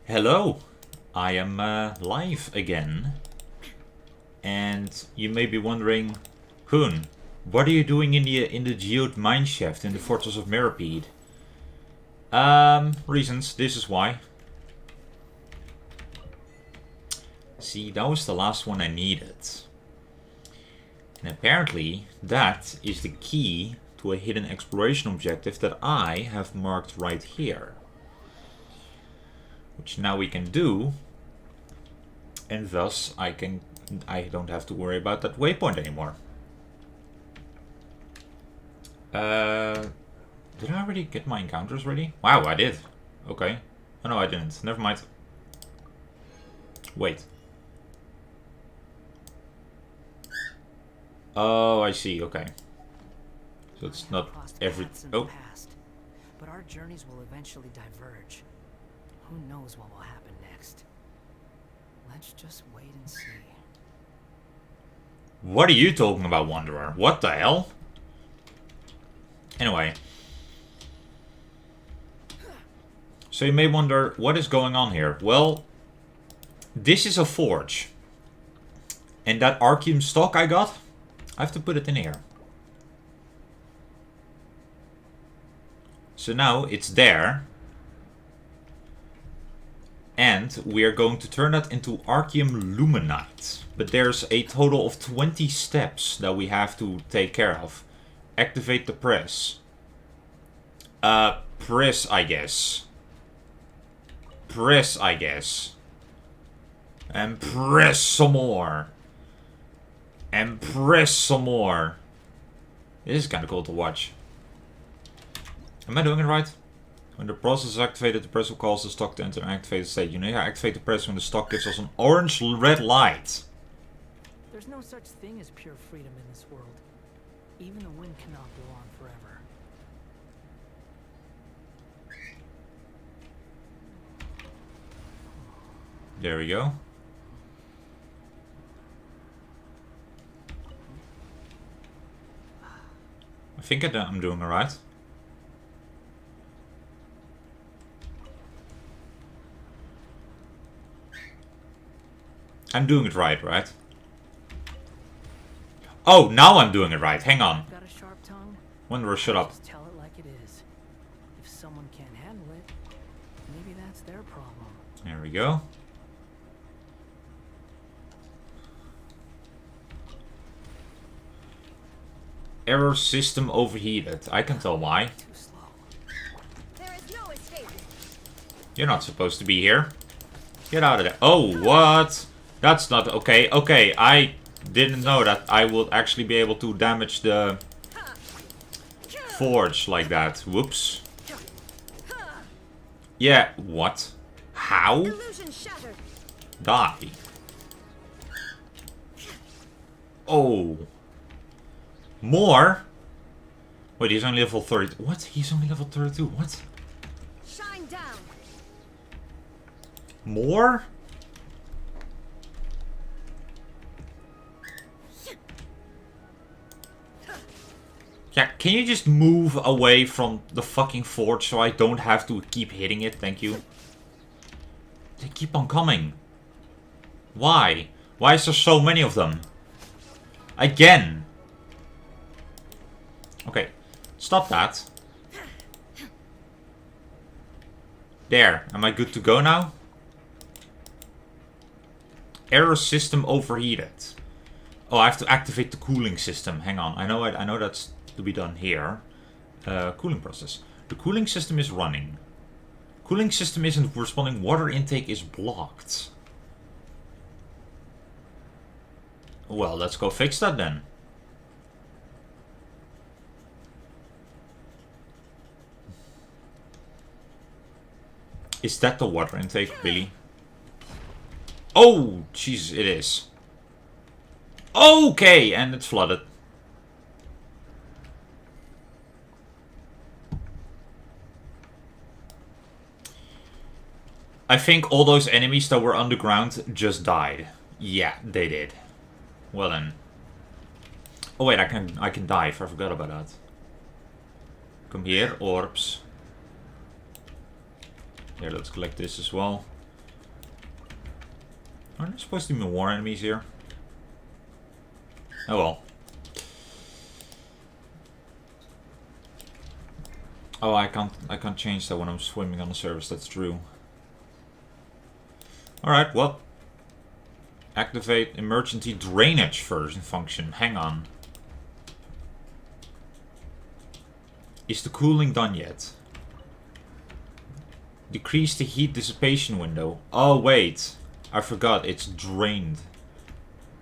Hello, I am live again, and you may be wondering, Hoon, what are you doing in the geode mineshaft in the Fortress of Mirrorpeed? Reasons. This is why. See, that was the last one I needed, and apparently that is the key to a hidden exploration objective that I have marked right here. Which now we can do, and thus I don't have to worry about that waypoint anymore. Did I already get my encounters ready? Wow, I did. Okay. Oh no, I didn't. Never mind. Wait. Oh, I see. Okay. So it's not every. Oh. But our journeys will eventually diverge. Who knows what will happen next? Let's just wait and see. What are you talking about, Wanderer? What the hell? Anyway. So you may wonder, what is going on here? Well, this is a forge. And that Archeum stock I got, I have to put it in here. So now it's there. And we are going to turn that into Archeum Luminite. But there's a total of 20 steps that we have to take care of. Activate the press. Press, I guess. Press, I guess. And press some more. And press some more. This is kind of cool to watch. Am I doing it right? When the process is activated, the press will cause the stock to enter an activated state. You need to activate the press when the stock gives us an orange-red light. There's no such thing as pure freedom in this world. Even the wind cannot blow on forever. There we go. I think I'm doing alright. I'm doing it right? Oh, now I'm doing it right. Hang on. Got a sharp tongue? Wanderer, shut up. Just tell it like it is. If someone can't handle it, maybe that's their problem. There we go. Error system overheated. I can tell why. Too slow. There is no escape. You're not supposed to be here. Get out of there. Oh, what? That's not okay. Okay, I didn't know that I would actually be able to damage the forge like that. Whoops. Yeah, what? How? Illusion shattered. Die. Oh. More? Wait, he's only level 30. What? He's only level 32. What? Shine down. More? Yeah, can you just move away from the fucking forge so I don't have to keep hitting it? Thank you. They keep on coming. Why? Why is there so many of them? Again. Okay, stop that. There, am I good to go now? Error system overheated. Oh, I have to activate the cooling system. Hang on, I know that's to be done here. Cooling process. The cooling system is running. Cooling system isn't responding. Water intake is blocked. Well, let's go fix that then. Is that the water intake, Billy? Oh, Jesus, it is. Okay, and it's flooded. I think all those enemies that were underground just died. Yeah, they did. Well then. Oh wait, I can dive. I forgot about that. Come here, orbs. Here, let's collect this as well. Aren't there supposed to be more enemies here? Oh well. Oh, I can't change that when I'm swimming on the surface, that's true. Alright, well. Activate emergency drainage function. Hang on. Is the cooling done yet? Decrease the heat dissipation window. Oh wait, I forgot, it's drained.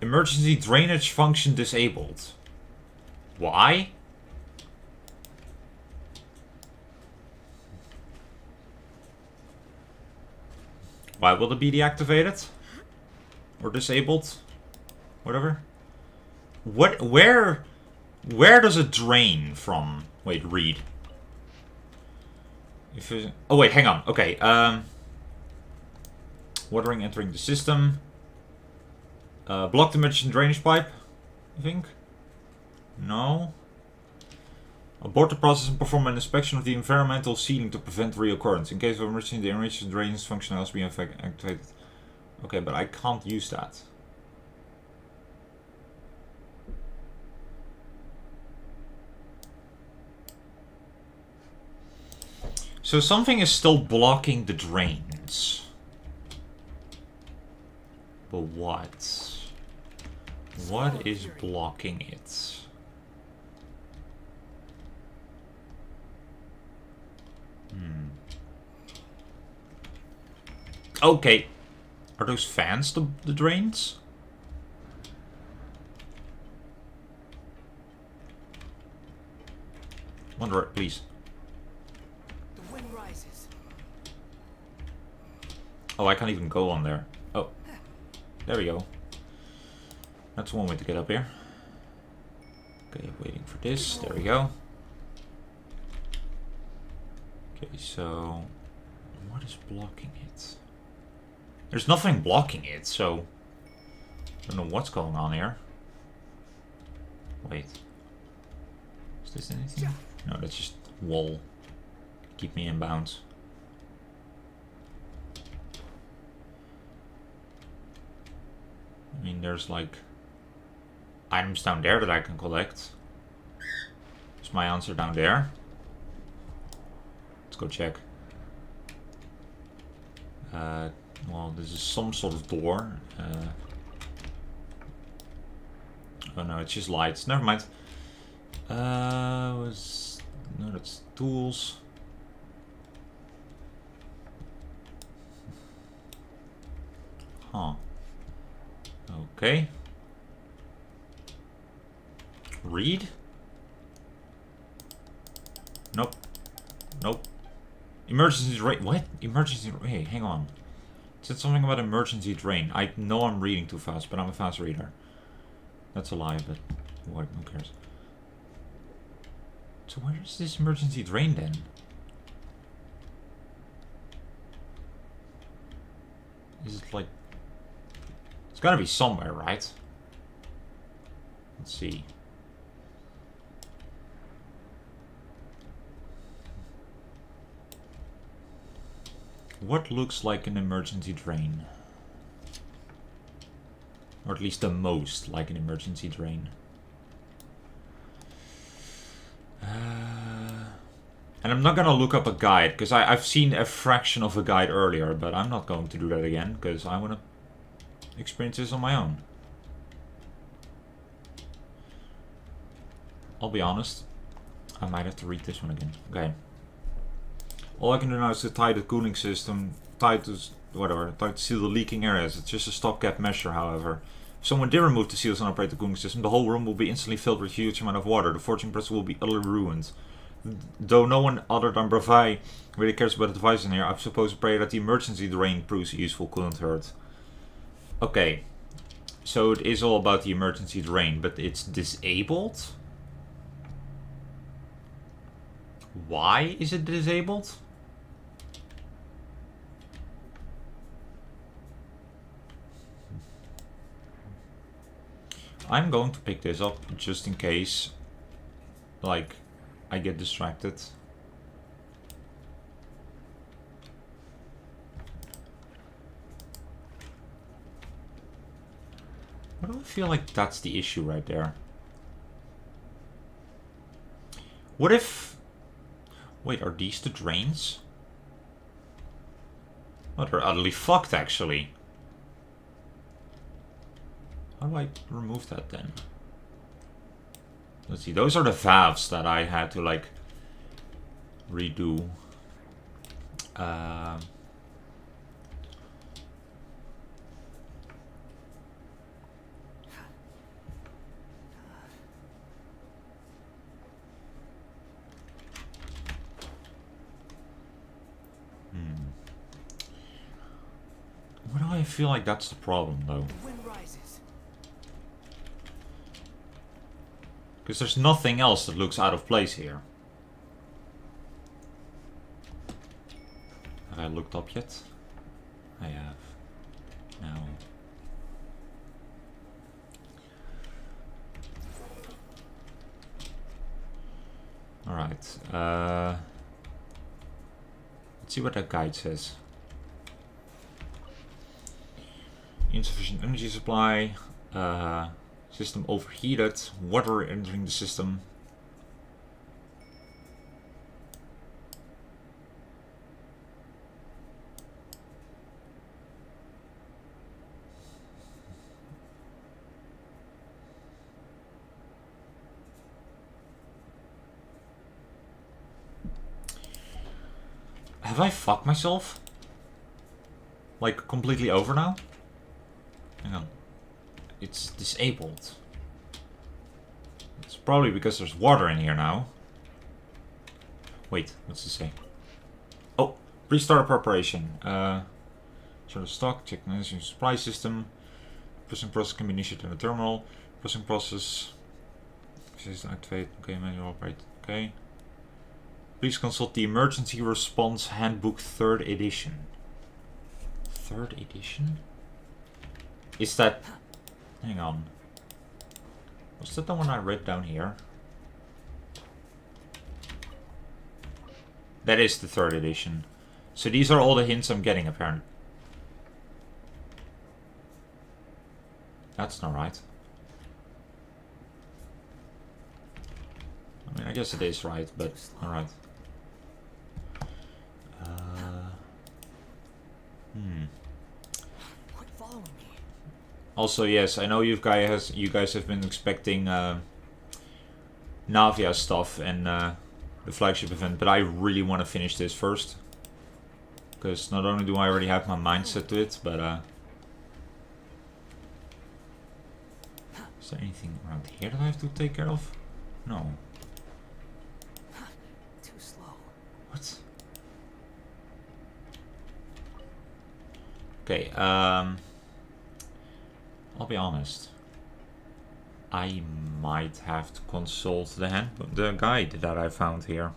Emergency drainage function disabled. Why? Why will it be deactivated? Or disabled? Whatever. Where does it drain from? Wait, read. Oh wait, hang on. Okay, watering entering the system. Block the emergency drainage pipe, I think. No. Abort the process and perform an inspection of the environmental sealing to prevent reoccurrence. In case of emergency, the emergency drainage function has been activated. Okay, but I can't use that. So something is still blocking the drains. But what? What is blocking it? Okay. Are those fans the drains? One word, please. The wind rises. Oh, I can't even go on there. Oh. There we go. That's one way to get up here. Okay, waiting for this. There we go. Okay, so... what is blocking it? There's nothing blocking it, so... I don't know what's going on here. Wait. Is this anything? No, that's just wall. Keep me in bounds. I mean, there's like... items down there that I can collect. Is my answer down there? Let's go check. Well, this is some sort of door. Oh no, it's just lights. Never mind. No, that's tools. Huh. Okay. Read? Nope. Nope. Emergency drain. What? Emergency. Hey, hang on. It said something about emergency drain. I know I'm reading too fast, but I'm a fast reader. That's a lie, but what? Who cares? So where is this emergency drain then? Is it like... it's gotta be somewhere, right? Let's see. What looks like an emergency drain? Or at least the most like an emergency drain. And I'm not gonna look up a guide, because I've seen a fraction of a guide earlier, but I'm not going to do that again, because I want to experience this on my own. I'll be honest, I might have to read this one again. Okay. All I can do now is to tie the cooling system, tie to seal the leaking areas. It's just a stopgap measure, however. If someone did remove the seals and operate the cooling system, the whole room will be instantly filled with a huge amount of water. The forging press will be utterly ruined. Though no one other than Bravai really cares about the device in here, I suppose pray that the emergency drain proves a useful coolant hurt. Okay. So it is all about the emergency drain, but it's disabled? Why is it disabled? I'm going to pick this up just in case, like, I get distracted. Why do I feel like that's the issue right there? What if... Wait, are these the drains? Oh, they're utterly fucked, actually. How do I remove that, then? Let's see, those are the valves that I had to, like, redo. Why do I feel like that's the problem, though? The wind rises. Because there's nothing else that looks out of place here. Have I looked up yet? I have. Now. Alright. Let's see what that guide says. Insufficient energy supply. System overheated. Water entering the system. Have I fucked myself? Like, completely over now? Hang on. It's disabled. It's probably because there's water in here now. Wait, what's this say? Oh, restart preparation. Sort of stock, check the supply system. Processing process can be initiated in the terminal. Processing process. Activate. Okay, manual operate. Okay. Please consult the Emergency Response Handbook 3rd edition. 3rd edition? Is that... Hang on. Was that the one I read down here? That is the 3rd edition. So these are all the hints I'm getting, apparently. That's not right. I mean, I guess it is right, but alright. Quit following me. Also, yes, I know you guys have been expecting Navia stuff and the flagship event, but I really want to finish this first. Because not only do I already have my mindset to it, but is there anything around here that I have to take care of? No. Too slow. What? Okay, I'll be honest. I might have to consult the guide that I found here.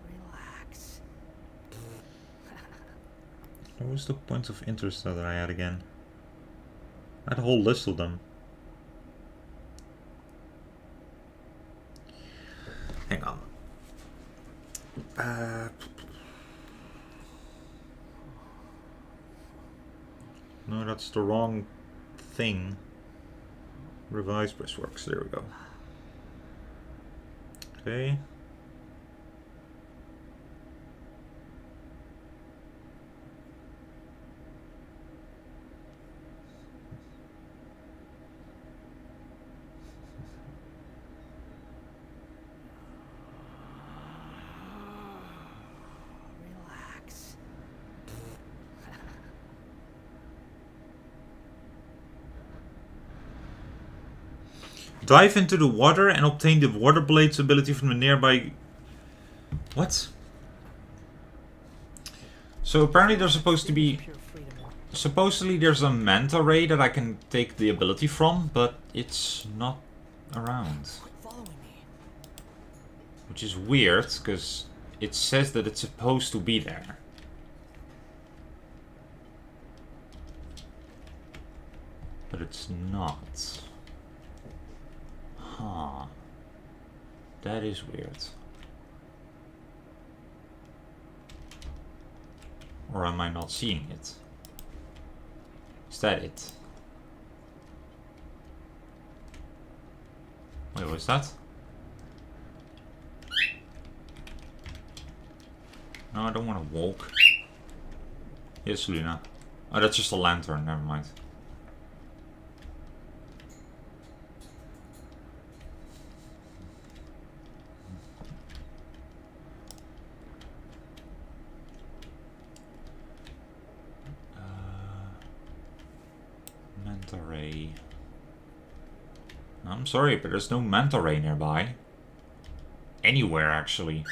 Relax. What was the points of interest that I had again? I had a whole list of them. Hang on. No, that's the wrong thing. Revise Pressworks. There we go. Okay. Relax. Dive into the water and obtain the water blades ability from the nearby... What? So apparently there's supposed to be... Pure freedom. Supposedly there's a manta ray that I can take the ability from, but it's not around. Quit following me. Which is weird, because it says that it's supposed to be there. But it's not. Huh. That is weird. Or am I not seeing it? Is that it? Wait, what's that? No, I don't want to walk. Yes, Luna. Oh, that's just a lantern, never mind. Manta ray. I'm sorry, but there's no manta ray nearby. Anywhere, actually.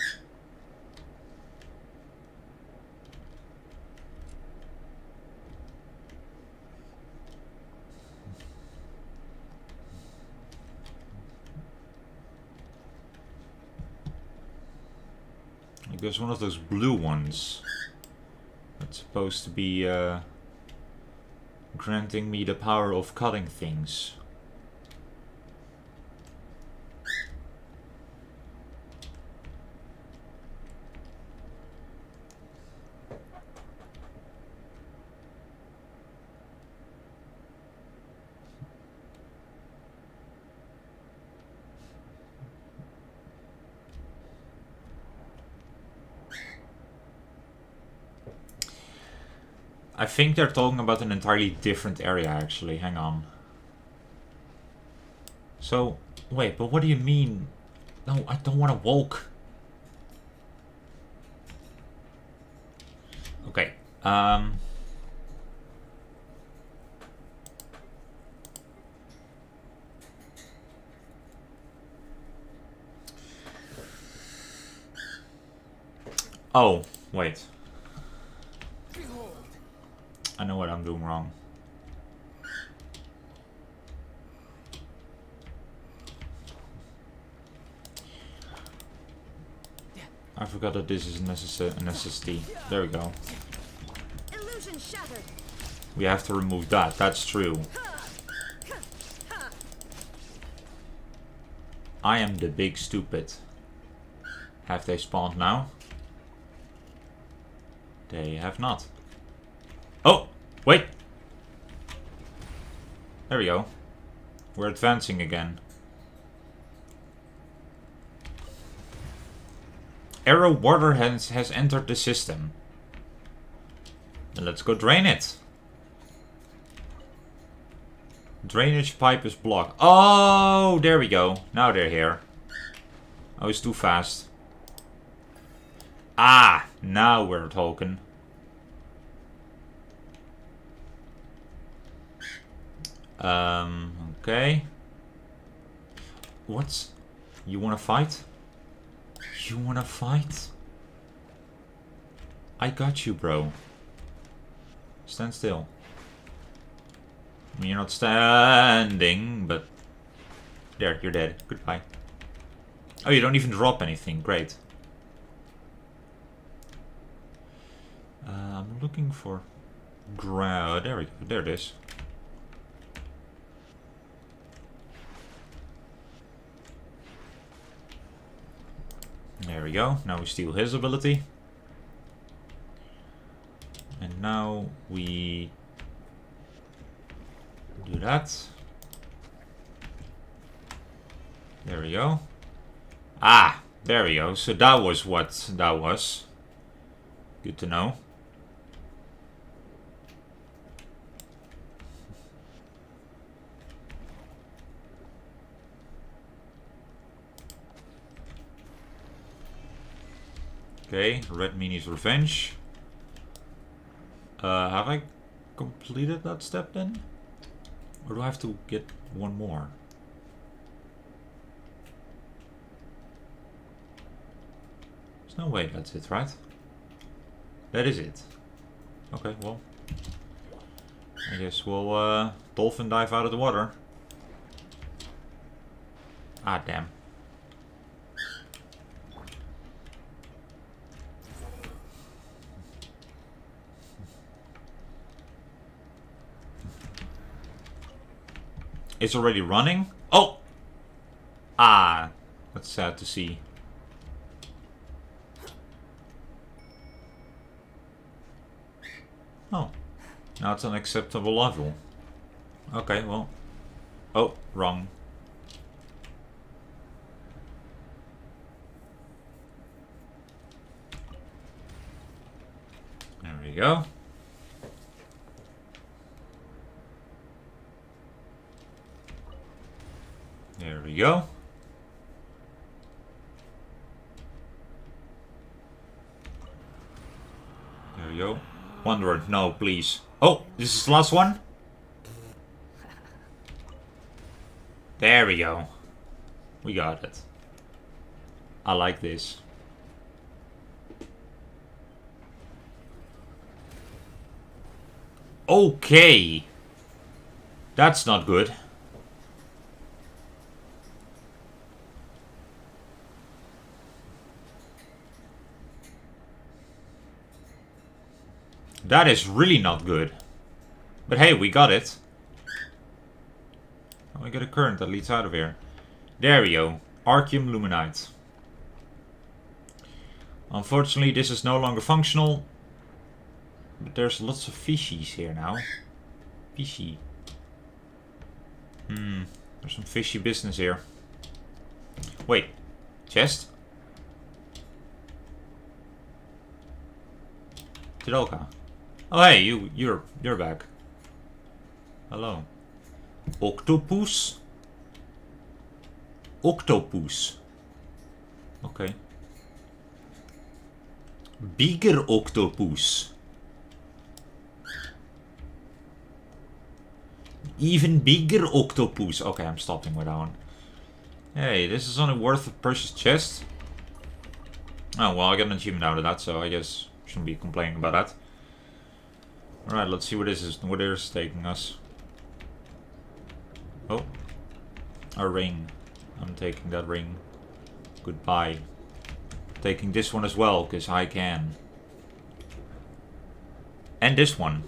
Like there's one of those blue ones. That's supposed to be granting me the power of cutting things. I think they're talking about an entirely different area, actually. Hang on. So, wait, but what do you mean? No, I don't want to walk. Okay. Oh, wait. I know what I'm doing wrong. I forgot that this is a necessity. There we go. Illusion shattered. We have to remove that. That's true. I am the big stupid. Have they spawned now? They have not. Oh! Wait! There we go. We're advancing again. Arrow water has entered the system. Then let's go drain it. Drainage pipe is blocked. Oh, there we go. Now they're here. I was too fast. Ah, now we're talking. Okay. What? You wanna fight? You wanna fight? I got you, bro. Stand still. I mean, you're not standing, but... There, you're dead. Goodbye. Oh, you don't even drop anything. Great. I'm looking for... There we go. There it is. There we go. Now we steal his ability. And now we do that. There we go. Ah, there we go. So that was what that was. Good to know. Okay, Red Meanie's Revenge. Have I completed that step then? Or do I have to get one more? There's no way that's it, right? That is it. Okay, well. I guess we'll dolphin dive out of the water. Ah, damn. It's already running? Oh! sad to see. Oh, now it's an acceptable level. Okay, well. Oh, wrong. There we go. There we go. There we go. Wanderer, no, please. Oh, this is the last one? There we go. We got it. I like this. Okay. That's not good. That is really not good. But hey, we got it. Oh, we got a current that leads out of here. There we go. Arceum Luminite. Unfortunately, this is no longer functional. But there's lots of fishies here now. Fishy. There's some fishy business here. Wait. Chest? Tiroka. Oh hey, you're back. Hello. Octopus? Octopus. Okay. Bigger octopus. Even bigger octopus. Okay, I'm stopping with that one. Hey, this is only worth a precious chest. Oh, well, I got an achievement out of that, so I guess shouldn't be complaining about that. Alright, let's see where this is taking us. Oh. A ring. I'm taking that ring. Goodbye. Taking this one as well, because I can. And this one.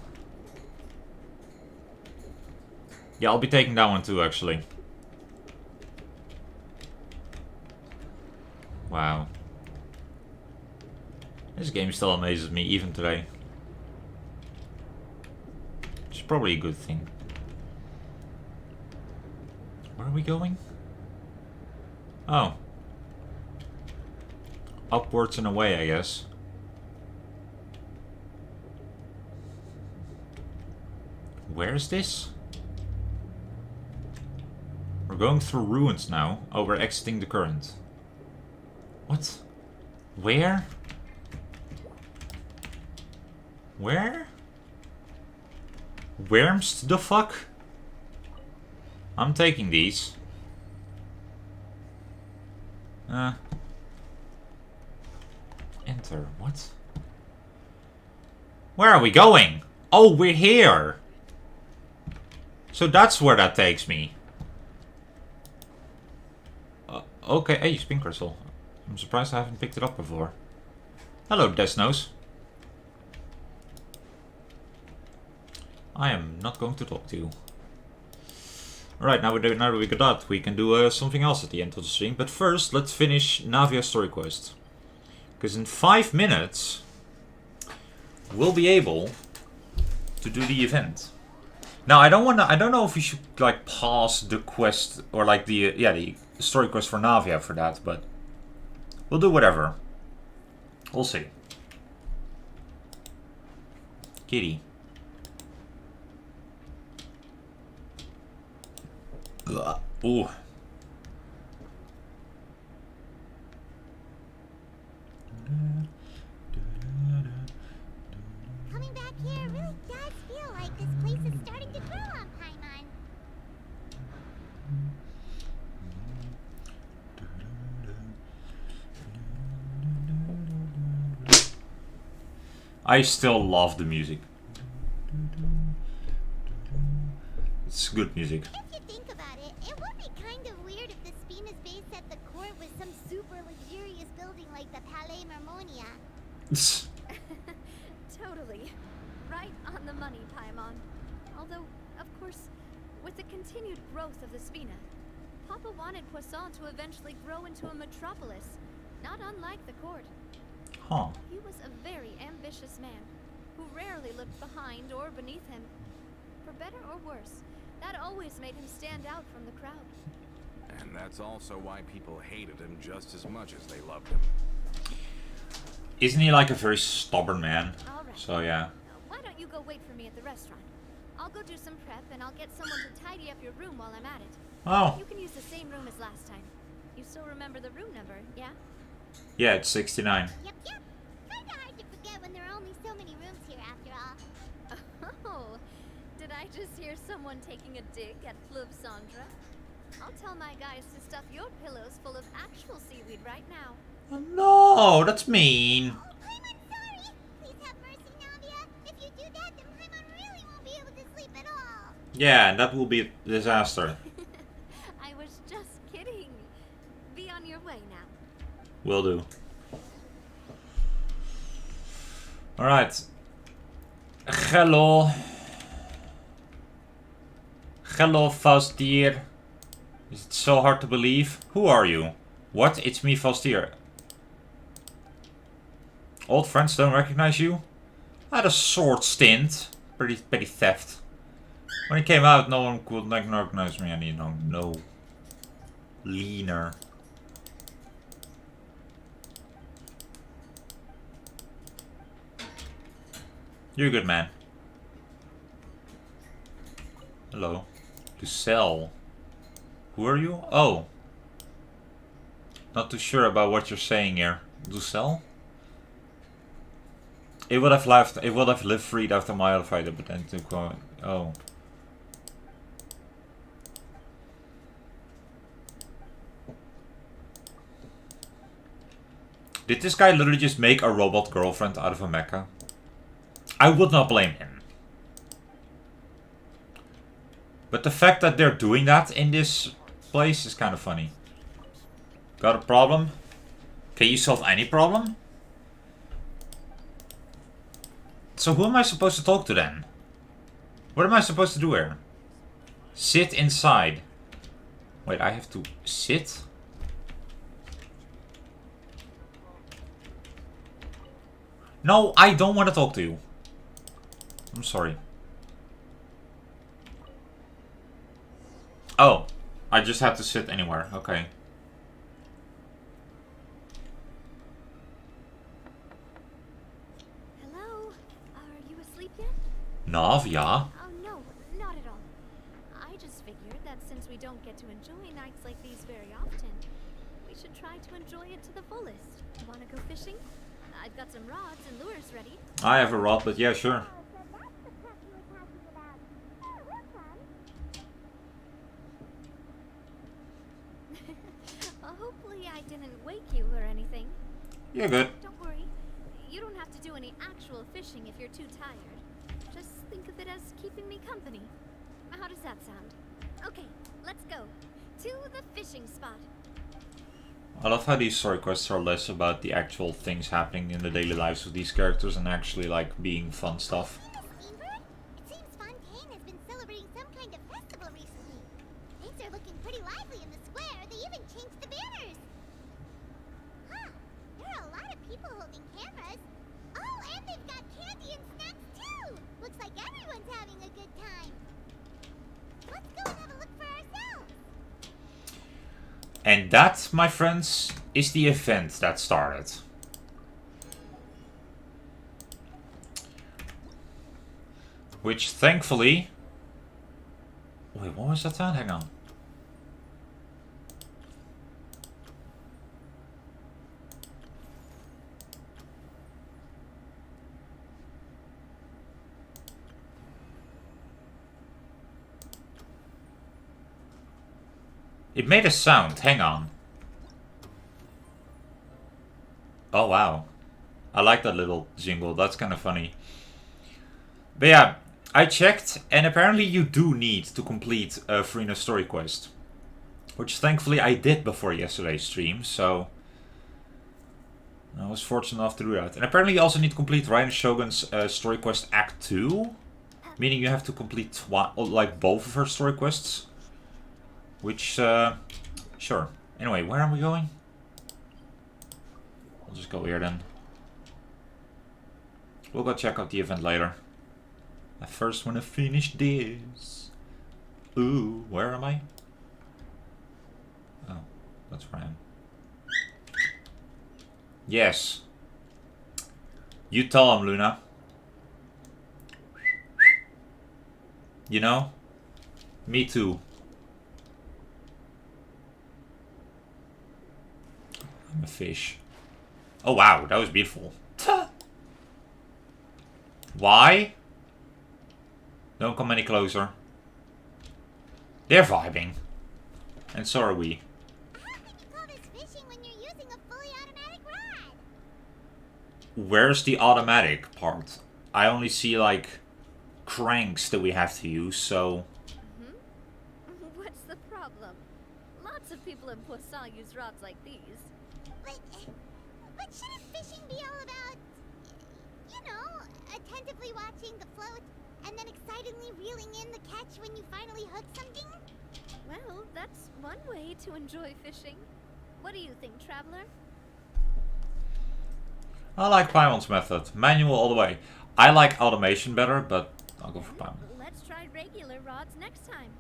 Yeah, I'll be taking that one too, actually. Wow. This game still amazes me, even today. Which is probably a good thing. Where are we going? Oh. Upwards and away, I guess. Where is this? We're going through ruins now. Oh, we're exiting the current. What? Where? Where? Where's the fuck? I'm taking these. Enter. What? Where are we going? Oh, we're here. So that's where that takes me. Okay. Hey, spin crystal. I'm surprised I haven't picked it up before. Hello, Desnos. I am not going to talk to you. Alright, now that we got that, we can do something else at the end of the stream. But first, let's finish Navia's story quest. Because in 5 minutes, we'll be able to do the event. Now, I don't know if we should like pause the quest or like the story quest for Navia for that, but we'll do whatever. We'll see. Kitty. Ooh. Coming back here really does feel like this place is starting to grow on Paimon. I still love the music. It's good music. If you think about it, it would be kind of weird if the Spina's base at the court was some super luxurious building like the Palais Marmonia. Totally. Right on the money, Paimon. Although, of course, with the continued growth of the Spina, Papa wanted Poisson to eventually grow into a metropolis, not unlike the court. Huh. He was a very ambitious man, who rarely looked behind or beneath him. For better or worse, that always made him stand out from the crowd. And that's also why people hated him just as much as they loved him. Isn't he like a very stubborn man? All right. So yeah. Why don't you go wait for me at the restaurant? I'll go do some prep and I'll get someone to tidy up your room while I'm at it. Oh. You can use the same room as last time. You still remember the room number, yeah? Yeah, it's 69. Yep. Kinda hard to forget when there are only so many rooms here after all. Oh, did I just hear someone taking a dig at Fleuve Sandra? I'll tell my guys to stuff your pillows full of actual seaweed right now. Oh, no, that's mean. Oh, Paimon, sorry! Please have mercy, Navia. If you do that, then Paimon really won't be able to sleep at all. Yeah, and that will be a disaster. I was just kidding. Be on your way now. Will do. Alright. Hello. Hello, Faustir. Is it so hard to believe? Who are you? What? It's me, Faustir. Old friends don't recognize you? I had a short stint. Petty theft. When it came out, no one could recognize me any no. Leaner. You're a good man. Hello. To sell. Who are you? Oh. Not too sure about what you're saying here. To sell? It would have lived freed after my other fighter, but then took oh. Did this guy literally just make a robot girlfriend out of a mecha? I would not blame him. But the fact that they're doing that in this place is kind of funny. Got a problem? Can you solve any problem? So who am I supposed to talk to then? What am I supposed to do here? Sit inside. Wait, I have to sit? No, I don't want to talk to you. I'm sorry. Oh, I just have to sit anywhere. Okay. Hello? Are you asleep yet? Navia? Oh no, not at all. I just figured that since we don't get to enjoy nights like these very often, we should try to enjoy it to the fullest. Wanna go fishing? I've got some rods and lures ready. I have a rod, but yeah, sure. So that's the prep you were talking about. Sure, we'll come. Hopefully I didn't wake you or anything. You're good. Don't worry. You don't have to do any actual fishing if you're too tired. Just think of it as keeping me company. How does that sound? Okay, let's go. To the fishing spot. I love how these story quests are less about the actual things happening in the daily lives of these characters and actually like being fun stuff. Steambird? It seems Fontaine has been celebrating some kind of festival recently. Things are looking pretty lively in the square. They even changed the banners. Huh. There are a lot of people holding cameras. Oh, and they've got candy and snacks too. Looks like everyone's having a good time. Let's go and have a look for ourselves. And that, my friends, is the event that started. Which, thankfully... Wait, what was that sound? Hang on. It made a sound. Hang on. Oh, wow. I like that little jingle. That's kind of funny. But yeah, I checked, and apparently you do need to complete a Farina's story quest. Which thankfully I did before yesterday's stream, so... I was fortunate enough to do that. And apparently you also need to complete Ryan Shogun's story quest Act 2. Meaning you have to complete like both of her story quests. Which, sure. Anyway, where are we going? I'll just go here then. We'll go check out the event later. I first want to finish this. Ooh, where am I? Oh, that's where I am. Yes. You tell him, Luna. You know? Me too. I'm a fish. Oh wow, that was beautiful. Why? Don't come any closer. They're vibing. And so are we. How can you call this fishing when you're using a fully automatic rod? Where's the automatic part? I only see like cranks that we have to use, so... What's the problem? Lots of people in Poisson use rods like these. But shouldn't fishing be all about, you know, attentively watching the float and then excitedly reeling in the catch when you finally hook something? Well, that's one way to enjoy fishing. What do you think, Traveler? I like Paimon's method. Manual all the way. I like automation better, but I'll go for Paimon. Let's try regular rods next time.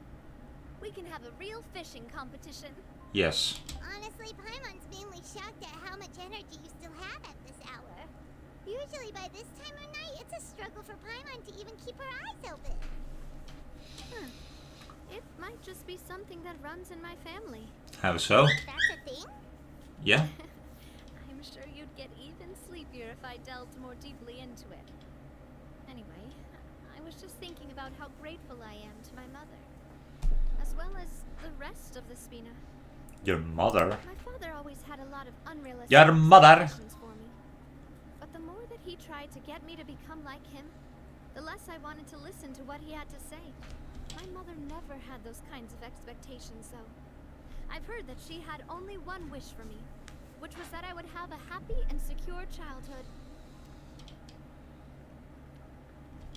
We can have a real fishing competition. Yes. Honestly, Paimon's mainly shocked at how much energy you still have at this hour. Usually by this time of night, it's a struggle for Paimon to even keep her eyes open. It might just be something that runs in my family. How so? That's a thing? Yeah. I'm sure you'd get even sleepier if I delved more deeply into it. Anyway, I was just thinking about how grateful I am to my mother, as well as the rest of the Spina. Your mother? My father always had a lot of unrealistic Your mother? expectations for me. But the more that he tried to get me to become like him, the less I wanted to listen to what he had to say. My mother never had those kinds of expectations, though. I've heard that she had only one wish for me, which was that I would have a happy and secure childhood.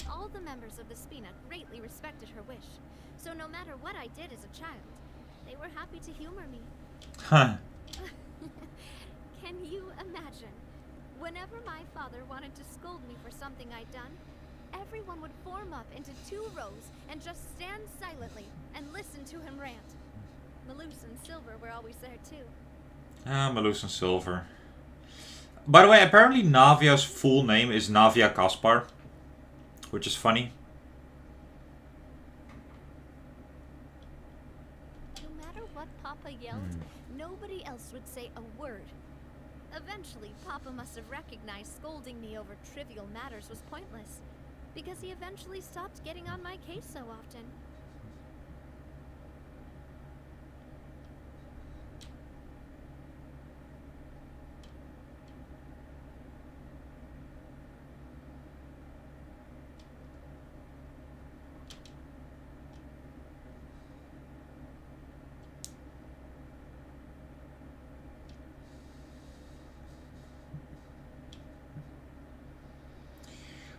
All the members of the Spina greatly respected her wish, so no matter what I did as a child, they were happy to humor me. Huh. Can you imagine? Whenever my father wanted to scold me for something I'd done, everyone would form up into 2 rows and just stand silently and listen to him rant. Maloose and Silver were always there too. Ah, Maloose and Silver. By the way, apparently Navia's full name is Navia Kaspar, which is funny. No matter what Papa yelled, nobody else would say a word. Eventually, Papa must have recognized scolding me over trivial matters was pointless, because he eventually stopped getting on my case so often.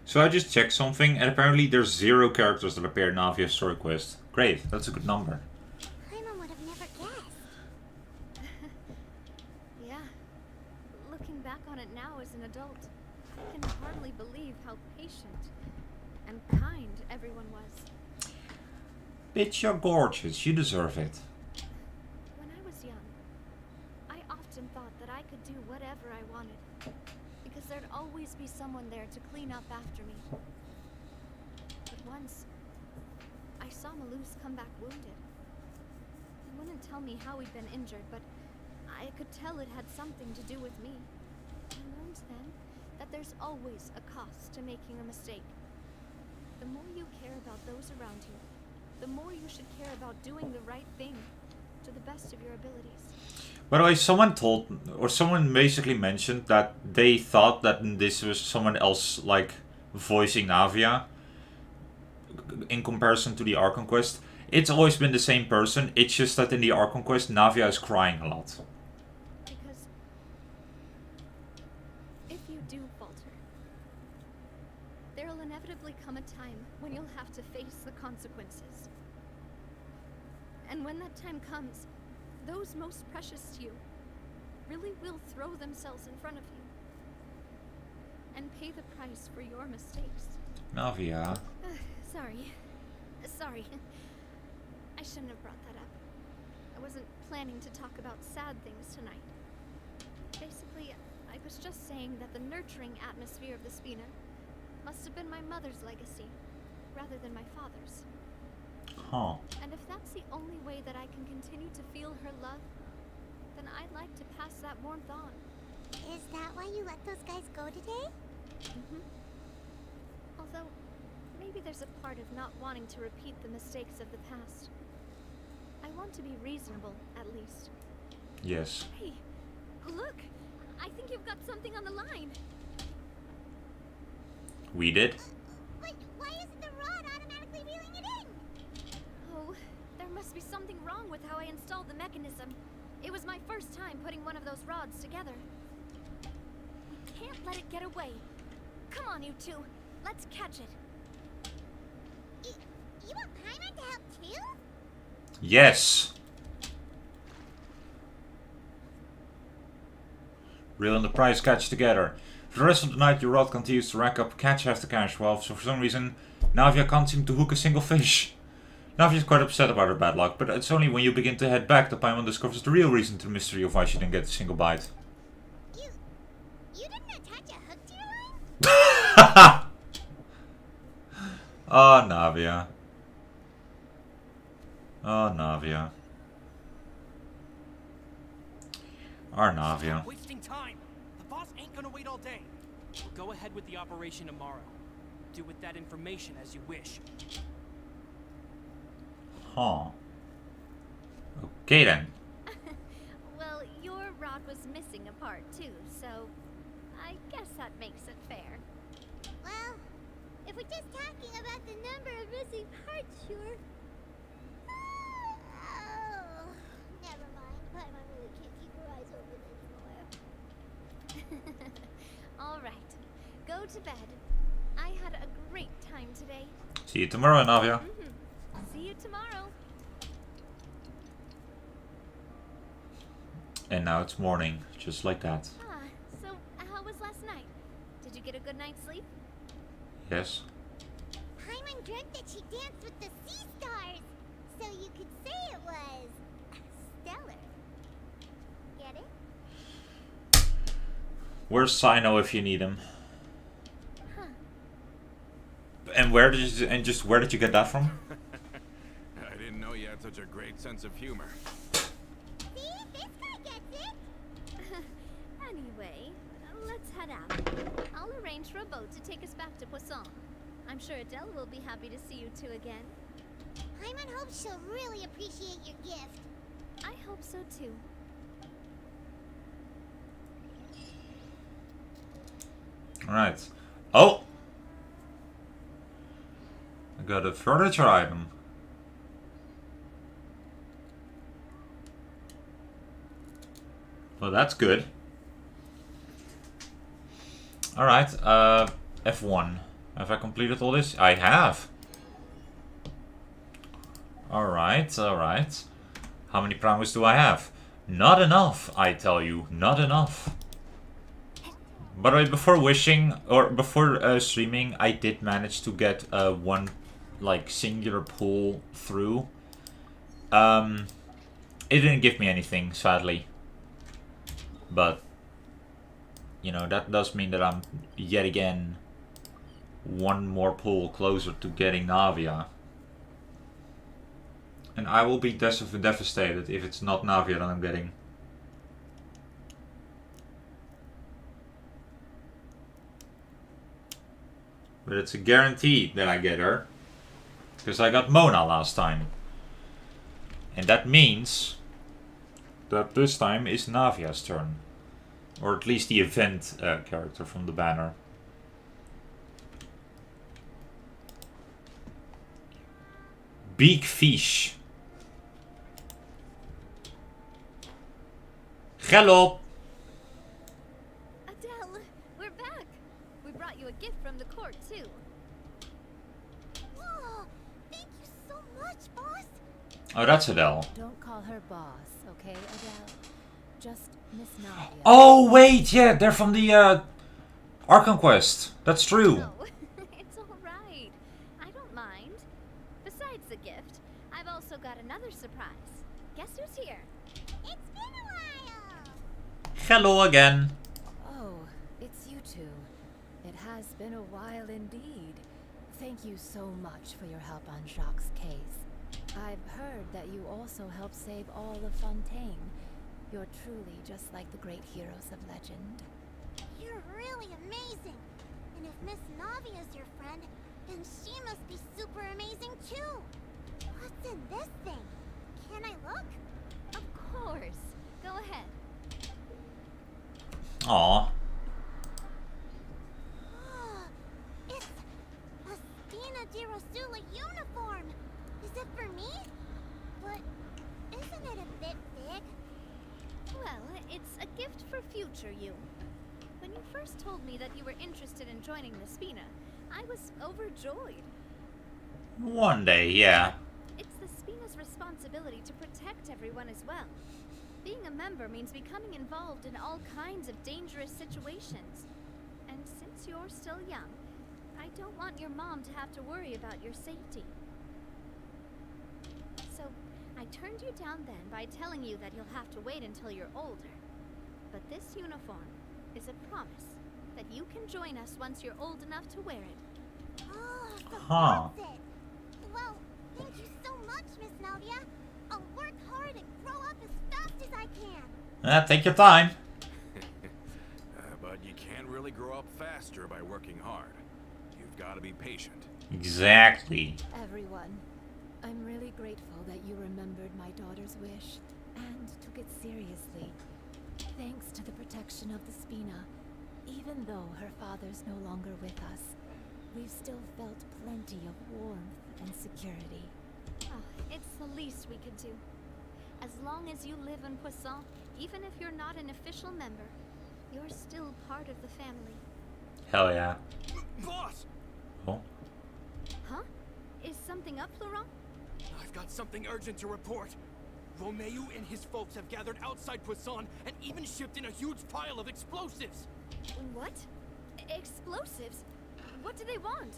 So I just checked something, and apparently there's 0 characters that appear in Navia's story quest. Great, that's a good number. Paimon would have never guessed. Yeah. Looking back on it now as an adult, I can hardly believe how patient and kind everyone was. Bitch, you're gorgeous. You deserve it. When I was young, I often thought that I could do whatever I wanted, because there'd always be someone there to clean up after me. But once, I saw Maloose come back wounded. He wouldn't tell me how he'd been injured, but I could tell it had something to do with me. I learned then that there's always a cost to making a mistake. The more you care about those around you, the more you should care about doing the right thing to the best of your abilities. By the way, someone basically mentioned that they thought that this was someone else, like, voicing Navia in comparison to the Archon Quest. It's always been the same person, it's just that in the Archon Quest, Navia is crying a lot. Because if you do falter, there'll inevitably come a time when you'll have to face the consequences. And when that time comes, those most precious to you really will throw themselves in front of you and pay the price for your mistakes. Navia. Sorry. I shouldn't have brought that up. I wasn't planning to talk about sad things tonight. Basically, I was just saying that the nurturing atmosphere of the Spina must have been my mother's legacy, rather than my father's. Huh. And if that's the only way that I can continue to feel her love, then I'd like to pass that warmth on. Is that why you let those guys go today? Although, maybe there's a part of not wanting to repeat the mistakes of the past. I want to be reasonable, at least. Yes. Hey, look! I think you've got something on the line. We did. But why isn't the rod automatically reeling it in? Oh, there must be something wrong with how I installed the mechanism. It was my first time putting one of those rods together. We can't let it get away. Come on, you two. Let's catch it. You want Paimon to help too? Yes. Reel and the prize catch together. For the rest of the night, your rod continues to rack up catch after catch. Well, so for some reason, Navia can't seem to hook a single fish. Navia is quite upset about her bad luck, but it's only when you begin to head back that Paimon discovers the real reason to the mystery of why she didn't get a single bite. You didn't attach a hook to your line? Oh, Navia. Oh, Navia. Our Navia. Wasting time. The boss ain't gonna wait all day. We'll go ahead with the operation tomorrow. Do with that information as you wish. Huh. Okay then. Well, your rod was missing a part too, so I guess that makes it fair. Well, if we're just talking about the number of missing parts, sure. Oh, never mind. Paimon really can't keep her eyes open anymore. All right, go to bed. I had a great time today. See you tomorrow, Navia. See you tomorrow. And now it's morning, just like that. So how was last night? Did you get a good night's sleep? Yes. Paimon dreamt that she danced with the sea stars, so you could say it was stellar. Get it? Where's Sino if you need him? And where did you, where did you get that from? I didn't know you had such a great sense of humor. See? This guy gets it. Anyway, let's head out. I'll arrange for a boat to take us back to Poisson. I'm sure Adele will be happy to see you two again. Paimon hopes she'll really appreciate your gift. I hope so too. Alright. Oh! I got a furniture item. Well, that's good. Alright, F1. Have I completed all this? I have. Alright, alright. How many primers do I have? Not enough, I tell you. Not enough. By the way, before wishing, or before streaming, I did manage to get one, like, singular pull through. It didn't give me anything, sadly. But, you know, that does mean that I'm, yet again, one more pull closer to getting Navia. And I will be devastated if it's not Navia that I'm getting. But it's a guarantee that I get her. Because I got Mona last time. And that means that this time is Navia's turn. Or at least the event character from the banner. Big fish. Hello. Adele, we're back. We brought you a gift from the court too. Whoa! Thank you so much, boss. Oh, that's Adele. Don't call her boss, okay, Adele? Just Miss Navia. Oh, wait, yeah, they're from the Arkham Quest. That's true. Oh, it's alright. I don't mind. Besides the gift, I've also got another surprise. Guess who's here? It's been a while. Hello again. Oh, it's you two. It has been a while indeed. Thank you so much for your help on Jacques' case. I've heard that you also helped save all of Fontaine. You're truly just like the great heroes of legend. You're really amazing. And if Miss Navia's your friend, then she must be super amazing too. What's in this thing? Can I look? Of course. Go ahead. Aw. It's a Spina di Rosula uniform. Is it for me? But isn't it a bit big? Well, it's a gift for future you. When you first told me that you were interested in joining the Spina, I was overjoyed. One day, yeah. It's the Spina's responsibility to protect everyone as well. Being a member means becoming involved in all kinds of dangerous situations. And since you're still young, I don't want your mom to have to worry about your safety. So, I turned you down then by telling you that you'll have to wait until you're older. But this uniform is a promise that you can join us once you're old enough to wear it. Oh, so Huh. that's it. Well, thank you so much, Miss Navia. I'll work hard and grow up as fast as I can. Take your time. But you can't really grow up faster by working hard. You've got to be patient. Exactly. Everyone, I'm really grateful that you remembered my daughter's wish and took it seriously. Thanks to the protection of the Spina, even though her father's no longer with us, we've still felt plenty of warmth and security. Oh, it's the least we could do. As long as you live in Poisson, even if you're not an official member, you're still part of the family. Hell yeah. Boss! Oh. Huh? Is something up, Laurent? I've got something urgent to report. Romeu and his folks have gathered outside Poisson and even shipped in a huge pile of explosives. What? Explosives? What do they want?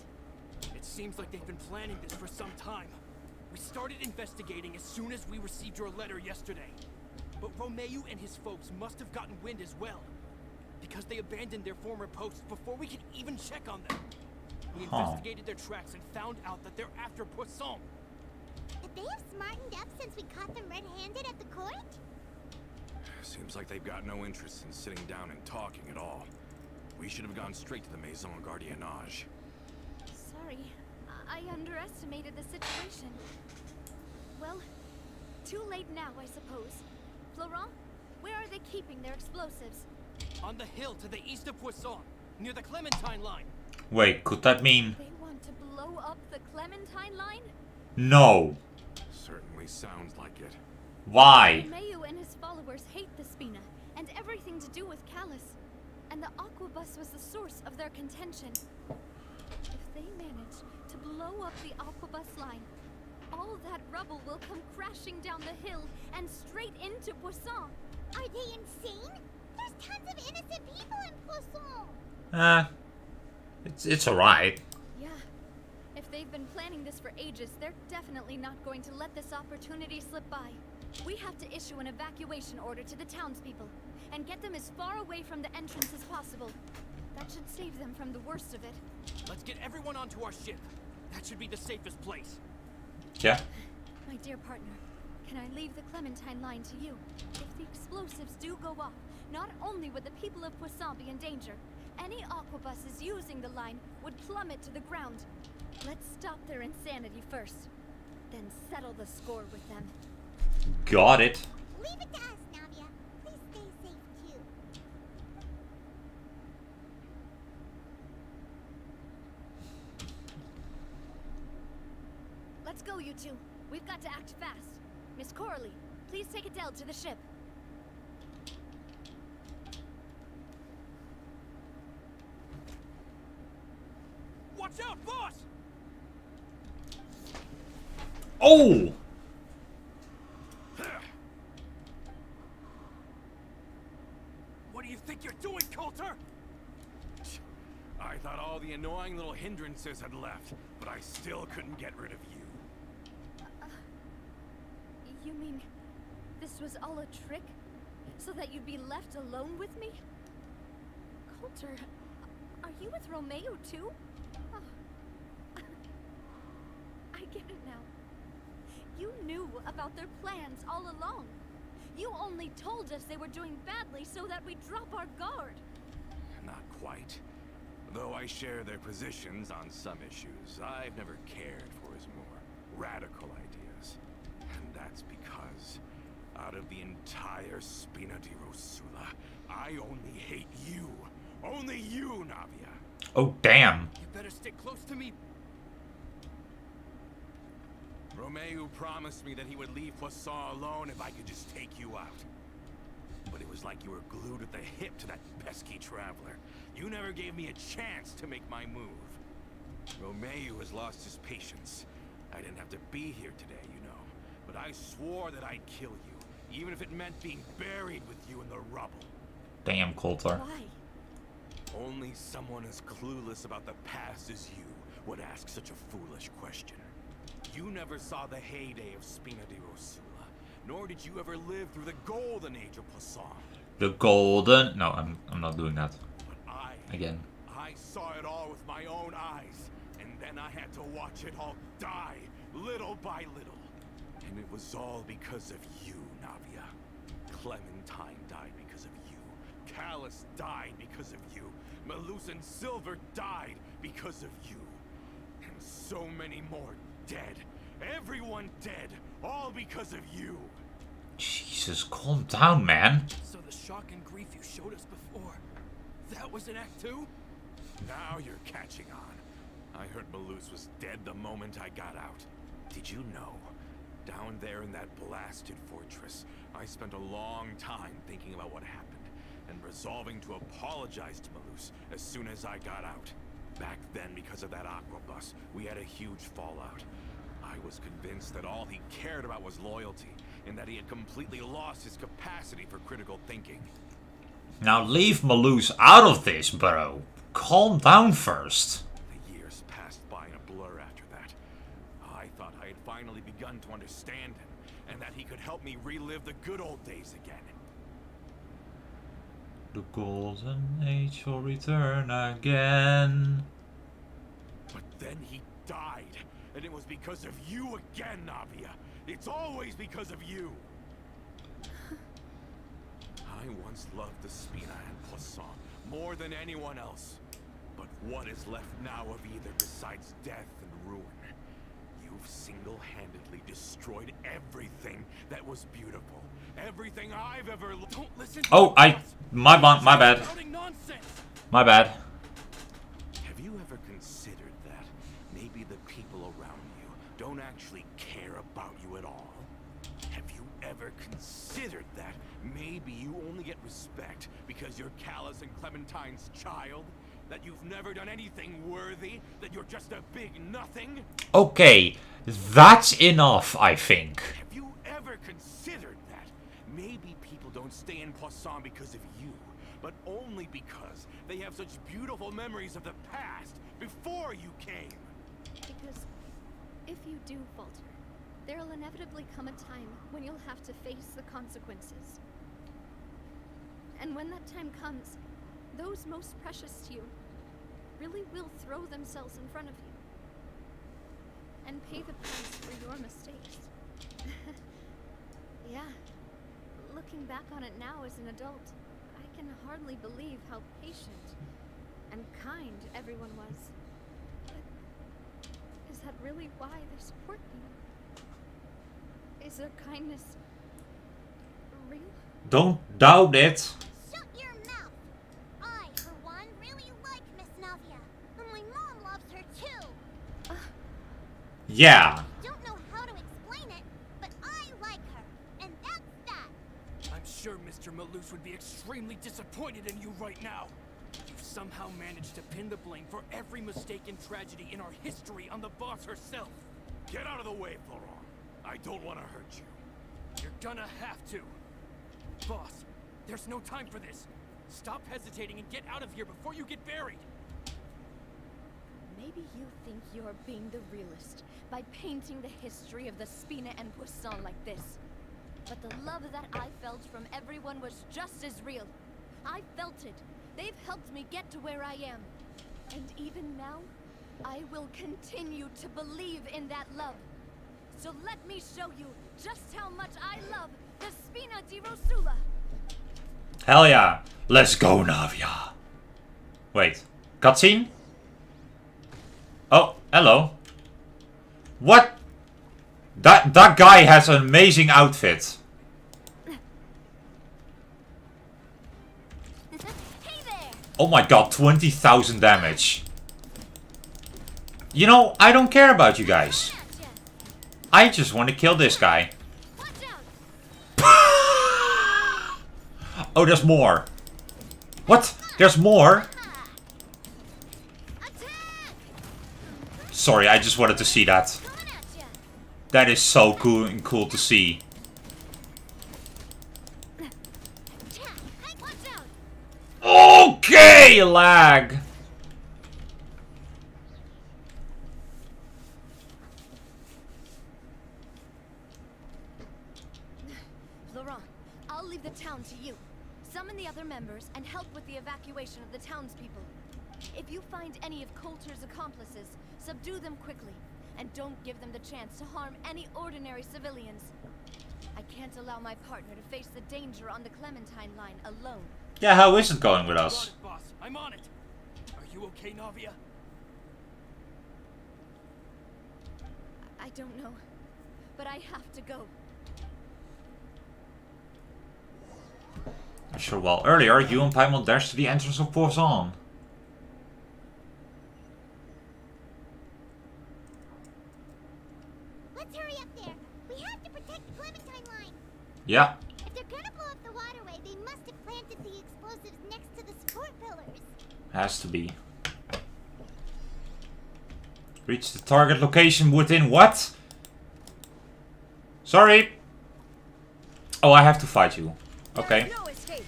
It seems like they've been planning this for some time. We started investigating as soon as we received your letter yesterday. But Romeu and his folks must have gotten wind as well, because they abandoned their former posts before we could even check on them. We investigated their tracks and found out that they're after Poisson. Could they have smartened up since we caught them red-handed at the court? Seems like they've got no interest in sitting down and talking at all. We should have gone straight to the Maison Gardiennage. Sorry, I underestimated the situation. Well, too late now, I suppose. Florent, where are they keeping their explosives? On the hill to the east of Poisson, near the Clementine line. Wait, could that mean... They want to blow up the Clementine line? No. Certainly sounds like it. Why? Mayu and his followers hate the Spina, and everything to do with Callus. And the Aquabus was the source of their contention. If they manage to blow up the Aquabus line, all that rubble will come crashing down the hill and straight into Poisson. Are they insane? There's tons of innocent people in Poisson. It's alright. Yeah. If they've been planning this for ages, they're definitely not going to let this opportunity slip by. We have to issue an evacuation order to the townspeople and get them as far away from the entrance as possible. That should save them from the worst of it. Let's get everyone onto our ship. That should be the safest place. Yeah. My dear partner, can I leave the Clementine line to you? If the explosives do go off, not only would the people of Poisson be in danger, any aquabuses using the line would plummet to the ground. Let's stop their insanity first, then settle the score with them. Got it. Leave it to us, Navia. Please stay safe too. Let's go, you two. We've got to act fast. Miss Coralie, please take Adele to the ship. Watch out, boss! Oh! hindrances had left, but I still couldn't get rid of you. You mean this was all a trick? So that you'd be left alone with me? Coulter, are you with Romeo too? Oh. I get it now. You knew about their plans all along. You only told us they were doing badly so that we'd drop our guard. Not quite. Though I share their positions on some issues, I've never cared for his more radical ideas. And that's because, out of the entire Spina di Rosula, I only hate you. Only you, Navia. Oh, damn. You better stick close to me. Romeo promised me that he would leave Poisson alone if I could just take you out. But it was like you were glued at the hip to that pesky traveler. You never gave me a chance to make my move. Romeo has lost his patience. I didn't have to be here today, you know. But I swore that I'd kill you, even if it meant being buried with you in the rubble. Damn, Coulter. Why? Only someone as clueless about the past as you would ask such a foolish question. You never saw the heyday of Spina di Rosula, nor did you ever live through the golden age of Poisson. The golden... No, I'm not doing that. But I saw it all with my own eyes, and then I had to watch it all die, little by little. And it was all because of you, Navia. Clementine died because of you. Callus died because of you. Malus and Silver died because of you. And so many more dead. Everyone dead. All because of you. Jesus, calm down, man. So the shock and grief you showed us before, that was in Act 2? Now you're catching on. I heard Malus was dead the moment I got out. Did you know? Down there in that blasted fortress, I spent a long time thinking about what happened, and resolving to apologize to Malus as soon as I got out. Back then, because of that aquabus, we had a huge fallout. I was convinced that all he cared about was loyalty, and that he had completely lost his capacity for critical thinking. Now leave Malus out of this, bro. Calm down first. The years passed by in a blur after that. I thought I had finally begun to understand him, and that he could help me relive the good old days again. The golden age will return again. But then he died, and it was because of you again, Navia. It's always because of you. I once loved the Spina and Poisson more than anyone else. But what is left now of either besides death and ruin? You've single-handedly destroyed everything that was beautiful. Everything I've ever loved. Don't listen. Oh, my bad. Shouting nonsense. My bad. Have you ever considered that maybe the people around you don't actually care about you at all? Have you ever considered that maybe you only get respect because you're Callus and Clementine's child? That you've never done anything worthy? That you're just a big nothing? Okay, that's enough, I think. Have you ever considered that maybe people don't stay in Poisson because of you, but only because they have such beautiful memories of the past before you came? Because if you do falter, there'll inevitably come a time when you'll have to face the consequences. And when that time comes, those most precious to you really will throw themselves in front of you and pay the price for your mistakes. Yeah, looking back on it now as an adult, I can hardly believe how patient and kind everyone was. But is that really why they support you? Is their kindness real? Don't doubt it. Shut your mouth! I, for one, really like Miss Navia. And my mom loves her too. Yeah. Don't know how to explain it, but I like her. And that's that. I'm sure Mr. Malus would be extremely disappointed in you right now. You've somehow managed to pin the blame for every mistake and tragedy in our history on the boss herself. Get out of the way, Florent. I don't want to hurt you. You're gonna have to. Boss, there's no time for this. Stop hesitating and get out of here before you get buried. Maybe you think you're being the realist by painting the history of the Spina and Poisson like this. But the love that I felt from everyone was just as real. I felt it. They've helped me get to where I am. And even now, I will continue to believe in that love. So let me show you just how much I love the Spina di Rosula. Hell yeah. Let's go, Navia. Wait. Cutscene? Oh, hello. What? That guy has an amazing outfit. Hey there! Oh my god, 20,000 damage. You know, I don't care about you guys. I just want to kill this guy. Watch out! Oh, there's more. What? There's more? Sorry, I just wanted to see that. Coming at ya! That is so cool and cool to see. Watch out! Okay, lag. Laurent, I'll leave the town to you. Summon the other members and help with the evacuation of the townspeople. If you find any of Coulter's accomplices, subdue them quickly, and don't give them the chance to harm any ordinary civilians. I can't allow my partner to face the danger on the Clementine line alone. Yeah, how is it going with Got us? it, boss. I'm on it. Are you okay, Navia? I don't know, but I have to go. Sure, well, earlier, you and Paimon dashed to the entrance of Poisson. Let's hurry up there. We have to protect the Clementine line. Yeah. If they're gonna blow up the waterway, they must have planted the explosives next to the support pillars. Has to be. Reach the target location within what? Sorry. Oh, I have to fight you. Okay. No escape.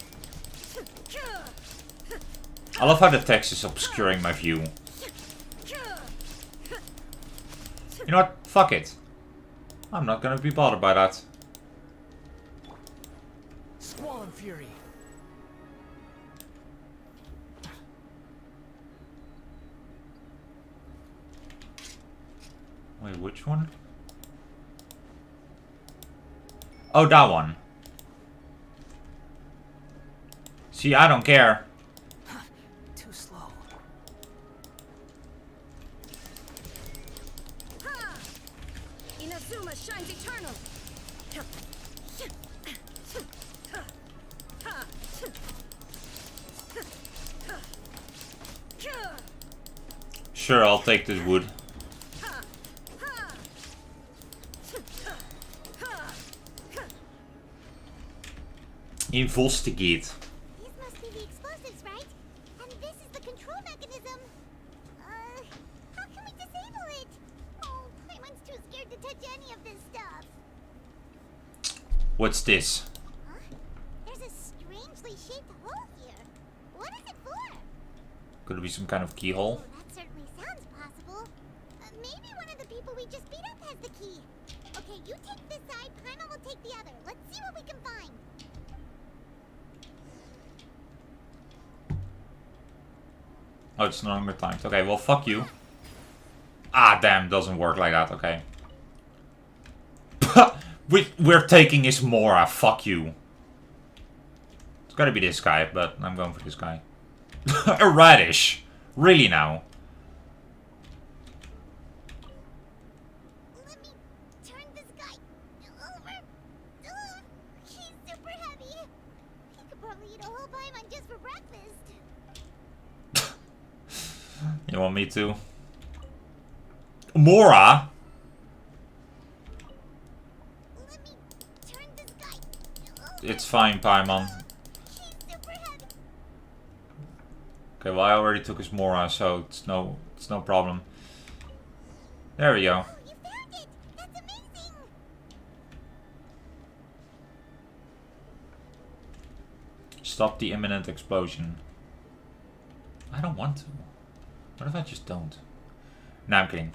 I love how the text is obscuring my view. You know what? Fuck it. I'm not gonna be bothered by that. Squall and Fury. Wait, which one? Oh, that one. See, I don't care. Too slow. Inazuma shines eternal. Sure, I'll take this wood. Investigate. These must be the explosives, right? And this is the control mechanism. How can we disable it? Oh, Paimon's too scared to touch any of this stuff. What's this? Huh? There's a strangely shaped hole here. What is it for? Could it be some kind of keyhole? Oh, that certainly sounds possible. Maybe one of the people we just beat up has the key. Okay, you take this side, Paimon will take the other. Let's see what we can find. Oh, it's no longer timed. Okay, well, fuck you. Ah, damn, doesn't work like that. Okay. We're taking his Mora. Fuck you. It's gotta be this guy, but I'm going for this guy. A radish. Really now. Let me turn this guy over. Ugh, he's super heavy. He could probably eat a whole Paimon just for breakfast. You want me to? Mora? Let me turn this guy over. It's fine, Paimon. He's super heavy. Okay, well, I already took his Mora, so it's no problem. There we go. Oh, you found it! That's amazing! Stop the imminent explosion. I don't want to. What if I just don't? Nah, I'm kidding.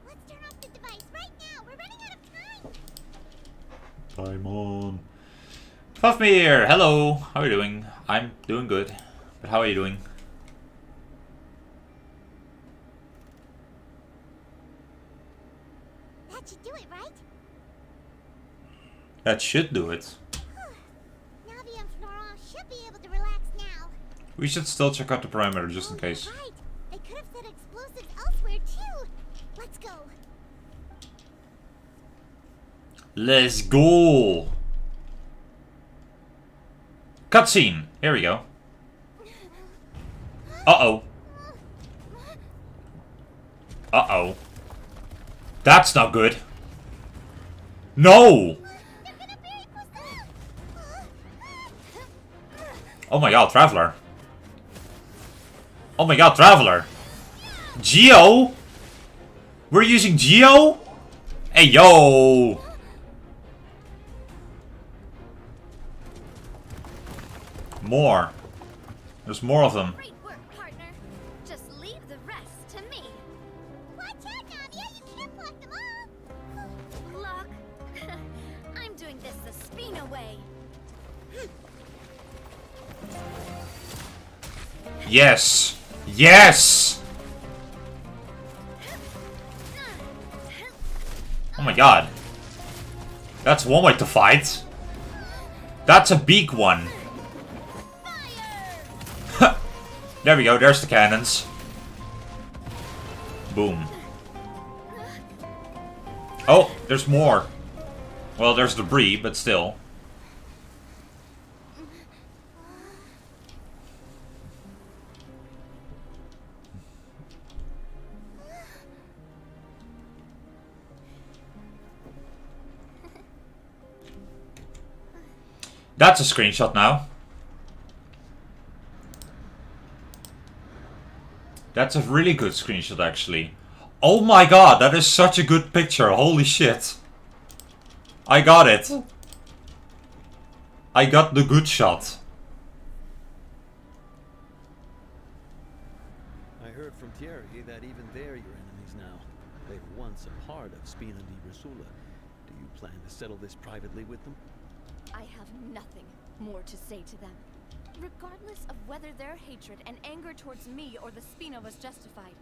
Let's turn off the device right now. We're running out of time. Time on. Fafmir, hello. How are you doing? I'm doing good. But how are you doing? That should do it, right? That should do it. Navia and Florent should be able to relax now. We should still check out the perimeter just in Oh, case. you're right. They could have set explosives elsewhere too. Let's go. Let's go. Cutscene. Here we go. Uh-oh. Uh-oh. That's not good. No! They're gonna bury Poisson. Oh my god, Traveler. Oh my god, Traveler. Geo? We're using Geo? Hey, yo! More. There's more of them. Great work, partner. Just leave the rest to me. Watch out, Navia. You can't block them all. Block. I'm doing this the Spina way. Yes! Yes! Oh my god. That's one way to fight. That's a big one. There we go, there's the cannons. Boom. Oh, there's more. Well, there's debris, but still. That's a screenshot now. That's a really good screenshot, actually. Oh my god, that is such a good picture. Holy shit. I got it. I got the good shot. I heard from Thierry that even they're your enemies now. They were once a part of Spina di Rosula. Do you plan to settle this privately with them? I have nothing more to say to them. Regardless of whether their hatred and anger towards me or the Spina was justified,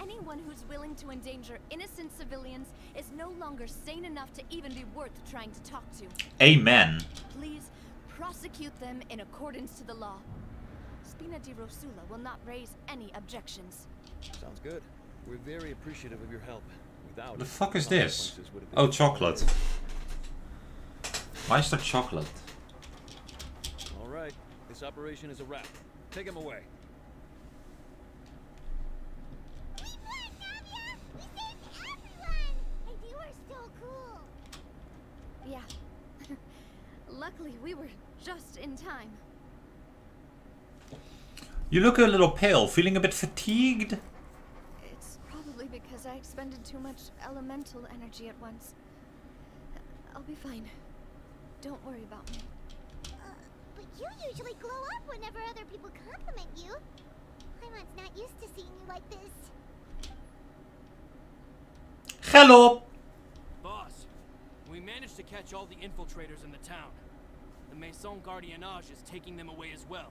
anyone who's willing to endanger innocent civilians is no longer sane enough to even be worth trying to talk to. Amen. Please prosecute them in accordance to the law. Spina di Rosula will not raise any objections. Sounds good. We're very appreciative of your help. Without What the fuck is this? consequences would have been Oh, chocolate. Why is there chocolate? All right. This operation is a wrap. Take him away. We won, Navia! We saved everyone! And you are so cool! Yeah. Luckily, we were just in time. You look a little pale, feeling a bit fatigued? It's probably because I expended too much elemental energy at once. I'll be fine. Don't worry about me. But you usually glow up whenever other people compliment you. Paimon's not used to seeing you like this. Hello! Boss, we managed to catch all the infiltrators in the town. The Maison Gardiennage is taking them away as well.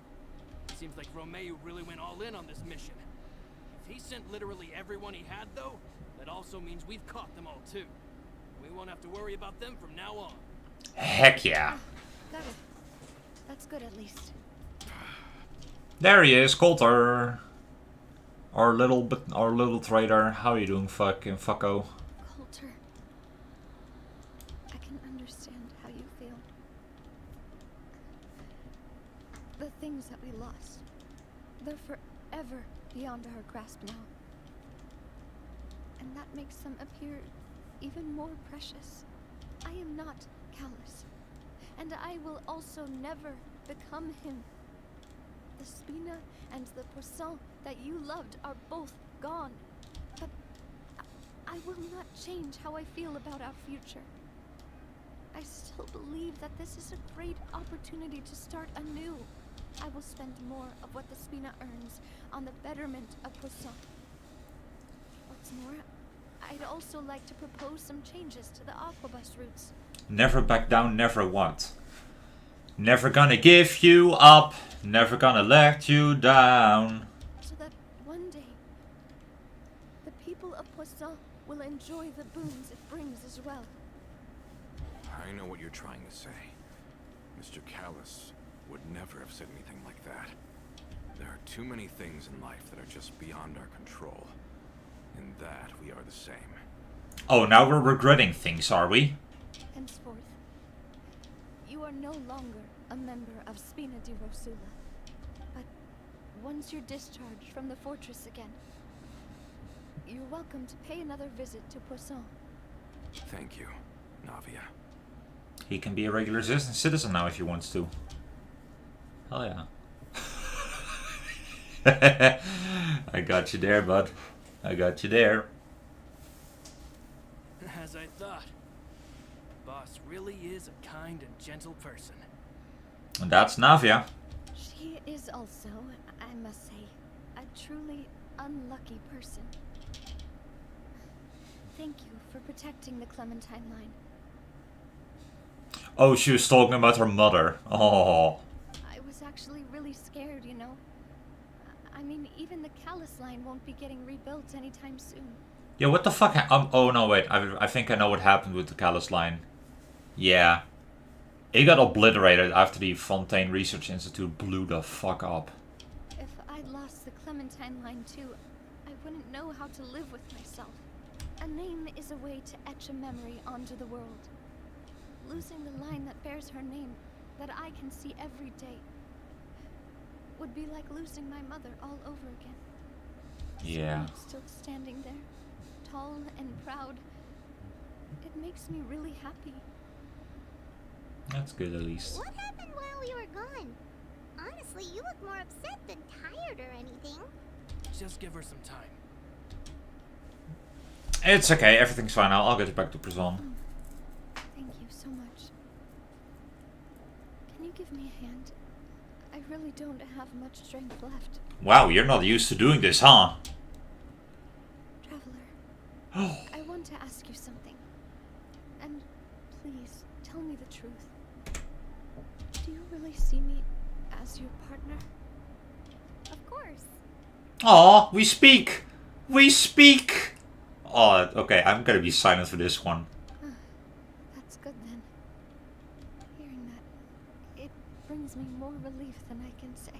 Seems like Romeu really went all in on this mission. If he sent literally everyone he had, though, that also means we've caught them all too. We won't have to worry about them from now on. Heck yeah. Got it. That's good at least. There he is, Coulter. Our little trader. How are you doing, fucking fucko? Coulter. I can understand how you feel. The things that we lost, they're forever beyond our grasp now. And that makes them appear even more precious. I am not callous, and I will also never become him. The Spina and the Poisson that you loved are both gone, but I will not change how I feel about our future. I still believe that this is a great opportunity to start anew. I will spend more of what the Spina earns on the betterment of Poisson. I'd also like to propose some changes to the Aquabus routes. Never back down, never what? Never gonna give you up, never gonna let you down. So that one day, the people of Poisson will enjoy the boons it brings as well. I know what you're trying to say. Mr. Callis would never have said anything like that. There are too many things in life that are just beyond our control. In that, we are the same. Oh, now we're regretting things, are we? Henceforth, you are no longer a member of Spina di Rosula. But once you're discharged from the fortress again, you're welcome to pay another visit to Poisson. Thank you, Navia. He can be a regular citizen now if he wants to. Hell yeah. I got you there, bud. I got you there. As I thought. Boss really is a kind and gentle person. And that's Navia. She is also, I must say, a truly unlucky person. Thank you for protecting the Clementine line. Oh, she was talking about her mother. Oh. I was actually really scared, you know. I mean, even the Callis line won't be getting rebuilt anytime soon. Yeah, what the fuck? Oh no, wait. I think I know what happened with the Callis line. Yeah. It got obliterated after the Fontaine Research Institute blew the fuck up. If I'd lost the Clementine line too, I wouldn't know how to live with myself. A name is a way to etch a memory onto the world. Losing the line that bears her name, that I can see every day, would be like losing my mother all over again. Yeah. Still standing there, tall and proud. It makes me really happy. That's good at least. What happened while we were gone? Honestly, you look more upset than tired or anything. Just give her some time. It's okay, everything's fine. I'll get back to prison. Thank you so much. Can you give me a hand? I really don't have much strength left. Wow, you're not used to doing this, huh? Traveler, I want to ask you something. And please, tell me the truth. Do you really see me as your partner? Of course. Aw, we speak! We speak! Oh, okay, I'm gonna be silent for this one. That's good then. Hearing that, it brings me more relief than I can say.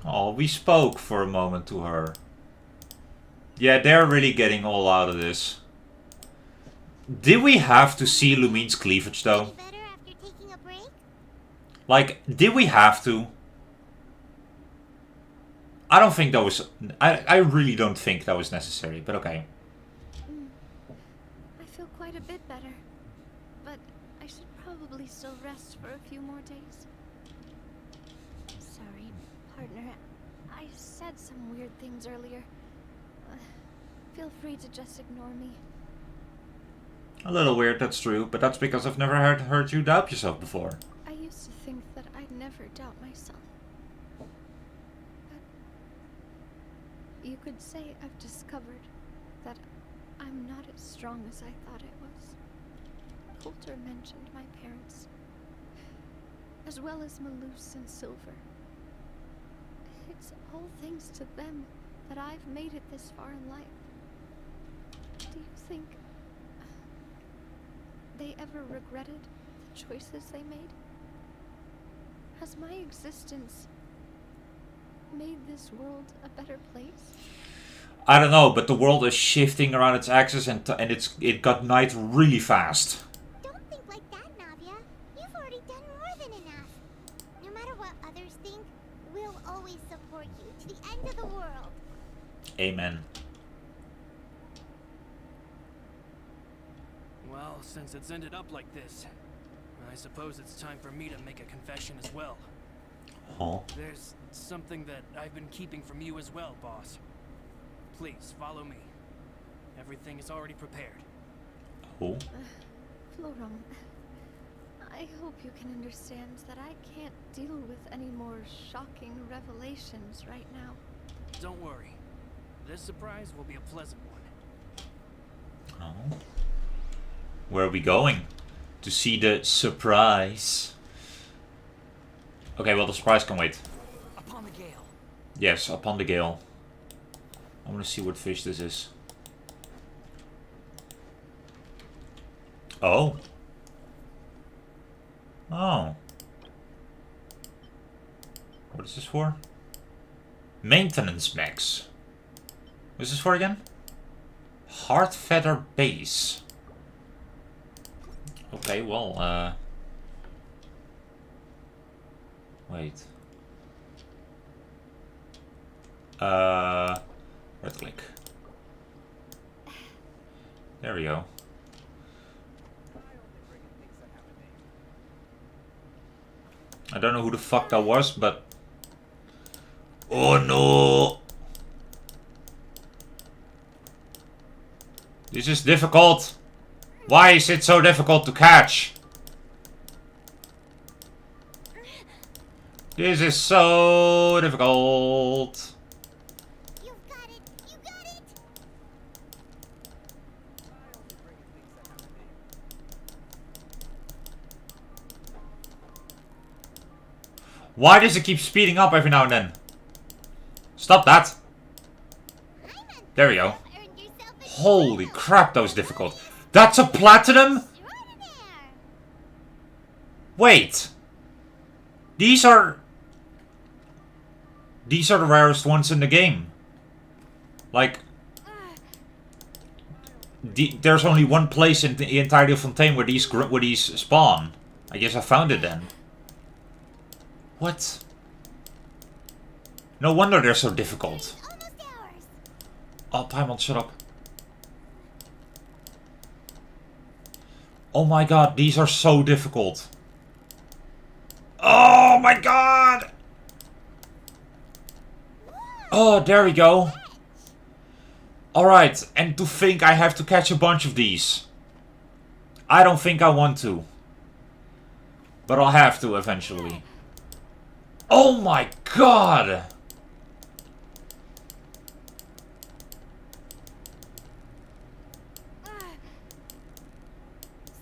Oh, we spoke for a moment to her. Yeah, they're really getting all out of this. Did we have to see Lumine's cleavage, though? Better after taking a break? Like, did we have to? I don't think that was... I really don't think that was necessary, but okay. I feel quite a bit better. But I should probably still rest for a few more days. Sorry, partner. I said some weird things earlier. Feel free to just ignore me. A little weird, that's true, but that's because I've never heard you doubt yourself before. I used to think that I'd never doubt myself. But you could say I've discovered that I'm not as strong as I thought I was. Coulter mentioned my parents, as well as Malus and Silver. It's all thanks to them that I've made it this far in life. Do you think they ever regretted the choices they made? Has my existence made this world a better place? I don't know, but the world is shifting around its axis and it got night really fast. Don't think like that, Navia. You've already done more than enough. No matter what others think, we'll always support you to the end of the world. Amen. Well, since it's ended up like this, I suppose it's time for me to make a confession as well. Oh. There's something that I've been keeping from you as well, boss. Please, follow me. Everything is already prepared. Oh. Florent, I hope you can understand that I can't deal with any more shocking revelations right now. Don't worry. This surprise will be a pleasant one. Oh. Where are we going? To see the surprise. Okay, well the surprise can wait. Upon the gale. Yes, upon the gale. I want to see what fish this is. Oh. Oh. What is this for? Maintenance max. What is this for again? Hard feather base. Okay, well, wait. Right click. There we go. I don't know who the fuck that was, but... Oh no! This is difficult! Why is it so difficult to catch? This is so difficult. You've got it! You got it! Why does it keep speeding up every now and then? Stop that. There we go. Earned yourself a Holy crap, that was difficult. That's a platinum? extraordinaire! Wait. These are the rarest ones in the game. Like, there's only one place in the entirety of Fontaine where these spawn. I guess I found it then. What? No wonder they're so difficult. Almost ours! Oh, Paimon, shut up. Oh my god, these are so difficult. Oh my god! Oh, there we go. Alright, and to think I have to catch a bunch of these. I don't think I want to. But I'll have to eventually. Oh my god!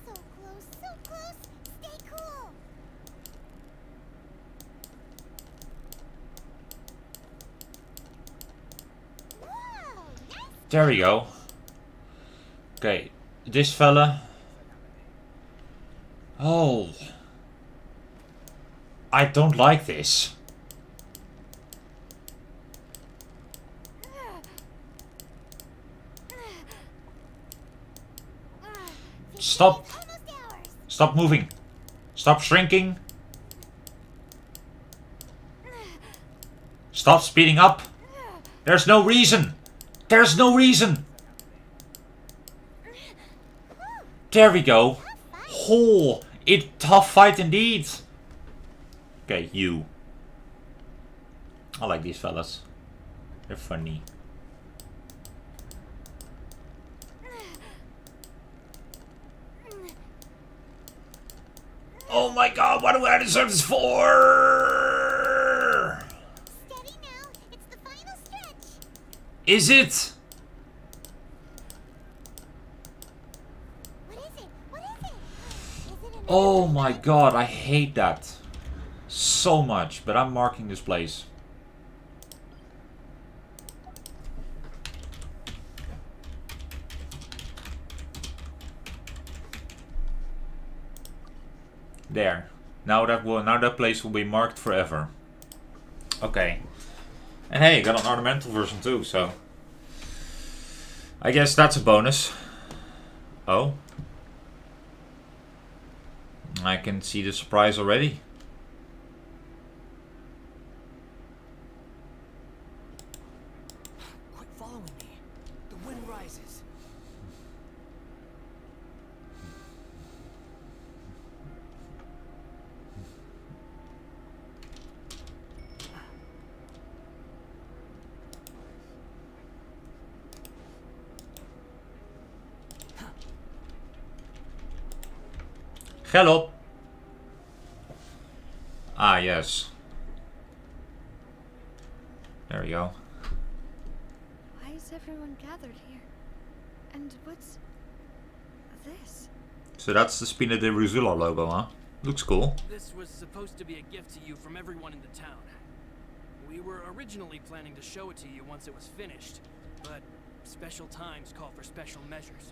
So close, so close! Stay cool! Whoa! Nice! There we go. Okay, this fella. Oh. I don't like this. Stop. Almost ours! Stop moving. Stop shrinking. Stop speeding up. There's no reason. There's no reason. There we go. Oh, tough fight indeed. Okay, you. I like these fellas. They're funny. Oh my god, what do I deserve this for? Steady now, it's the final stretch! Is it? What is it? What is it? Is it another Oh my god, I hate that so much, but I'm marking this place. There. Now that place will be marked forever. Okay. And hey, got an ornamental version too, so I guess that's a bonus. Oh. I can see the surprise already. Quit following me. The wind rises. Hello. Ah, yes. There we go. Why is everyone gathered here? And what's this? So that's the Spina di Rusula logo, huh? Looks cool. This was supposed to be a gift to you from everyone in the town. We were originally planning to show it to you once it was finished, but special times call for special measures.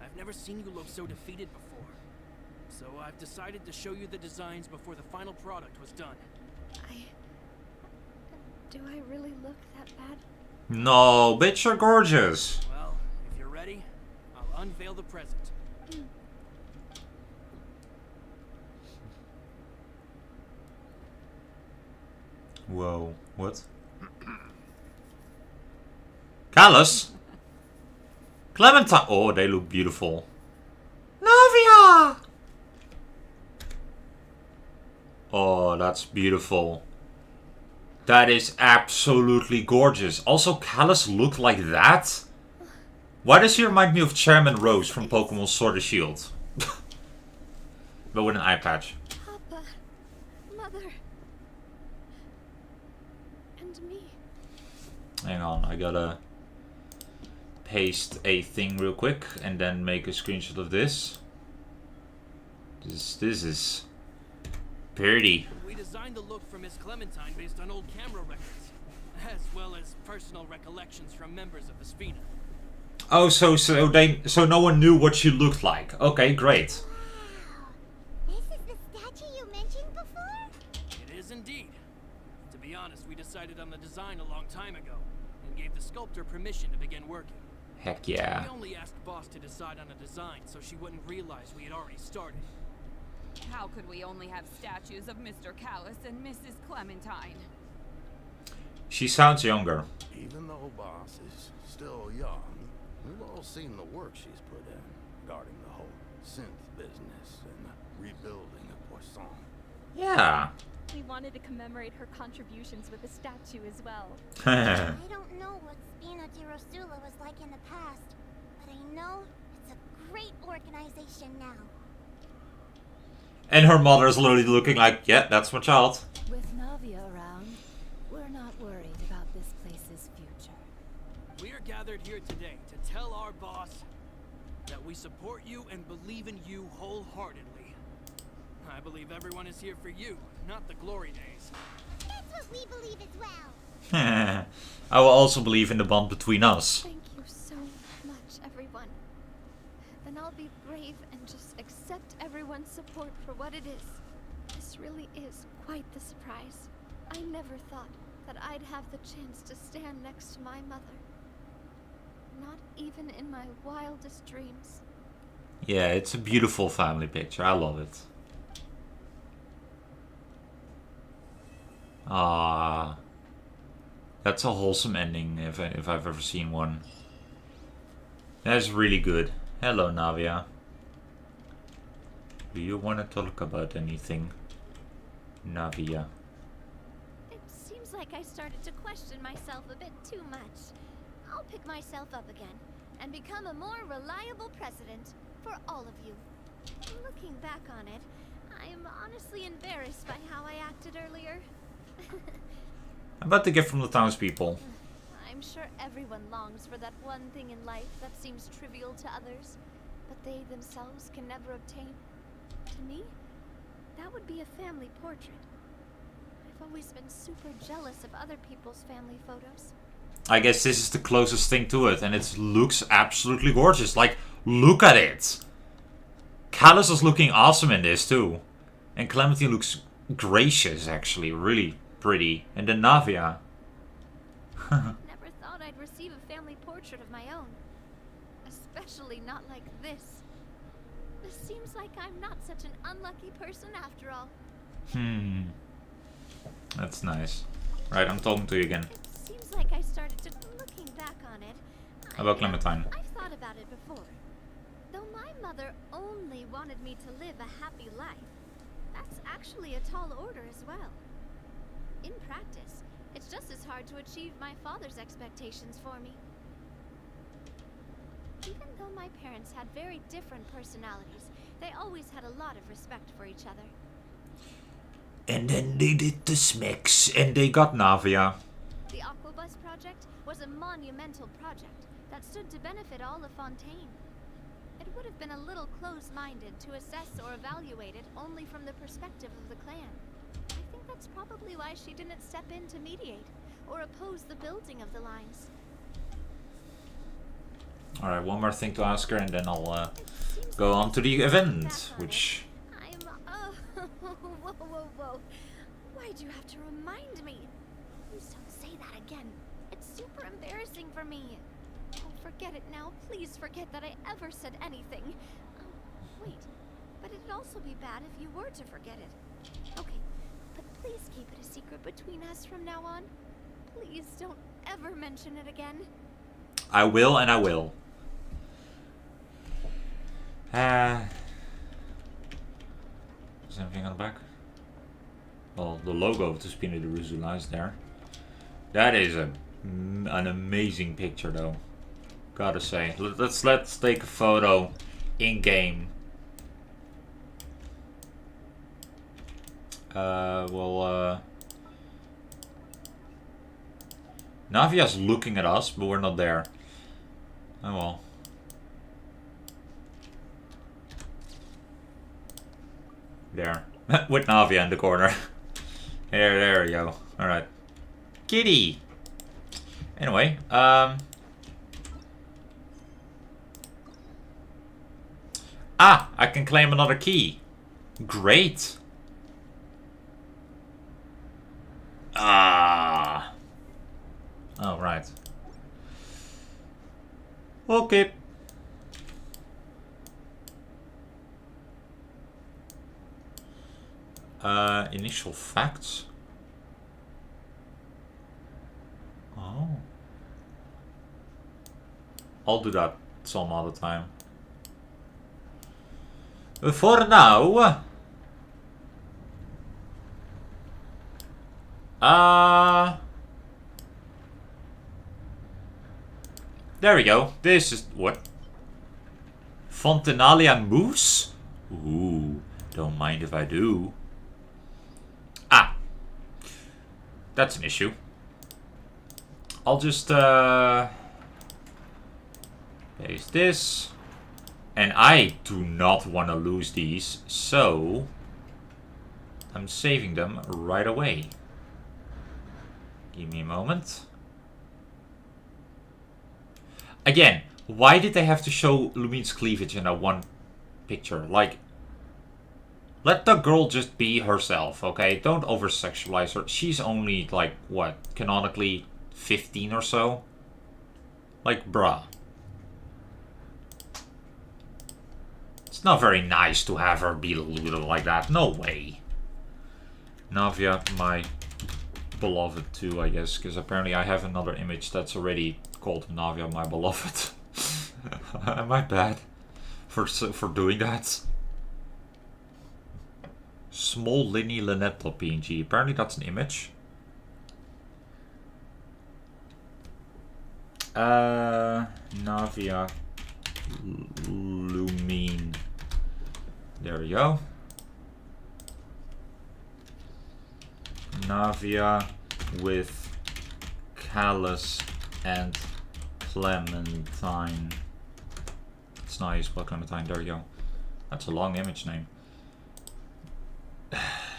I've never seen you look so defeated before, so I've decided to show you the designs before the final product was done. Do I really look that bad? No, bitch, you're gorgeous. Well, if you're ready, I'll unveil the present. Whoa, what? Callus? Clementine. Oh, they look beautiful. Navia! Oh, that's beautiful. That is absolutely gorgeous. Also, Callus looked like that? Why does he remind me of Chairman Rose from Pokemon Sword and Shield? But with an eye patch. Papa, Mother, and me. Hang on, I gotta paste a thing real quick and then make a screenshot of this. This is pretty. We designed the look for Miss Clementine based on old camera records, as well as personal recollections from members of the Spina. Oh, so no one knew what she looked like. Okay, great. Wow. This is the statue you mentioned before? It is indeed. To be honest, we decided on the design a long time ago, and gave the sculptor permission to begin working. Heck yeah. We only asked Boss to decide on a design so she wouldn't realize we had already started. How could we only have statues of Mr. Callus and Mrs. Clementine? She sounds younger. Even though Boss is still young, we've all seen the work she's put in, regarding the whole synth business and rebuilding of Poisson. Yeah. We wanted to commemorate her contributions with a statue as well. I don't know what Spina di Rusula was like in the past, but I know it's a great organization now. And her mother's literally looking like, yeah, that's my child. With Navia around, we're not worried about this place's future. We are gathered here today to tell our boss that we support you and believe in you wholeheartedly. I believe everyone is here for you, not the glory days. That's what we believe as well. I will also believe in the bond between us. Thank you so much, everyone. Then I'll be brave and just accept everyone's support for what it is. This really is quite the surprise. I never thought that I'd have the chance to stand next to my mother. Not even in my wildest dreams. Yeah, it's a beautiful family picture. I love it. Ah, that's a wholesome ending if I've ever seen one. That's really good. Hello, Navia. Do you want to talk about anything, Navia? It seems like I started to question myself a bit too much. I'll pick myself up again and become a more reliable president for all of you. Looking back on it, I am honestly embarrassed by how I acted earlier. About the gift from the townspeople. I'm sure everyone longs for that one thing in life that seems trivial to others, but they themselves can never obtain. To me, that would be a family portrait. I've always been super jealous of other people's family photos. I guess this is the closest thing to it, and it looks absolutely gorgeous. Like, look at it! Callus is looking awesome in this too. And Clementine looks gracious, actually. Really pretty. And then Navia. Never thought I'd receive a family portrait of my own. Especially not like this. This seems like I'm not such an unlucky person after all. That's nice. Right, I'm talking to you again. It seems like I started to... Looking back on it... How about Clementine? I've thought about it before. Though my mother only wanted me to live a happy life, that's actually a tall order as well. In practice, it's just as hard to achieve my father's expectations for me. Even though my parents had very different personalities, they always had a lot of respect for each other. And then they did the smacks, and they got Navia. The Aquabus project was a monumental project that stood to benefit all of Fontaine. It would have been a little close-minded to assess or evaluate it only from the perspective of the clan. I think that's probably why she didn't step in to mediate or oppose the building of the lines. Alright, one more thing to ask her and then I'll go on to the event, which... Whoa. Why'd you have to remind me? Please don't say that again. It's super embarrassing for me. Oh, forget it now. Please forget that I ever said anything. Wait. But it'd also be bad if you were to forget it. Okay, but please keep it a secret between us from now on. Please don't ever mention it again. I will and I will. Is anything on the back? Well, the logo of the Spina de Rusula is there. That is an amazing picture, though. Gotta say. Let's take a photo in game. Navia's looking at us, but we're not there. Oh well. There. With Navia in the corner. There we go. Alright. Kitty! Anyway, Ah! I can claim another key. Great! Ah! Oh, right. Okay. Initial facts. Oh. I'll do that some other time. For now... there we go. This is... what? Fontinalia Moose? Ooh, don't mind if I do. Ah. That's an issue. I'll just, paste this. And I do not want to lose these, so... I'm saving them right away. Give me a moment. Again, why did they have to show Lumine's cleavage in that one picture? Like, let the girl just be herself, okay? Don't over-sexualize her. She's only, like, what? Canonically 15 or so? Like, bruh. It's not very nice to have her be lewd like that. No way. Navia, my beloved too, I guess. Because apparently I have another image that's already called Navia, my beloved. Am I bad for doing that? Small Linny Lynette.png. Apparently that's an image. Navia Lumine. There we go. Navia with Callus and Clementine. It's nice. Well, Clementine. There we go. That's a long image name.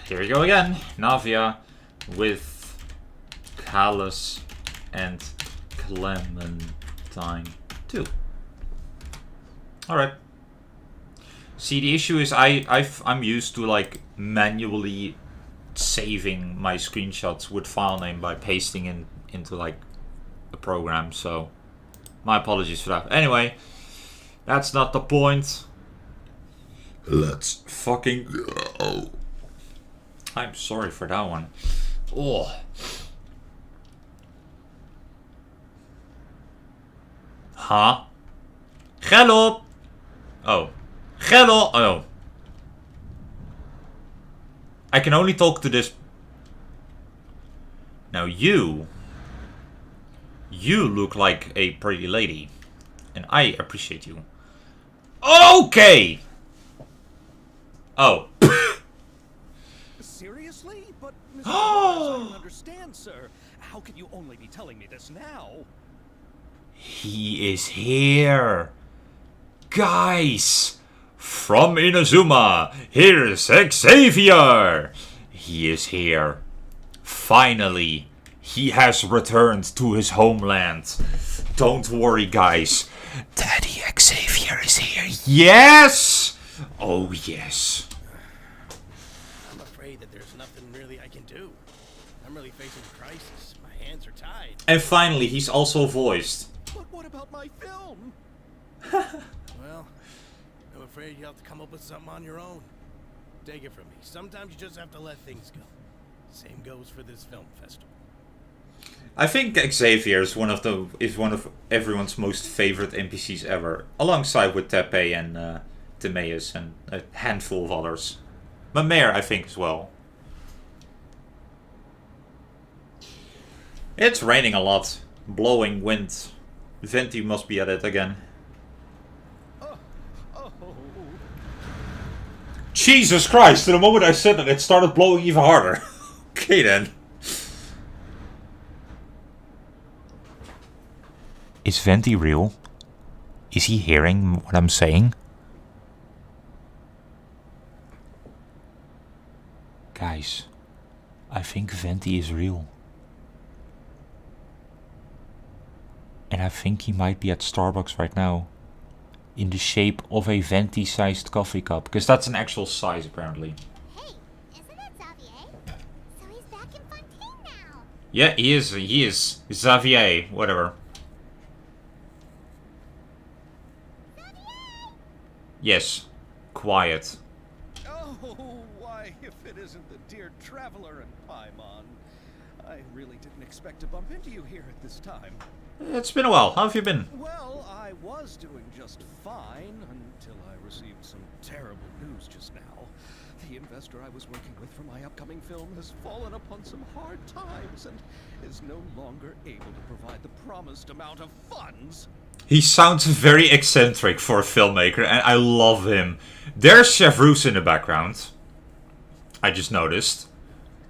Here we go again. Navia with Callus and Clementine 2. Alright. See, the issue is I'm used to like manually saving my screenshots with file name by pasting into like a program, so my apologies for that. Anyway, that's not the point. Let's fucking go. I'm sorry for that one. Oh. Huh? Hello. Oh. Hello. Oh. I can only talk to this. Now you look like a pretty lady. And I appreciate you. Okay! Oh. Seriously? But Mr. I don't understand, sir. How can you only be telling me this now? He is here. Guys, from Inazuma, here's Xavier. He is here. Finally, he has returned to his homeland. Don't worry, guys. Daddy Xavier is here. Yes! Oh, yes. I'm afraid that there's nothing really I can do. I'm really facing a crisis. My hands are tied. And finally, he's also voiced. But what about my film? Well, I'm afraid you have to come up with something on your own. Take it from me. Sometimes you just have to let things go. Same goes for this film festival. I think Xavier is one of everyone's most favorite NPCs ever, alongside with Tepe and Timaeus and a handful of others. But Mare, I think, as well. It's raining a lot, blowing wind. Venti must be at it again. Jesus Christ! The moment I said that, it started blowing even harder. Okay then. Is Venti real? Is he hearing what I'm saying? Guys, I think Venti is real. And I think he might be at Starbucks right now. In the shape of a Venti-sized coffee cup. Because that's an actual size, apparently. Hey, isn't that Xavier? So he's back in Fontaine now. Yeah, he is. Xavier, whatever. Yes, quiet. Oh, why, if it isn't the dear traveler in Paimon. I really didn't expect to bump into you here at this time. It's been a while. How have you been? Well, I was doing just fine until I received some terrible news just now. The investor I was working with for my upcoming film has fallen upon some hard times and is no longer able to provide the promised amount of funds. He sounds very eccentric for a filmmaker, and I love him. There's Chef Roos in the background. I just noticed.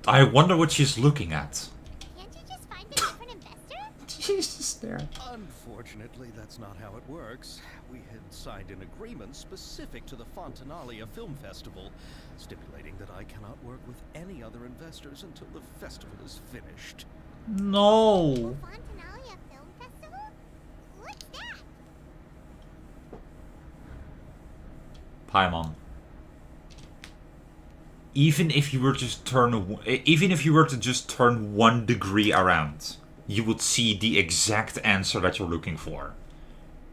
I wonder what she's looking at. Can't you just find a different investor? Jesus, there. Unfortunately, that's not how it works. We had signed an agreement specific to the Fontanalia Film Festival, stipulating that I cannot work with any other investors until the festival is finished. No. Fontanalia Film Festival? What's that? Paimon. Even if you were to just turn 1 degree around, you would see the exact answer that you're looking for.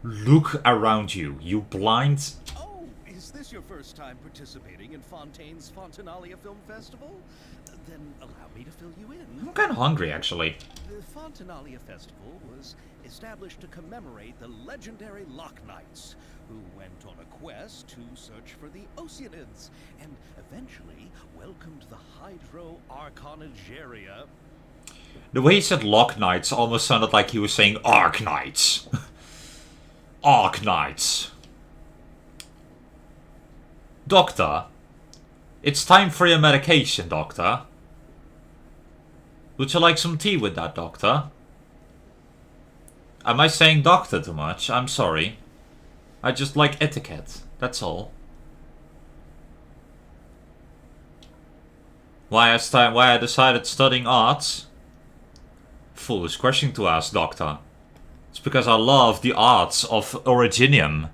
Look around you, you blind. Oh, is this your first time participating in Fontaine's Fontanalia Film Festival? Then allow me to fill you in. I'm kind of hungry, actually. The Fontanalia Festival was established to commemorate the legendary Loch Knights, who went on a quest to search for the Oceanids, and eventually welcomed the Hydro Arconageria. The way he said Loch Knights almost sounded like he was saying Arc Knights. Arc Knights. Doctor, it's time for your medication, Doctor. Would you like some tea with that, Doctor? Am I saying doctor too much? I'm sorry. I just like etiquette, that's all. Why I decided studying arts? Foolish question to ask, Doctor. It's because I love the arts of Originium.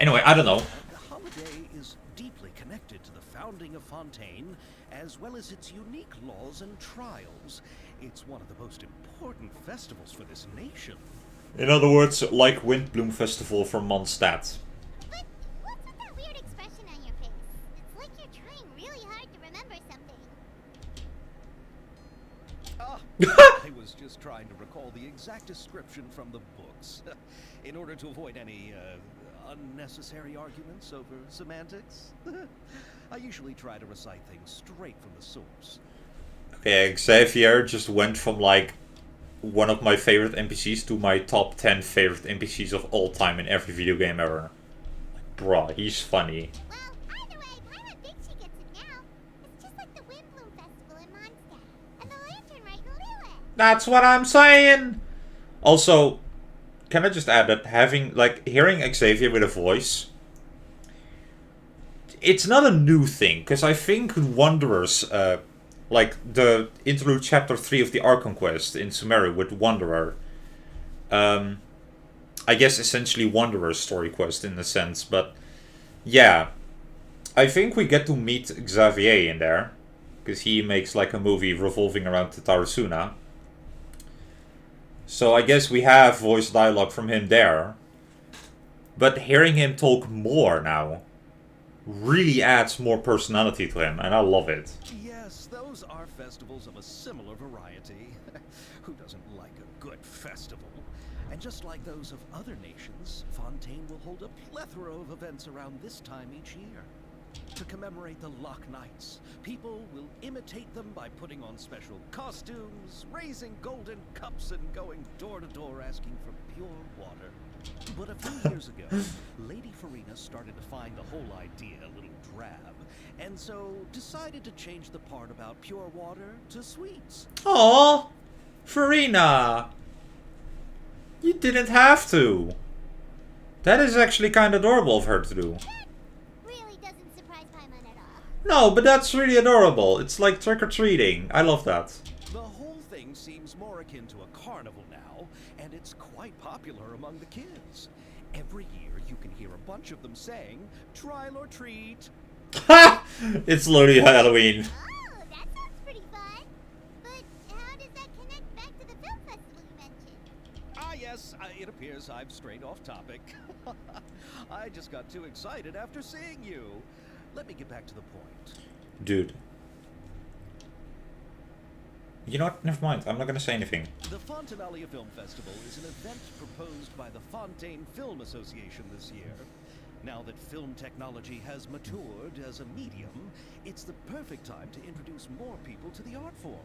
Anyway, I don't know. The holiday is deeply connected to the founding of Fontaine, as well as its unique laws and trials. It's one of the most important festivals for this nation. In other words, like Windbloom Festival from Mondstadt. But what's with that weird expression on your face? It's like you're trying really hard to remember something. I was just trying to recall the exact description from the books, in order to avoid any unnecessary arguments over semantics. I usually try to recite things straight from the source. Okay, Xavier just went from like one of my favorite NPCs to my top 10 favorite NPCs of all time in every video game ever. Like, bruh, he's funny. Well, either way, Pilot thinks she gets it now. That's what I'm saying! Also, can I just add that hearing Xavier with a voice, it's not a new thing, because I think Wanderers, like the interlude chapter 3 of the Archon quest in Sumeru with Wanderer, I guess essentially Wanderer's story quest in a sense, but yeah, I think we get to meet Xavier in there, because he makes like a movie revolving around Tatarasuna. So I guess we have voice dialogue from him there. But hearing him talk more now really adds more personality to him, and I love it. Yes, those are festivals of a similar variety. Who doesn't like a good festival? And just like those of other nations, Fontaine will hold a plethora of events around this time each year. To commemorate the Loch Nights, people will imitate them by putting on special costumes, raising golden cups, and going door to door asking for pure water. But a few years ago, Lady Farina started to find the whole idea a little drab, and so decided to change the part about pure water to sweets. Aww, Farina! You didn't have to. That is actually kind of adorable of her to do. Really doesn't surprise Paimon at all. No, but that's really adorable. It's like trick-or-treating. I love that. The whole thing seems more akin to a carnival now, and it's quite popular among the kids. Every year you can hear a bunch of them saying, "Trial or treat." Ha! It's literally Halloween. Oh, that sounds pretty fun. But how does that connect back to the film festival you mentioned? Ah, yes, it appears I've strayed off topic. I just got too excited after seeing you. Let me get back to the point. Dude. You know what? Never mind. I'm not gonna say anything. The Fontanalia Film Festival is an event proposed by the Fontaine Film Association this year. Now that film technology has matured as a medium, it's the perfect time to introduce more people to the art form.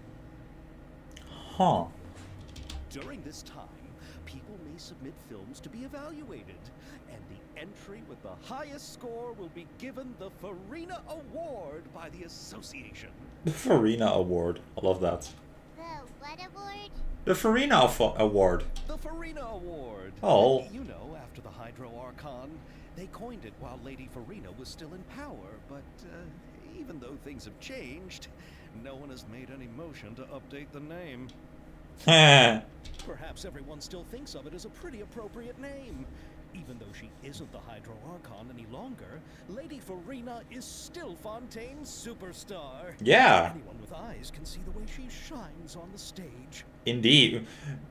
Huh. During this time, people may submit films to be evaluated, and the entry with the highest score will be given the Farina Award by the association. The Farina Award. I love that. The what award? The Farina Award. The Farina Award. Oh. You know, after the Hydro Archon, they coined it while Lady Farina was still in power, but even though things have changed, no one has made any motion to update the name. Perhaps everyone still thinks of it as a pretty appropriate name. Even though she isn't the Hydro Archon any longer, Lady Farina is still Fontaine's superstar. Yeah. Anyone with eyes can see the way she shines on the stage. Indeed.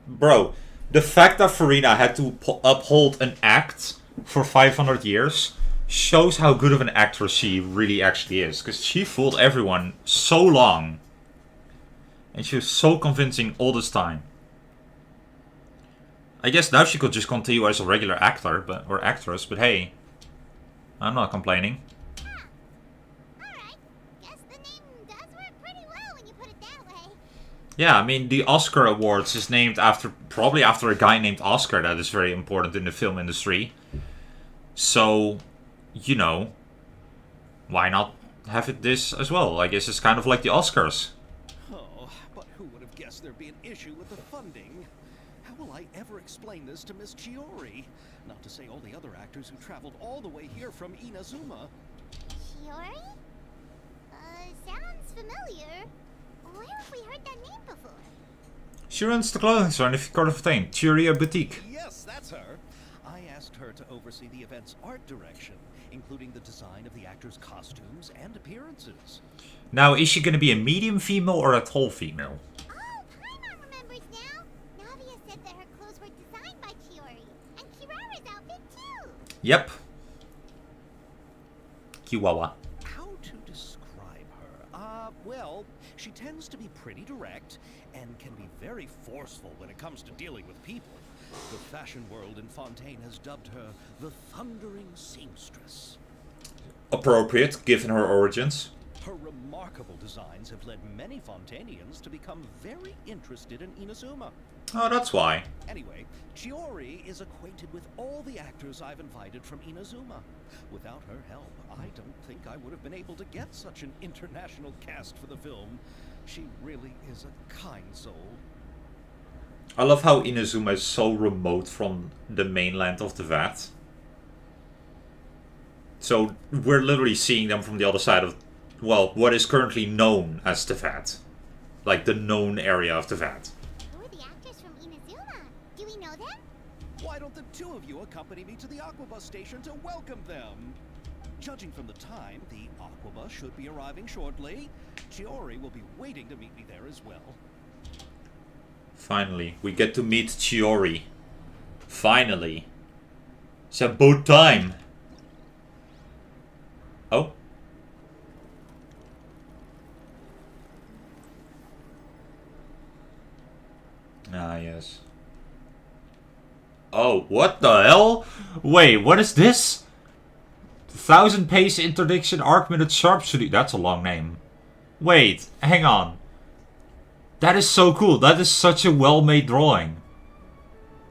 Bro, the fact that Farina had to uphold an act for 500 years shows how good of an actress she really actually is. Because she fooled everyone so long. And she was so convincing all this time. I guess now she could just continue as a regular actor, or actress, but hey, I'm not complaining. Ah, alright. Guess the name does work pretty well when you put it that way. Yeah, I mean, the Oscar Awards is named probably after a guy named Oscar that is very important in the film industry. So, you know, why not have it this as well? I guess it's kind of like the Oscars. Oh, but who would have guessed there'd be an issue with the funding? How will I ever explain this to Miss Chiori? Not to say all the other actors who traveled all the way here from Inazuma. Chiori? Sounds familiar. Where have we heard that name before? She runs the clothing store in the Court of Fontaine, Chiuria Boutique. Yes, that's her. I asked her to oversee the event's art direction, including the design of the actors' costumes and appearances. Now, is she going to be a medium female or a tall female? Oh, Paimon remembers now. Navia said that her clothes were designed by Chiori, and Kirara's outfit too. Yep. Chihuahua. How to describe her? Well, she tends to be pretty direct and can be very forceful when it comes to dealing with people. The fashion world in Fontaine has dubbed her the Thundering Seamstress. Appropriate, given her origins. Her remarkable designs have led many Fontainians to become very interested in Inazuma. Oh, that's why. Anyway, Chiori is acquainted with all the actors I've invited from Inazuma. Without her help, I don't think I would have been able to get such an international cast for the film. She really is a kind soul. I love how Inazuma is so remote from the mainland of the Vat. So we're literally seeing them from the other side of, well, what is currently known as the Vat. Like the known area of the Vat. Who are the actors from Inazuma? Do we know them? Why don't the two of you accompany me to the Aquabus station to welcome them? Judging from the time, the Aquabus should be arriving shortly. Chiori will be waiting to meet me there as well. Finally, we get to meet Chiori. Finally. It's about time. Oh. Ah, yes. Oh, what the hell? Wait, what is this? 1000 pace interdiction arc minute sharpshooting. That's a long name. Wait, hang on. That is so cool. That is such a well-made drawing.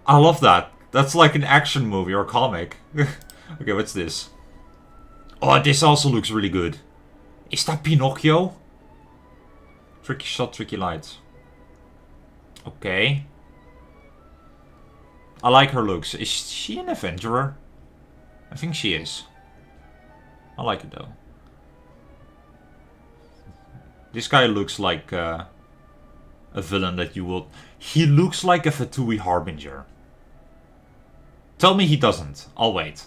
I love that. That's like an action movie or comic. Okay, what's this? Oh, this also looks really good. Is that Pinocchio? Tricky shot, tricky light. Okay. I like her looks. Is she an adventurer? I think she is. I like it though. This guy looks like a villain that you will... He looks like a Fatui Harbinger. Tell me he doesn't. I'll wait.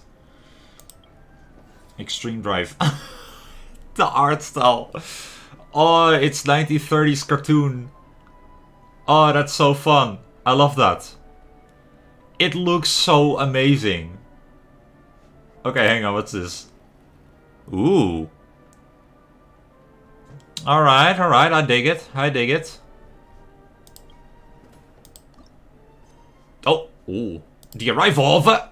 Extreme Drive. The art style. Oh, it's 1930s cartoon. Oh, that's so fun. I love that. It looks so amazing. Okay, hang on. What's this? Ooh. Alright, alright. I dig it. I dig it. Oh, ooh. The arrival of...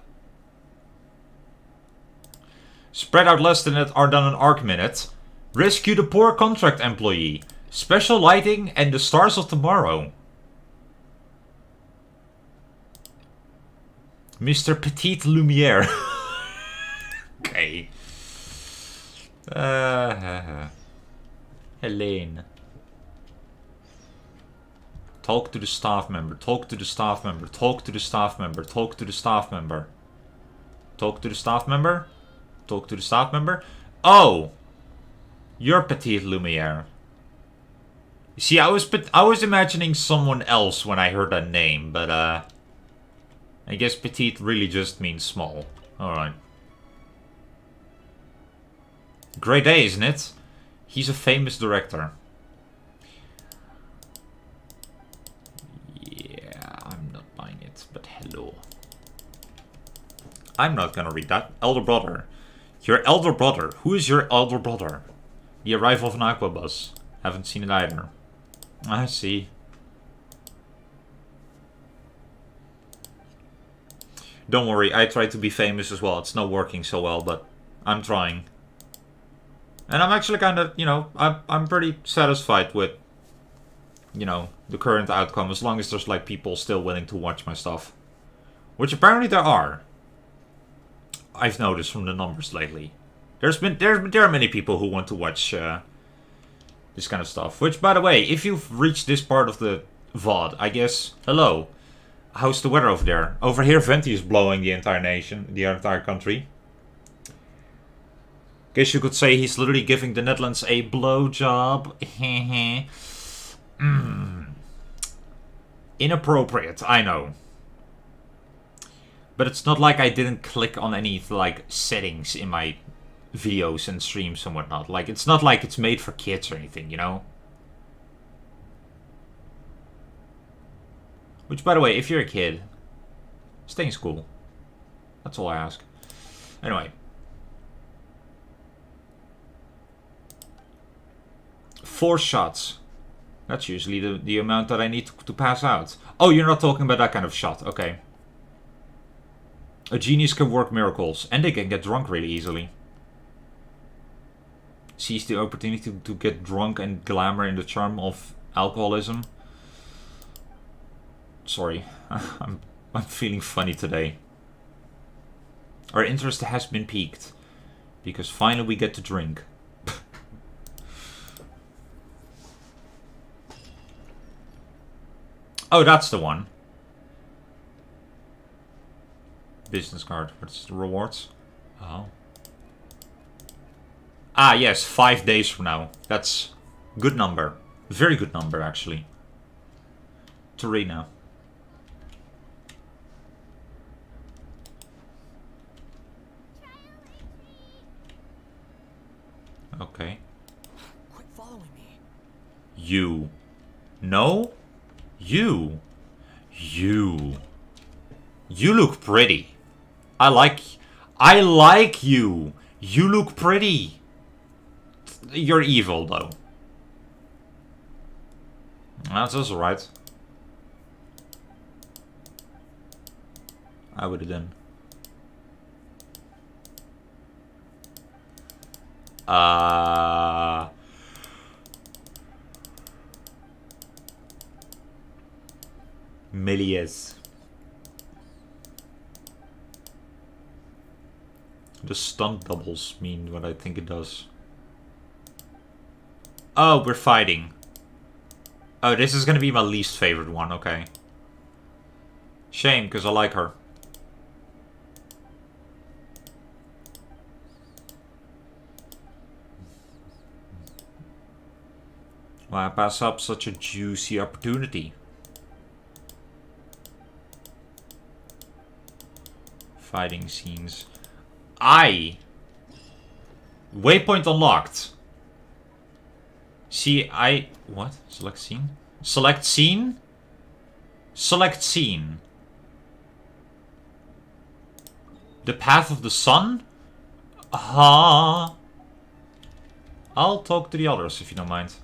Spread out less than an arc minute. Rescue the poor contract employee. Special lighting and the stars of tomorrow. Mr. Petite Lumiere. Okay. Helene. Talk to the staff member. Talk to the staff member. Talk to the staff member. Talk to the staff member. Talk to the staff member. Talk to the staff member. Oh! You're Petite Lumiere. See, I was imagining someone else when I heard that name, but I guess petite really just means small. Alright. Great day, isn't it? He's a famous director. Yeah, I'm not buying it, but hello. I'm not gonna read that. Elder brother. Your elder brother. Who is your elder brother? The arrival of an Aquabus. Haven't seen it either. I see. Don't worry, I tried to be famous as well. It's not working so well, but I'm trying. And I'm actually kind of, you know, I'm pretty satisfied with, you know, the current outcome. As long as there's, like, people still willing to watch my stuff. Which apparently there are. I've noticed from the numbers lately. There are many people who want to watch this kind of stuff. Which, by the way, if you've reached this part of the VOD, I guess, hello. How's the weather over there? Over here, Venti is blowing the entire nation, the entire country. Guess you could say he's literally giving the Netherlands a blowjob. Inappropriate, I know. But it's not like I didn't click on any, like, settings in my videos and streams and whatnot. Like, it's not like it's made for kids or anything, you know? Which, by the way, if you're a kid, stay in school. That's all I ask. Anyway. 4 shots. That's usually the amount that I need to pass out. Oh, you're not talking about that kind of shot. Okay. A genius can work miracles. And they can get drunk really easily. Seize the opportunity to get drunk and glamour in the charm of alcoholism. Sorry. I'm feeling funny today. Our interest has been piqued. Because finally we get to drink. Oh, that's the one. Business card. What's the rewards? Oh. Ah, yes, 5 days from now. That's good number. Very good number, actually. To read now. Okay. Quit following me. You. No? You. You. You look pretty. I like you. You look pretty. You're evil, though. That's also right. I would have done. Méliès. The stunt doubles mean what I think it does. Oh, we're fighting. Oh, this is gonna be my least favorite one, okay. Shame, because I like her. Why pass up such a juicy opportunity? Fighting scenes. Waypoint unlocked. See, what? Select scene? Select scene? Select scene. The Path of the Sun? I'll talk to the others if you don't mind.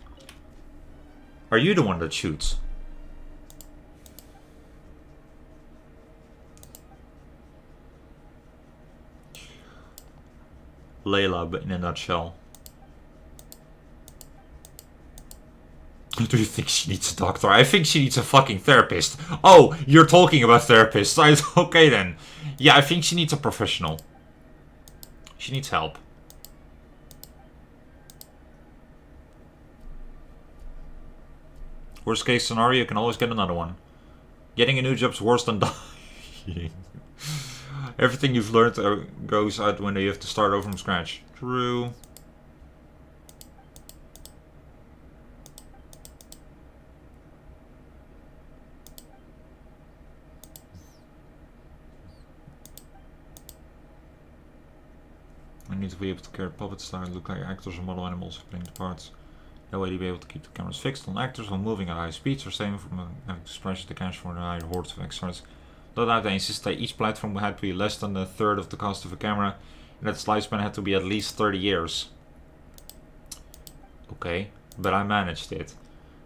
Are you the one that shoots? Layla, but in a nutshell. Do you think she needs a doctor? I think she needs a fucking therapist. Oh, you're talking about therapists. Okay then. Yeah, I think she needs a professional. She needs help. Worst case scenario, you can always get another one. Getting a new job's worse than dying. Everything you've learned goes out the window. You have to start over from scratch. True. I need to be able to carry puppets that look like actors or model animals playing the parts. That way to be able to keep the cameras fixed on actors while moving at high speeds or saving from having to splash the cash for the higher hordes of extras. No doubt they insist that each platform had to be less than a third of the cost of a camera, and that its lifespan had to be at least 30 years. Okay, but I managed it.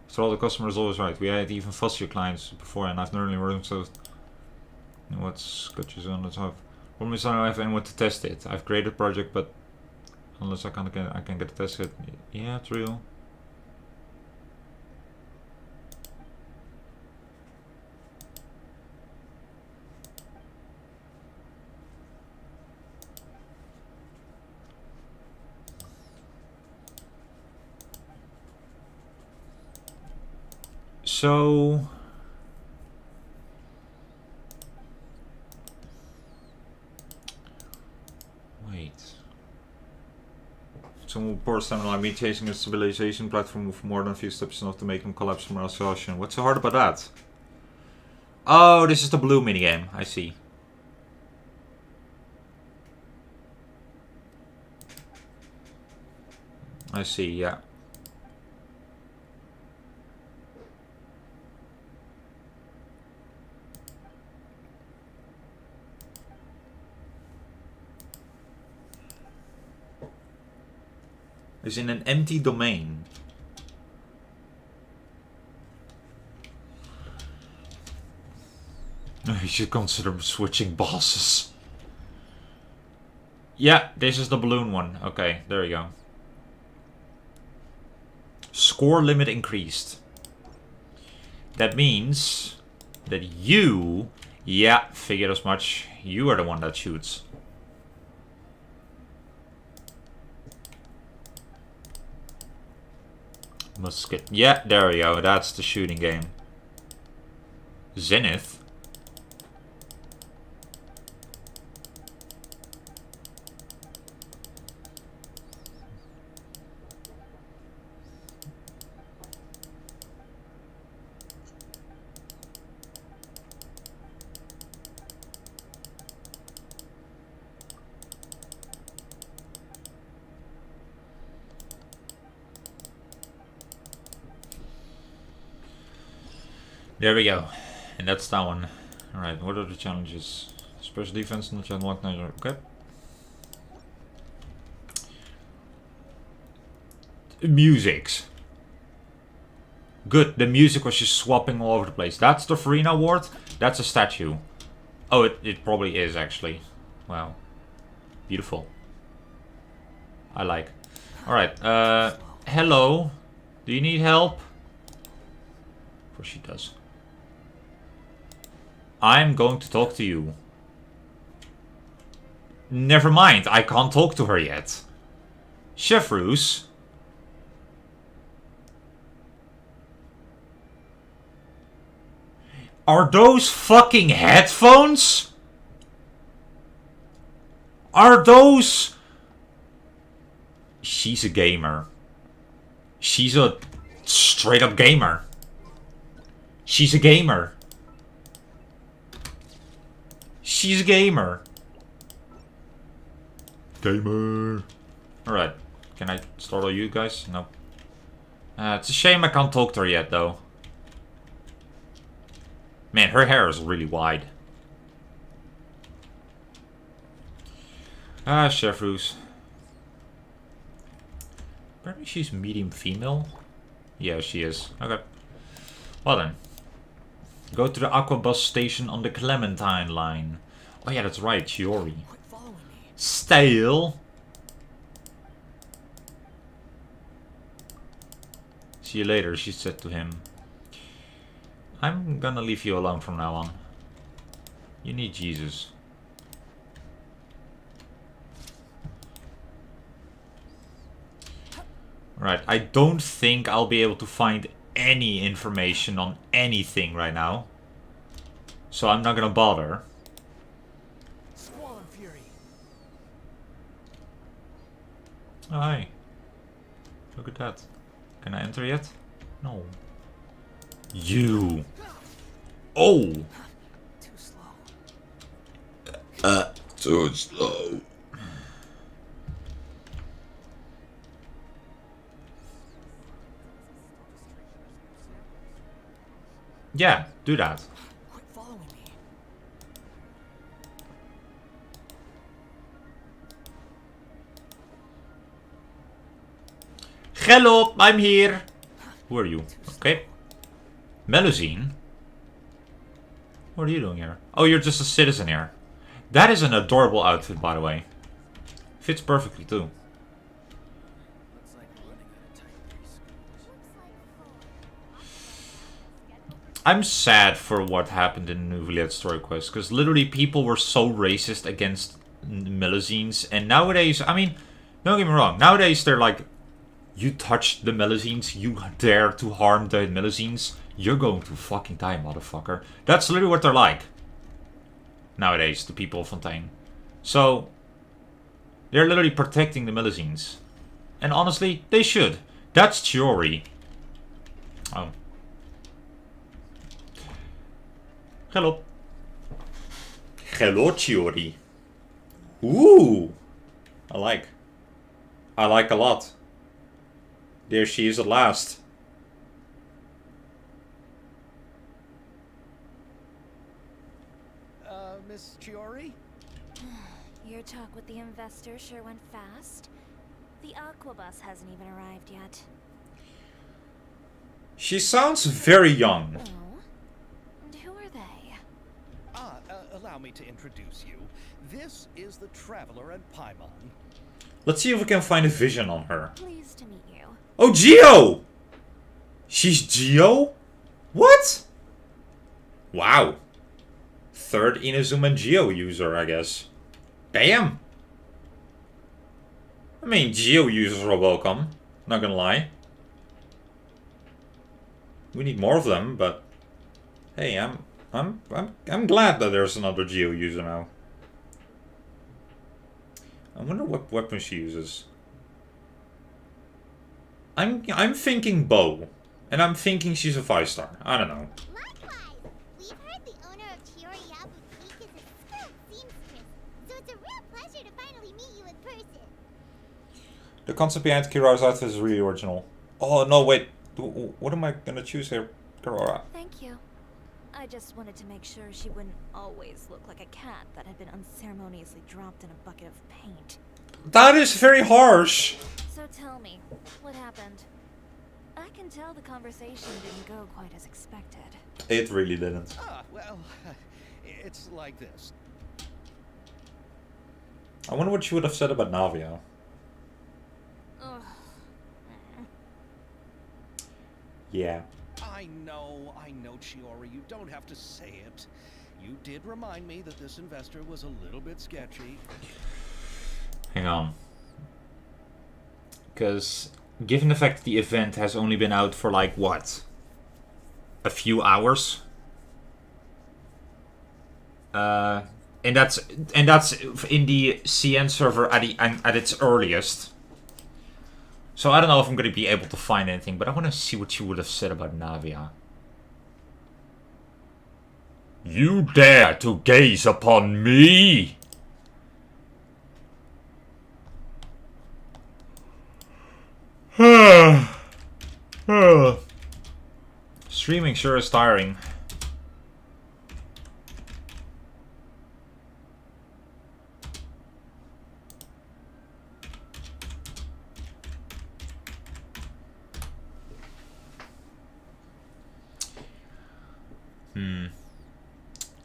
After all, the customer is always right. We had even fussier clients before, and I've nearly run so. What's got you on the top? Problem is I don't have anyone to test it. I've created a project, but unless I can get a test it. Yeah, true. So wait. Some poor stamina like me chasing a stabilization platform with more than a few steps enough to make them collapse from exhaustion. What's so hard about that? Oh, this is the blue minigame. I see. I see, yeah. Is in an empty domain. You should consider switching bosses. Yeah, this is the balloon one. Okay, there you go. Score limit increased. That means that you, yeah, figured as much. You are the one that shoots. Musket. Yeah, there we go. That's the shooting game. Zenith. There we go. And that's that one. Alright, what are the challenges? Special defense, not yet unlocked. Okay. Musics. Good, the music was just swapping all over the place. That's the Farina Award? That's a statue. Oh, it probably is actually. Wow. Beautiful. I like. Alright, hello. Do you need help? Of course she does. I'm going to talk to you. Never mind, I can't talk to her yet. Chef Roos. Are those fucking headphones? Are those... She's a gamer. She's a straight up gamer. She's a gamer. She's a gamer. Gamer. Alright. Can I startle you guys? No. It's a shame I can't talk to her yet though. Man, her hair is really wide. Chef Roos. Apparently she's medium female. Yeah, she is. Okay. Well then. Go to the Aquabus station on the Clementine line. Oh yeah, that's right, Chiori. Stale. See you later, she said to him. I'm gonna leave you alone from now on. You need Jesus. Right, I don't think I'll be able to find any information on anything right now. So I'm not gonna bother. Squall and Fury. Oh, hi. Look at that. Can I enter yet? No. You. Oh. Too slow. Too slow. Yeah, do that. Quit following me. Hello, I'm here. Who are you? Okay. Melusine? What are you doing here? Oh, you're just a citizen here. That is an adorable outfit, by the way. Fits perfectly, too. Looks like we're running at a tight pace. I'm sad for what happened in Nouveliette Story Quest, because literally people were so racist against Melusines, and nowadays, I mean, don't get me wrong, nowadays they're like, you touched the Melusines, you dare to harm the Melusines, you're going to fucking die, motherfucker. That's literally what they're like. Nowadays, the people of Fontaine. So, they're literally protecting the Melusines. And honestly, they should. That's Chiori. Oh. Hello. Hello, Chiori. Ooh. I like a lot. There she is at last. Miss Chiori? Your talk with the investor sure went fast. The Aquabus hasn't even arrived yet. She sounds very young. Oh? And who are they? Allow me to introduce you. This is the Traveler and Paimon. Let's see if we can find a vision on her. Pleased to meet you. Oh, Geo! She's Geo? What? Wow. Third Inazuma Geo user, I guess. Damn. I mean, Geo users are welcome. Not gonna lie. We need more of them, but hey, I'm glad that there's another Geo user now. I wonder what weapon she uses. I'm thinking bow, and I'm thinking she's a 5-star. I don't know. Likewise, we've heard the owner of Chioriya Boutique is a skilled seamstress, so it's a real pleasure to finally meet you in person. The concept behind Kira's outfit is really original. Oh no, wait. What am I gonna choose here? Kirara. Thank you. I just wanted to make sure she wouldn't always look like a cat that had been unceremoniously dropped in a bucket of paint. That is very harsh. So tell me, what happened? I can tell the conversation didn't go quite as expected. It really didn't. Ah, well, it's like this. I wonder what you would have said about Navia. Ugh. Yeah. I know, Chiori, you don't have to say it. You did remind me that this investor was a little bit sketchy. Hang on. Because, given the fact that the event has only been out for like, what? A few hours? And that's in the CN server at its earliest. So I don't know if I'm going to be able to find anything, but I want to see what you would have said about Navia. You dare to gaze upon me? Streaming sure is tiring.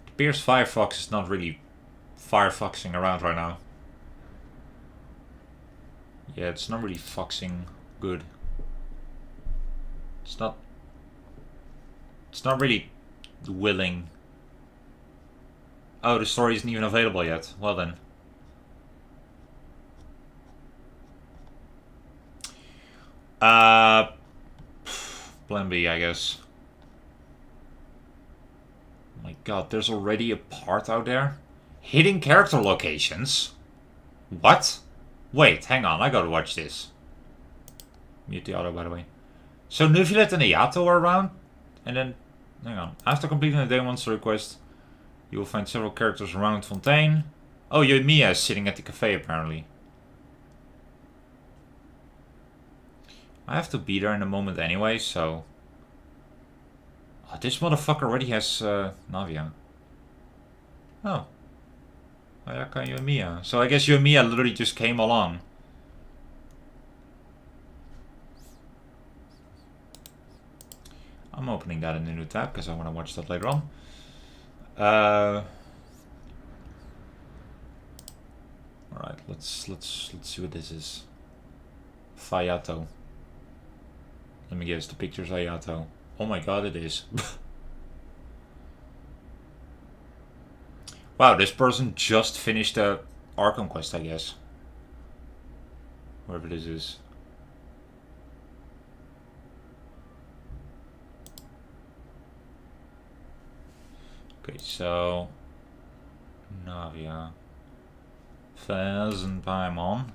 Appears Firefox is not really Firefoxing around right now. Yeah, it's not really foxing good. It's not really willing. Oh, the story isn't even available yet. Well then. Plan B, I guess. My god, there's already a part out there? Hidden character locations? What? Wait, hang on, I gotta watch this. Mute the auto, by the way. So Navia and Ayato are around? And then, hang on. After completing the day monster request, you will find several characters around Fontaine. Oh, Yoimiya is sitting at the cafe, apparently. I have to be there in a moment anyway, so... Oh, this motherfucker already has Navia. Oh. Ayaka and Yoimiya. So I guess Yoimiya literally just came along. I'm opening that in a new tab because I want to watch that later on. Alright, let's see what this is. Fayato. Let me guess, the picture's Ayato. Oh my god, it is. Wow, this person just finished a Arkham quest, I guess. Wherever this is. Okay, so... Navia. Fez and Paimon.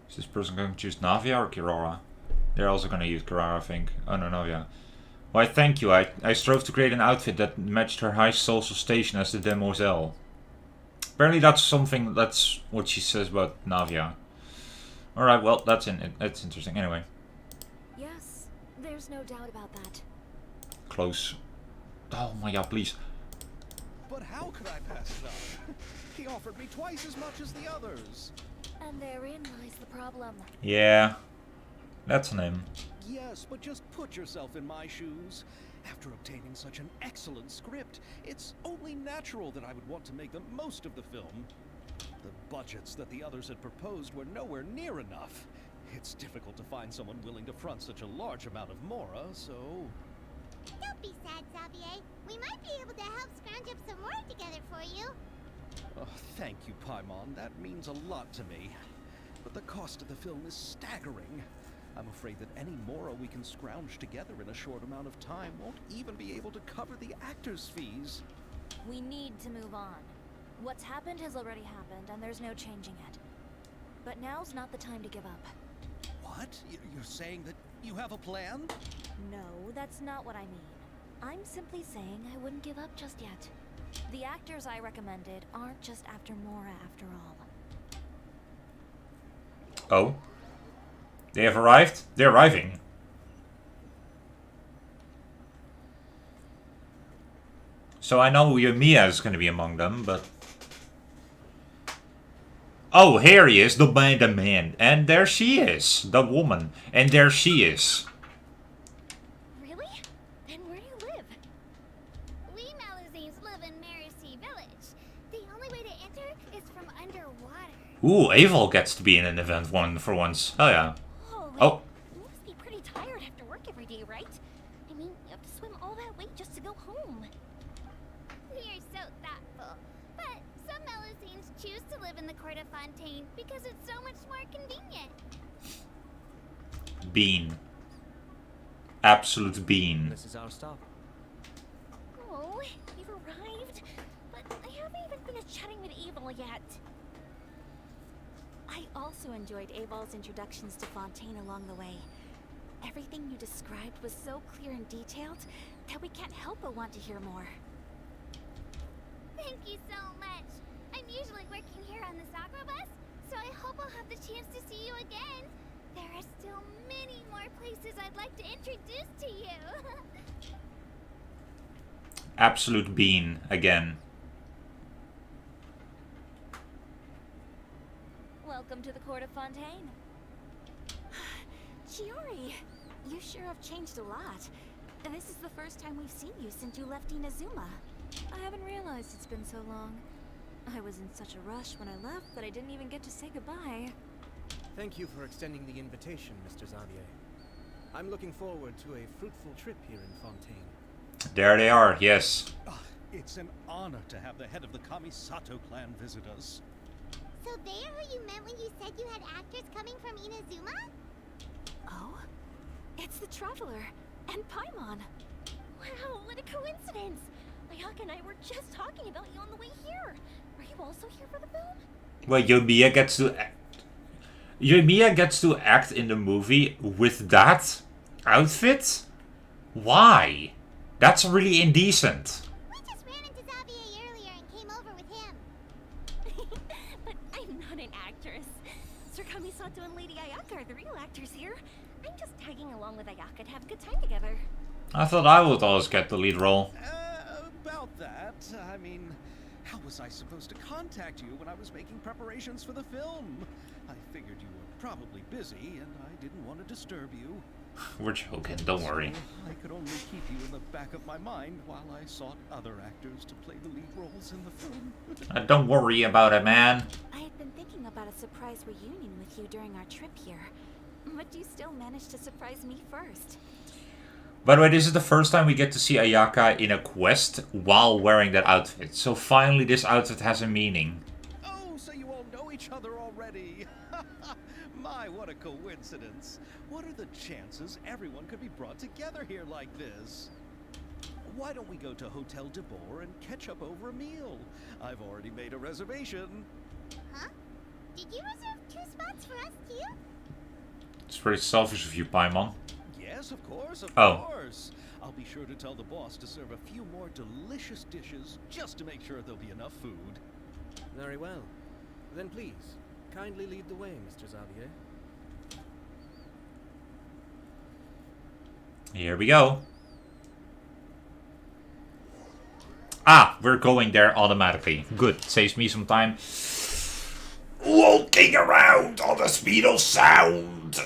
Is this person going to choose Navia or Kirara? They're also going to use Kirara, I think. Oh no, Navia. Why, thank you. I strove to create an outfit that matched her high social station as the demoiselle. Apparently that's something, that's what she says about Navia. Alright, well, that's interesting. Anyway. Yes, there's no doubt about that. Close. Oh my god, please. But how could I pass it up? He offered me twice as much as the others. And therein lies the problem. Yeah. That's an M. Yes, but just put yourself in my shoes. After obtaining such an excellent script, it's only natural that I would want to make the most of the film. The budgets that the others had proposed were nowhere near enough. It's difficult to find someone willing to front such a large amount of mora, so... Don't be sad, Xavier. We might be able to help scrounge up some more together for you. Oh, thank you, Paimon. That means a lot to me. But the cost of the film is staggering. I'm afraid that any mora we can scrounge together in a short amount of time won't even be able to cover the actors' fees. We need to move on. What's happened has already happened, and there's no changing it. But now's not the time to give up. What? You're saying that you have a plan? No, that's not what I mean. I'm simply saying I wouldn't give up just yet. The actors I recommended aren't just after Mora after all. Oh? They have arrived? They're arriving. So I know Mia is going to be among them, but... Oh, here he is, the man. And there she is, the woman. And there she is. Really? And where do you live? We Melusines live in Mercy Village. The only way to enter is from underwater. Ooh, Aval gets to be in an event for once. Oh yeah. Oh. You must be pretty tired after work every day, right? I mean, you have to swim all that way just to go home. We are so thoughtful. But some Melusines choose to live in the Court of Fontaine because it's so much more convenient. Bean. Absolute bean. This is our stop. Oh, you've arrived. But I haven't even finished chatting with Aval yet. I also enjoyed Aval's introductions to Fontaine along the way. Everything you described was so clear and detailed that we can't help but want to hear more. Thank you so much. I'm usually working here on the Sakura bus, so I hope I'll have the chance to see you again. There are still many more places I'd like to introduce to you. Absolute bean, again. Welcome to the Court of Fontaine. Chiori, you sure have changed a lot. This is the first time we've seen you since you left Inazuma. I haven't realized it's been so long. I was in such a rush when I left that I didn't even get to say goodbye. Thank you for extending the invitation, Mr. Xavier. I'm looking forward to a fruitful trip here in Fontaine. There they are, yes. It's an honor to have the head of the Kamisato clan visit us. So they are who you meant when you said you had actors coming from Inazuma? Oh? It's the Traveler and Paimon. Wow, what a coincidence! Ayaka and I were just talking about you on the way here. Are you also here for the film? Well, Yoimiya gets to act. Yoimiya gets to act in the movie with that outfit? Why? That's really indecent. We just ran into Xavier earlier and came over with him. But I'm not an actress. Sir Kamisato and Lady Ayaka are the real actors here. I'm just tagging along with Ayaka to have a good time together. I thought I would always get the lead role. About that, I mean, how was I supposed to contact you when I was making preparations for the film? I figured you were probably busy, and I didn't want to disturb you. We're joking, don't worry. So I could only keep you in the back of my mind while I sought other actors to play the lead roles in the film. Don't worry about it, man. I had been thinking about a surprise reunion with you during our trip here. But you still managed to surprise me first. By the way, this is the first time we get to see Ayaka in a quest while wearing that outfit. So finally this outfit has a meaning. Oh, so you all know each other already. My, what a coincidence. What are the chances everyone could be brought together here like this? Why don't we go to Hotel de Boer and catch up over a meal? I've already made a reservation. Huh? Did you reserve 2 spots for us too? It's pretty selfish of you, Paimon. Yes, of course, of Oh. course. I'll be sure to tell the boss to serve a few more delicious dishes just to make sure there'll be enough food. Very well. Then please, kindly lead the way, Mr. Xavier. Here we go. Ah, we're going there automatically. Good, saves me some time. Walking around on the speed of sound.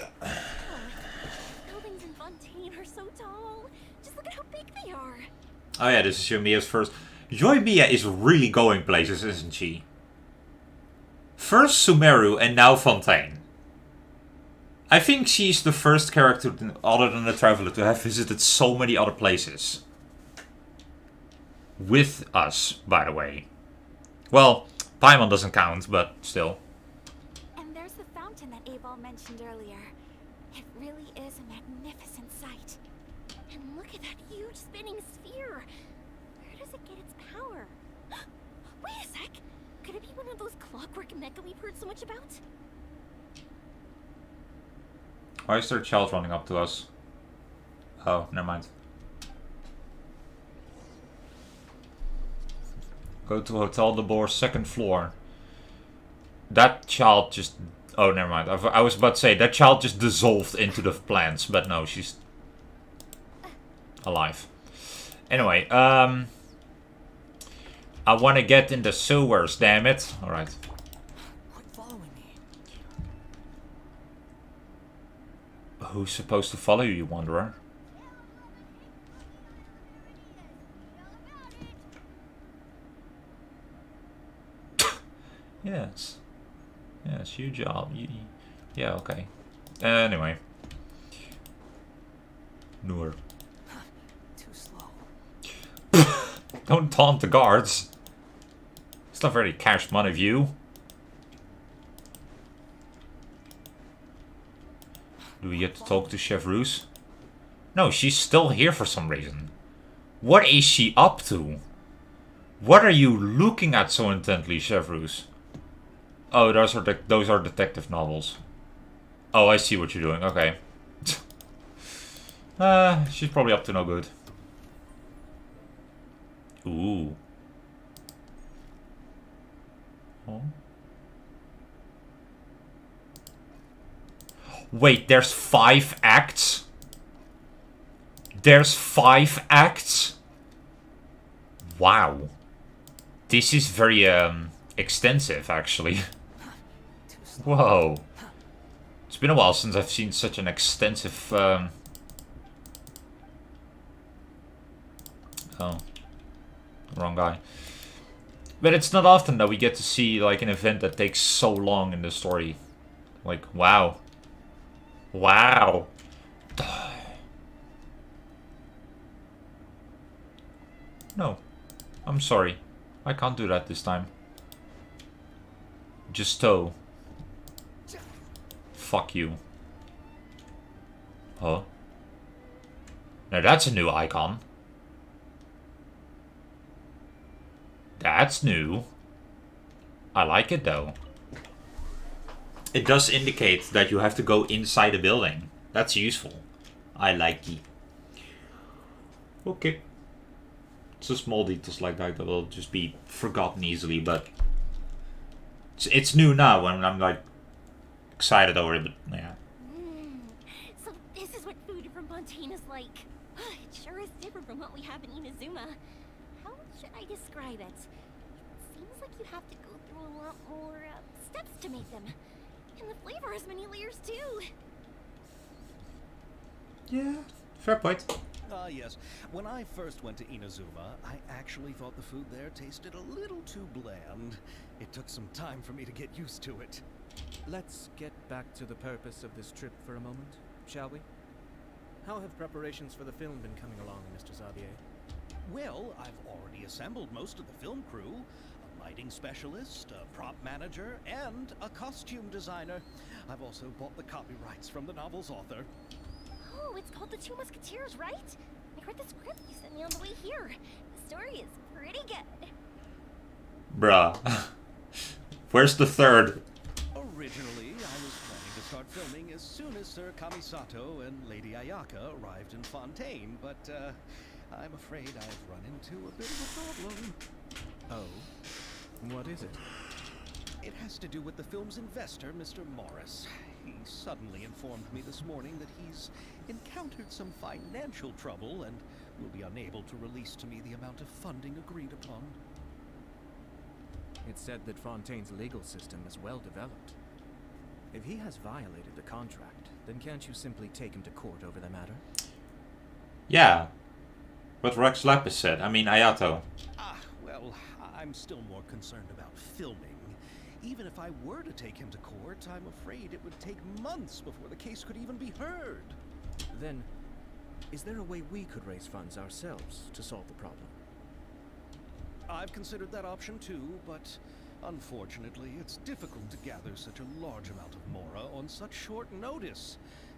Buildings in Fontaine are so tall. Just look at how big they are. Oh yeah, this is Yoimiya's first. Yoimiya is really going places, isn't she? First Sumeru and now Fontaine. I think she's the first character other than the Traveler to have visited so many other places. With us, by the way. Well, Paimon doesn't count, but still. And there's the fountain that Aval mentioned earlier. It really is a magnificent sight. And look at that huge spinning sphere. Where does it get its power? Wait a sec. Could it be one of those clockwork mecha we've heard so much about? Why is there a child running up to us? Oh, never mind. Go to Hotel de Boer, 2nd floor. That child just... Oh, never mind. I was about to say, that child just dissolved into the plants. But no, she's alive. Anyway, I want to get in the sewers, damn it. Alright. Quit following me. Who's supposed to follow you, Wanderer? Yes. Yes, your job. Yeah, okay. Anyway. Noor. Too slow. Don't taunt the guards. It's not very cash money of you. Do we get to talk to Chef Roos? No, she's still here for some reason. What is she up to? What are you looking at so intently, Chef Roos? Oh, those are detective novels. Oh, I see what you're doing. Okay. She's probably up to no good. Ooh. Oh. Wait, there's 5 acts? There's 5 acts? Wow. This is very, extensive, actually. Whoa. It's been a while since I've seen such an extensive, Oh. Wrong guy. But it's not often that we get to see, like, an event that takes so long in the story. Like, wow. Wow. No. I'm sorry. I can't do that this time. Just tow. Fuck you. Huh? Now that's a new icon. That's new. I like it though. It does indicate that you have to go inside a building. That's useful. I like it. Okay. So small details like that will just be forgotten easily, but it's new now and I'm like excited over it, but yeah. So this is what food from Fontaine is like. It sure is different from what we have in Inazuma. How should I describe it? Seems like you have to go through a lot more steps to make them. And the flavor has many layers too. Yeah, fair point. Yes. When I first went to Inazuma, I actually thought the food there tasted a little too bland. It took some time for me to get used to it. Let's get back to the purpose of this trip for a moment, shall we? How have preparations for the film been coming along, Mr. Xavier? Well, I've already assembled most of the film crew. A lighting specialist, a prop manager, and a costume designer. I've also bought the copyrights from the novel's author. Oh, it's called The Two Musketeers, right? I read the script you sent me on the way here. The story is pretty good. Bruh. Where's the third? Originally, I was planning to start filming as soon as Sir Kamisato and Lady Ayaka arrived in Fontaine, but I'm afraid I've run into a bit of a problem. Oh? What is it? It has to do with the film's investor, Mr. Morris. He suddenly informed me this morning that he's encountered some financial trouble and will be unable to release to me the amount of funding agreed upon. It's said that Fontaine's legal system is well developed. If he has violated the contract, then can't you simply take him to court over the matter? Yeah. What Rex Lapis said. I mean, Ayato. Well, I'm still more concerned about filming. Even if I were to take him to court, I'm afraid it would take months before the case could even be heard. Then, is there a way we could raise funds ourselves to solve the problem? I've considered that option too, but unfortunately, it's difficult to gather such a large amount of mora on such short notice.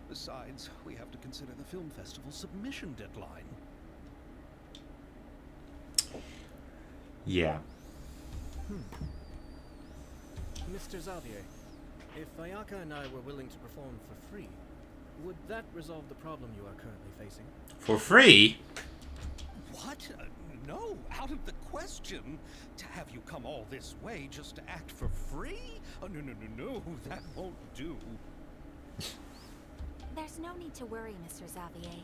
Besides, we have to consider the film festival's submission deadline. Yeah. Mr. Xavier, if Ayaka and I were willing to perform for free, would that resolve the problem you are currently facing? For free? What? No, out of the question. To have you come all this way just to act for free? Oh, no, that won't do. There's no need to worry, Mr. Xavier.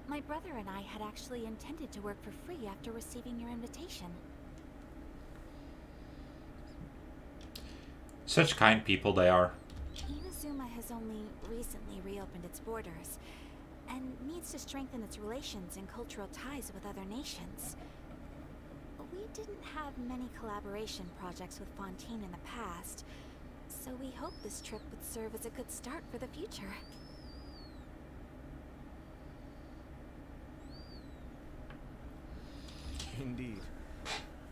My brother and I had actually intended to work for free after receiving your invitation. Such kind people they are. Inazuma has only recently reopened its borders, and needs to strengthen its relations and cultural ties with other nations. We didn't have many collaboration projects with Fontaine in the past, so we hope this trip would serve as a good start for the future. Indeed.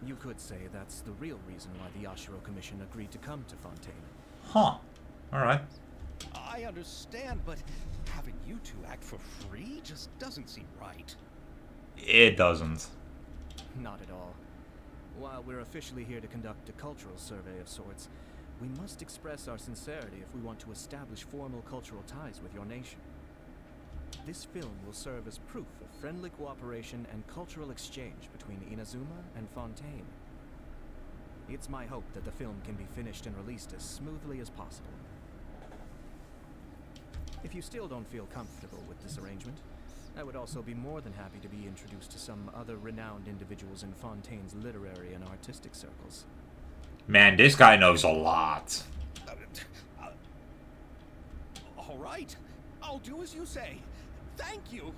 You could say that's the real reason why the Yashiro Commission agreed to come to Fontaine. Huh. Alright. I understand, but having you two act for free just doesn't seem right. It doesn't. Not at all. While we're officially here to conduct a cultural survey of sorts, we must express our sincerity if we want to establish formal cultural ties with your nation. This film will serve as proof of friendly cooperation and cultural exchange between Inazuma and Fontaine. It's my hope that the film can be finished and released as smoothly as possible. If you still don't feel comfortable with this arrangement, I would also be more than happy to be introduced to some other renowned individuals in Fontaine's literary and artistic circles. Man, this guy knows a lot. All right, I'll do as you say. Thank you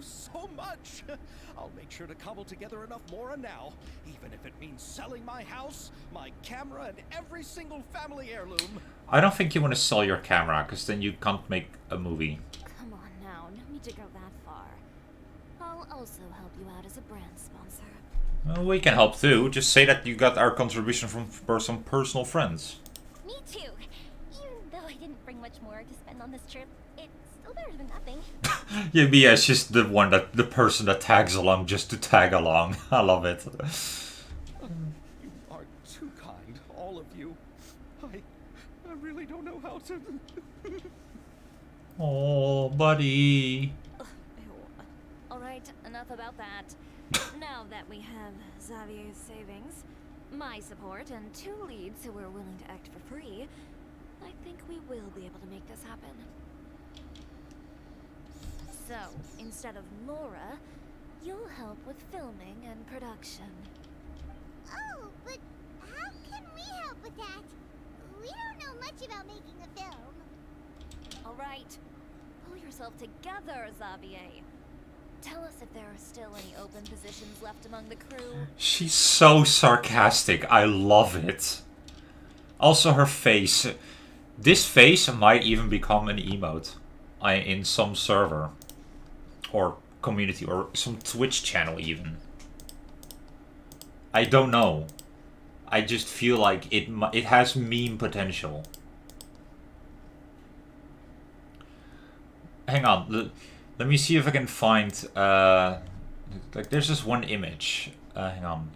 so much. I'll make sure to cobble together enough mora now, even if it means selling my house, my camera, and every single family heirloom. I don't think you want to sell your camera, because then you can't make a movie. Come on now, no need to go that far. I'll also help you out as a brand sponsor. Well, we can help too. Just say that you got our contribution from some personal friends. Me too. Even though I didn't bring much more to spend on this trip, it's still better than nothing. Yeah, Mia's just the person that tags along just to tag along. I love it. You are too kind, all of you. I really don't know how to... Oh, buddy. Alright, enough about that. Now that we have Xavier's savings, my support, and 2 leads who are willing to act for free, I think we will be able to make this happen. So, instead of Laura, you'll help with filming and production. Oh, but how can we help with that? We don't know much about making a film. Alright, pull yourself together, Xavier. Tell us if there are still any open positions left among the crew. She's so sarcastic. I love it. Also her face. This face might even become an emote in some server. Or community. Or some Twitch channel even. I don't know. I just feel like it has meme potential. Hang on. Let me see if I can find, like, there's this one image. Hang on.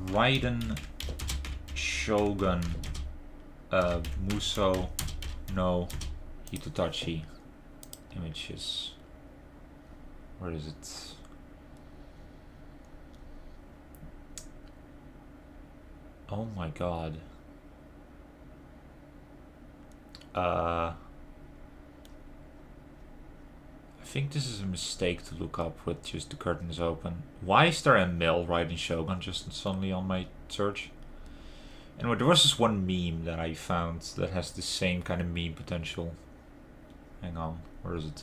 Raiden, Shogun, Muso, no, Hitotouchi. Images. Where is it? Oh my god. I think this is a mistake to look up with just the curtains open. Why is there a male riding Shogun just suddenly on my search? Anyway, there was this one meme that I found that has the same kind of meme potential. Hang on, where is it?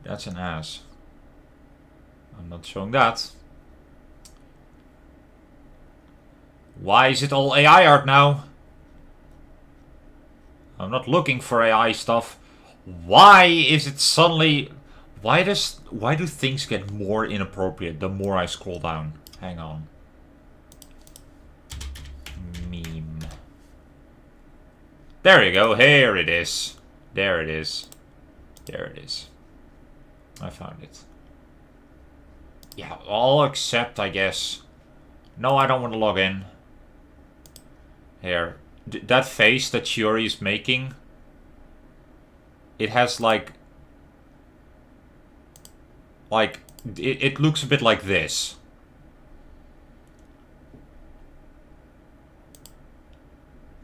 That's an ass. I'm not showing that. Why is it all AI art now? I'm not looking for AI stuff. Why is it suddenly... Why do things get more inappropriate the more I scroll down? Hang on. Meme. There you go. Here it is. There it is. There it is. I found it. Yeah, all except, I guess. No, I don't want to log in. Here. That face that Shiori is making... It has like it looks a bit like this.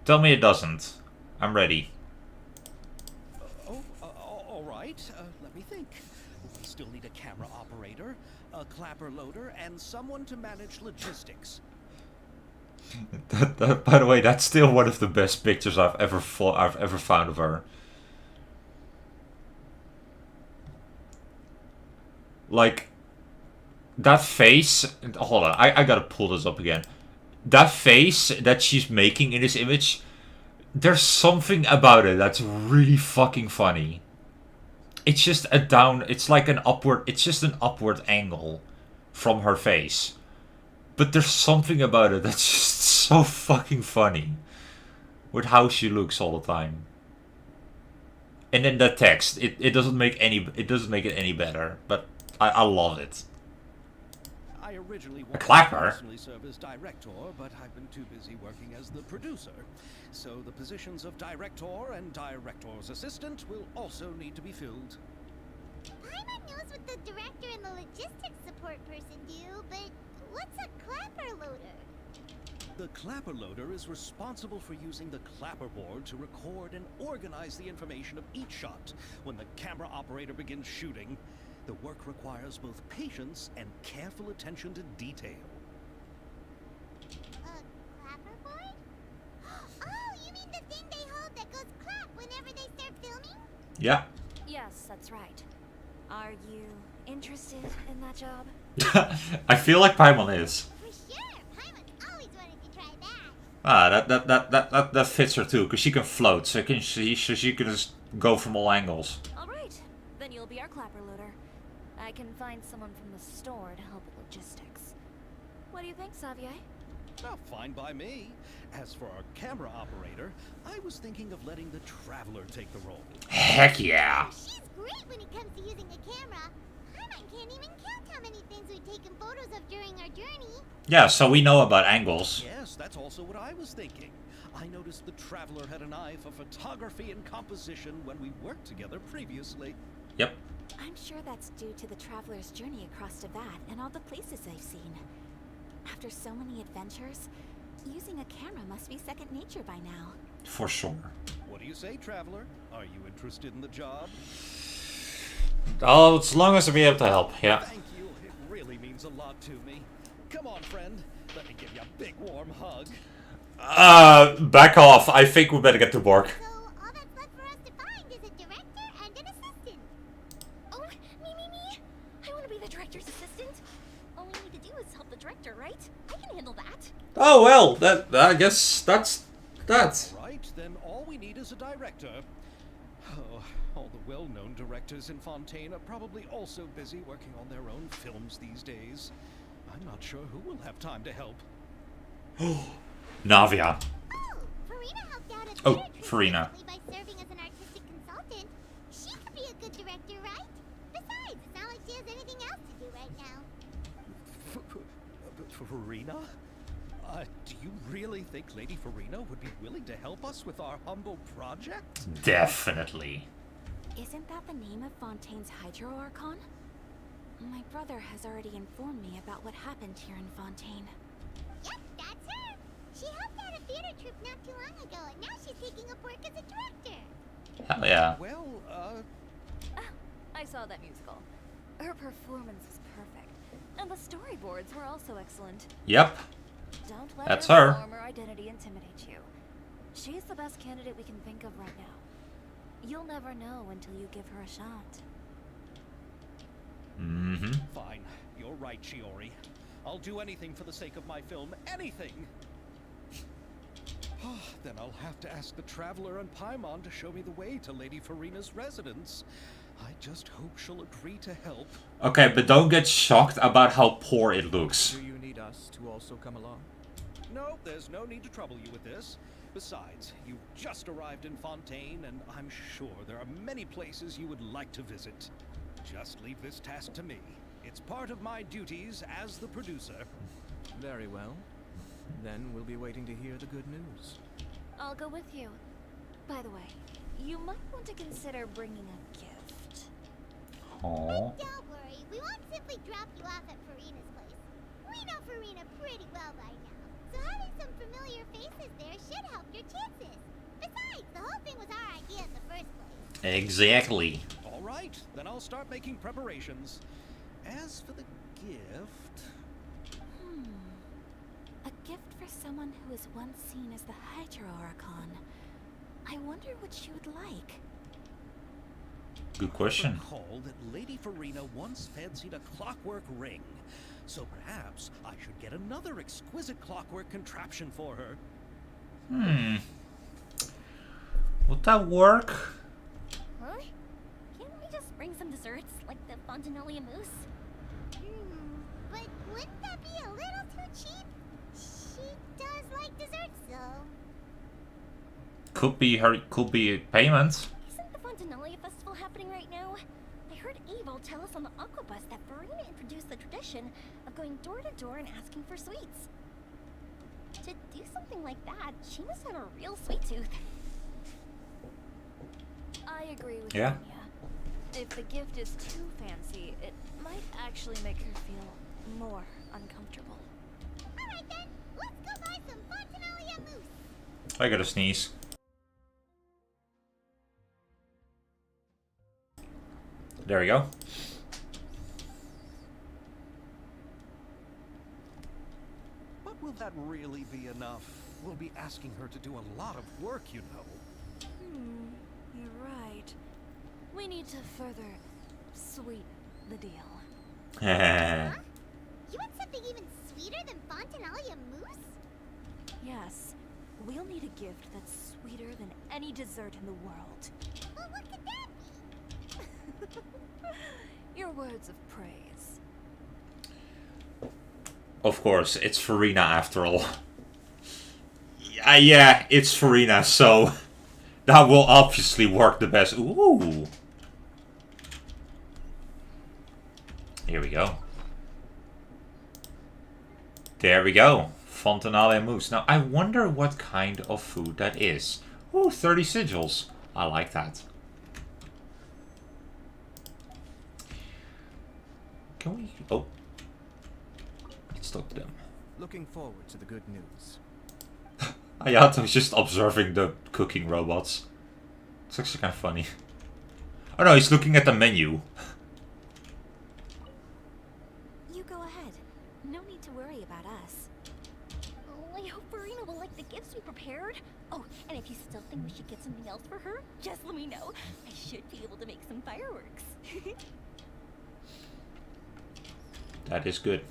Tell me it doesn't. I'm ready. All right. Let me think. We still need a camera operator, a clapper loader, and someone to manage logistics. By the way, that's still one of the best pictures I've ever found of her. Like, that face... Hold on, I gotta pull this up again. That face that she's making in this image, there's something about it that's really fucking funny. It's just a down... It's like an upward... It's just an upward angle from her face. But there's something about it that's just so fucking funny. With how she looks all the time. And then the text, it doesn't make it any better, but I love it. I originally A clapper? personally serve as director, but I've been too busy working as the producer. So the positions of director and director's assistant will also need to be filled. Paimon knows what the director and the logistics support person do, but what's a clapper loader? The clapper loader is responsible for using the clapper board to record and organize the information of each shot. When the camera operator begins shooting, the work requires both patience and careful attention to detail. A clapper board? Oh, you mean the thing they hold that goes clap whenever they start filming? Yeah. Yes, that's right. Are you interested in that job? I feel like Paimon is. For sure, Paimon's always wanted to try that. Ah, that fits her too, because she can float, so she can just go from all angles. Alright, then you'll be our clapper loader. I can find someone from the store to help with logistics. What do you think, Xavier? Well, fine by me. As for our camera operator, I was thinking of letting the Traveler take the role. Heck yeah. She's great when it comes to using a camera. Paimon can't even count how many things we've taken photos of during our journey. Yeah, so we know about angles. Yes, that's also what I was thinking. I noticed the Traveler had an eye for photography and composition when we worked together previously. Yep. I'm sure that's due to the traveler's journey across Teyvat and all the places they've seen. After so many adventures, using a camera must be second nature by now. For sure. What do you say, Traveler? Are you interested in the job? Oh, as long as I'll be able to help, yeah. Thank you. It really means a lot to me. Come on, friend. Let me give you a big warm hug. Back off. I think we better get to Borg. So all that's left for us to find is a director and an assistant. Oh, me. I want to be the director's assistant. All we need to do is help the director, right? I can handle that. Oh well, I guess that's that. Right, then all we need is a director. Oh, all the well-known directors in Fontaine are probably also busy working on their own films these days. I'm not sure who will have time to help. Navia. Oh, Farina helped out at Oh, theater troupe Farina. recently by serving as an artistic consultant. She could be a good director, right? Besides, it's not like she has anything else to do right now. Farina? Do you really think Lady Farina would be willing to help us with our humble project? Definitely. Isn't that the name of Fontaine's Hydro Archon? My brother has already informed me about what happened here in Fontaine. Yep, that's her. She helped out a theater troupe not too long ago, and now she's taking up work as a director. Hell yeah. Well, I saw that musical. Her performance was perfect. And the storyboards were also excellent. Yep. Don't let That's her her. former identity intimidate you. She's the best candidate we can think of right now. You'll never know until you give her a shot. Mm-hmm. fine. You're right, Shiori. I'll do anything for the sake of my film. Anything! Then I'll have to ask the Traveler and Paimon to show me the way to Lady Farina's residence. I just hope she'll agree to help. Okay, but don't get shocked about how poor it looks. Do you need us to also come along? No, there's no need to trouble you with this. Besides, you just arrived in Fontaine, and I'm sure there are many places you would like to visit. Just leave this task to me. It's part of my duties as the producer. Very well. Then we'll be waiting to hear the good news. I'll go with you. By the way, you might want to consider bringing a gift. Aww. Don't worry, we won't simply drop you off at Farina's place. We know Farina pretty well by now, so having some familiar faces there should help your chances. Besides, the whole thing was our idea in the first place. Exactly. All right, then I'll start making preparations. As for the gift... A gift for someone who was once seen as the Hydro-Oricon. I wonder what she would like. Good question. Recall that Lady Farina once fancied a clockwork ring, so perhaps I should get another exquisite clockwork contraption for her. Would that work? Huh? Can't we just bring some desserts, like the Fontanelli mousse? But wouldn't that be a little too cheap? She does like desserts, though. Could be a payment. Isn't the Fontanelli festival happening right now? I heard Abel tell us on the Aquabus that Farina introduced the tradition of going door to door and asking for sweets. To do something like that, she must have a real sweet tooth. I agree with Yeah. Navia. If the gift is too fancy, it might actually make her feel more uncomfortable. Alright then, let's go buy some Fontanelli mousse. I gotta sneeze. There we go. But will that really be enough? We'll be asking her to do a lot of work, you know. You're right. We need to further sweeten the deal. Huh? You want something even sweeter than Fontanelli mousse? Yes, we'll need a gift that's sweeter than any dessert in the world. Well, what could that be? Your words of praise. Of course, it's Farina after all. Yeah, it's Farina, so that will obviously work the best. Ooh. Here we go. There we go. Fontanale mousse. Now, I wonder what kind of food that is. Ooh, 30 sigils. I like that. Can we... Oh. Let's talk to them. Looking forward to the good news. Ayato was just observing the cooking robots. It's actually kind of funny. Oh no, he's looking at the menu. You go ahead. No need to worry about us. Oh, I hope Farina will like the gifts we prepared. Oh, and if you still think we should get something else for her, just let me know. I should be able to make some fireworks. That is good.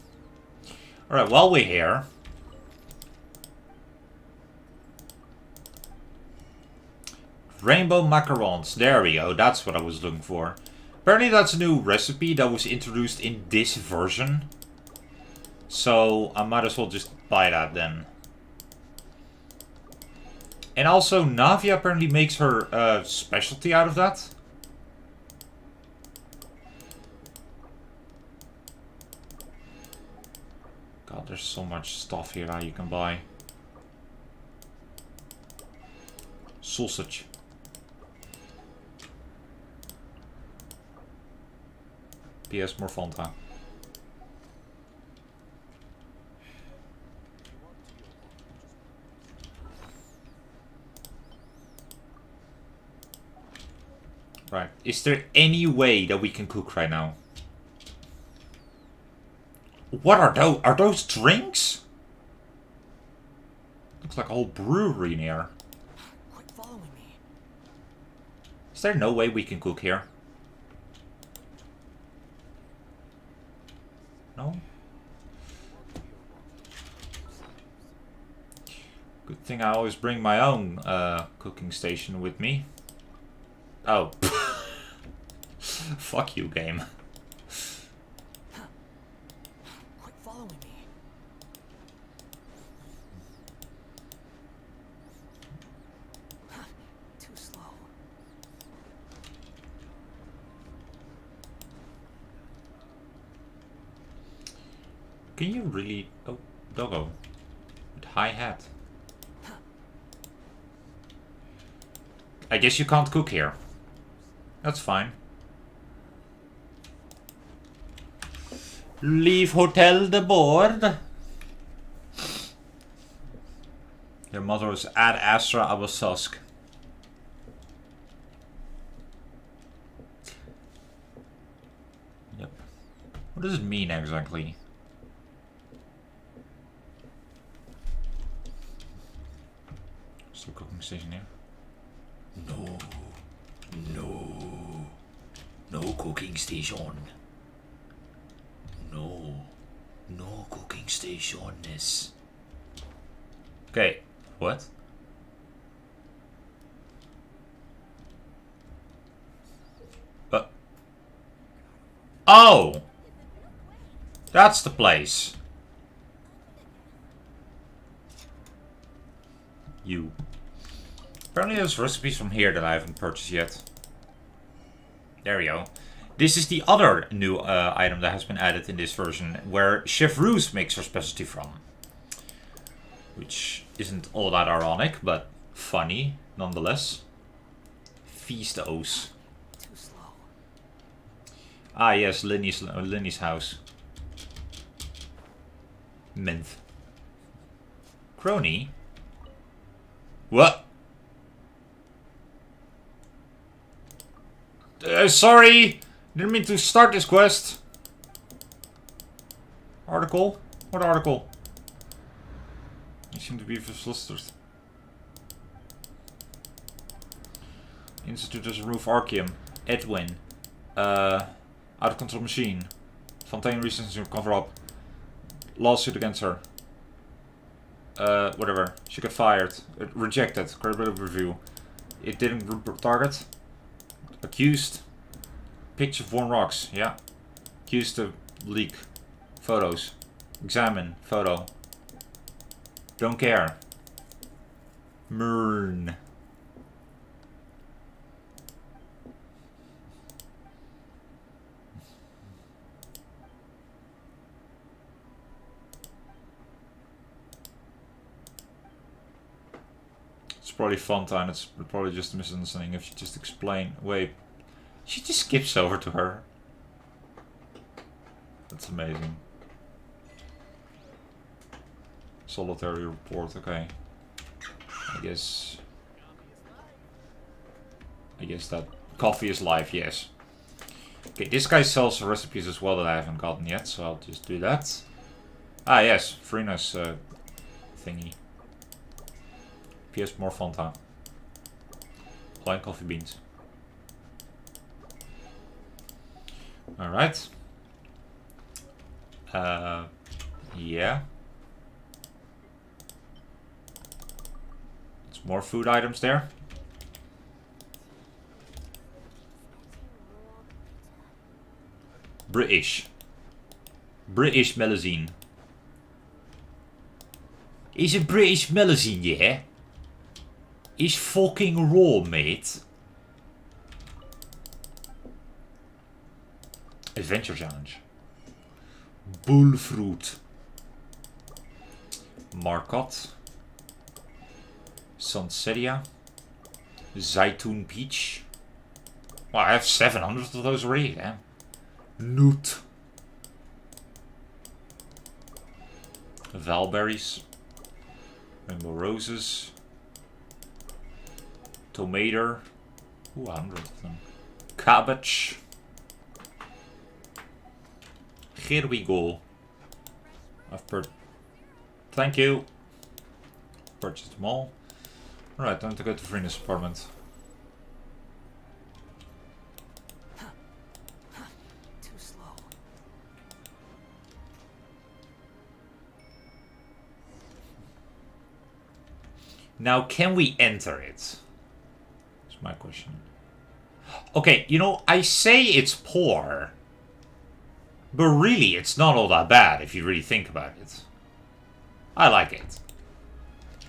Alright, while we're here... Rainbow macarons. There we go. That's what I was looking for. Apparently that's a new recipe that was introduced in this version. So I might as well just buy that then. And also Navia apparently makes her specialty out of that. God, there's so much stuff here that you can buy. Sausage. PS more Fanta. Right. Is there any way that we can cook right now? What are those? Are those drinks? Looks like a whole brewery in here. Quit following me. Is there no way we can cook here? No? Good thing I always bring my own cooking station with me. Oh. Fuck you, game. Quit following me. Too slow. Can you really... Oh, doggo. With high hat. I guess you can't cook here. That's fine. Leave hotel de board. Your motto is Ad Astra Abasosk. Yep. What does it mean exactly? cooking station here. No. No. No cooking station. No. No cooking stations. Okay. What? Oh! That's the place. You. Apparently there's recipes from here that I haven't purchased yet. There we go. This is the other new item that has been added in this version, where Chef Roos makes her specialty from. Which isn't all that ironic, but funny nonetheless. Feastos. Too slow. Ah yes, Linny's house. Mint. Crony? What? Sorry! Didn't mean to start this quest. Article? What article? You seem to be flustered. Institute does remove Arceum. Edwin. Out of control machine. Fontaine reasons to cover up. Lawsuit against her. Whatever. She got fired. Rejected. Credibility review. It didn't target. Accused. Picture of worn rocks. Yeah. Accused to leak. Photos. Examine. Photo. Don't care. Mern. It's probably Fontaine. It's probably just a misunderstanding if you just explain. Wait. She just skips over to her. That's amazing. Solitary report, okay. I guess that coffee is life, yes. Okay, this guy sells recipes as well that I haven't gotten yet, so I'll just do that. Ah yes, Freena's thingy. PS more Fanta. Plain coffee beans. Alright. Yeah. There's more food items there. British Melusine. Is a British Melusine, yeah? Is fucking raw, mate. Adventure challenge. Bullfruit. Marcotte. Sanseria. Zaitoon peach. Well, I have 700 of those already, damn. Newt. Valberries. Rainbow roses. Tomato. Ooh, 100 of them. Cabbage. Here we go. Thank you. Purchased them all. Alright, time to go to Freena's apartment. Too slow. Now, can we enter it? That's my question. Okay, you know, I say it's poor. But really, it's not all that bad if you really think about it. I like it.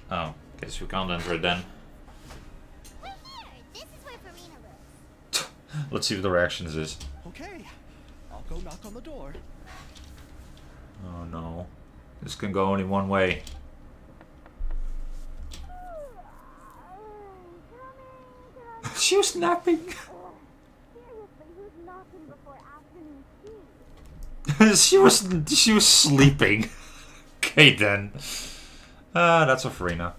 Oh, guess we can't enter it then. We're here. This is where Farina lives. Let's see what the reactions is. Okay, I'll go knock on the door. Oh no. This can go only one way. She was napping. Seriously, who's knocking before afternoon tea? she was sleeping. Okay then. That's a Farina.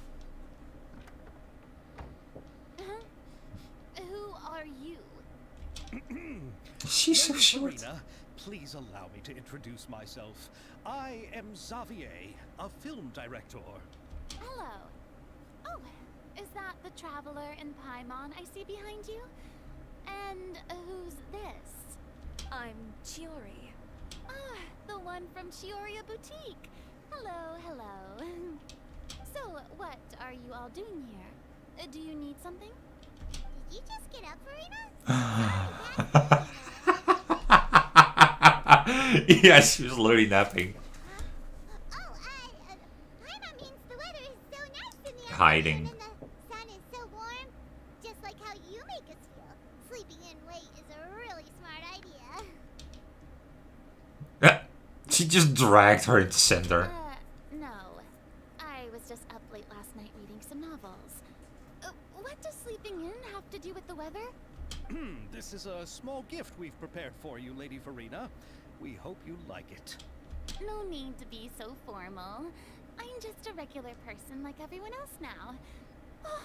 Who are you? She's so short. Farina, please allow me to introduce myself. I am Xavier, a film director. Hello. Oh, is that the Traveler and Paimon I see behind you? And who's this? I'm Chiori. Ah, the one from Chioria Boutique. Hello, hello. So, what are you all doing here? Do you need something? Did you just get up, Farina? Yeah, she was literally napping. Paimon means the weather is so nice in the Hiding. afternoon and the sun is so warm. Just like how you make us feel. Sleeping in late is a really smart idea. She just dragged her into center. No. I was just up late last night reading some novels. What does sleeping in have to do with the weather? This is a small gift we've prepared for you, Lady Farina. We hope you like it. No need to be so formal. I'm just a regular person like everyone else now. Oh,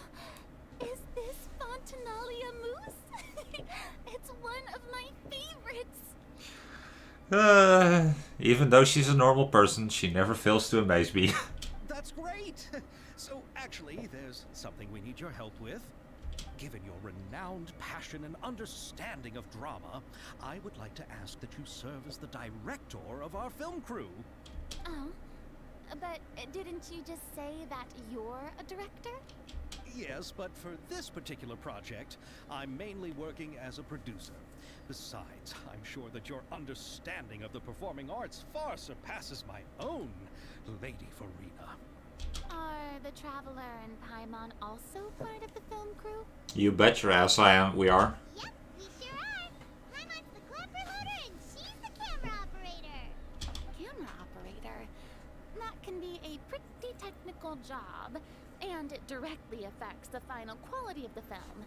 is this Fontinalia mousse? It's one of my favorites. Even though she's a normal person, she never fails to amaze me. That's great! So, actually, there's something we need your help with. Given your renowned passion and understanding of drama, I would like to ask that you serve as the director of our film crew. Oh, but didn't you just say that you're a director? Yes, but for this particular project, I'm mainly working as a producer. Besides, I'm sure that your understanding of the performing arts far surpasses my own, Lady Farina. Are the Traveler and Paimon also part of the film crew? You bet your ass we are. Yep, we sure are. Paimon's the clapper loader and she's the camera operator. Camera operator? That can be a pretty technical job, and it directly affects the final quality of the film.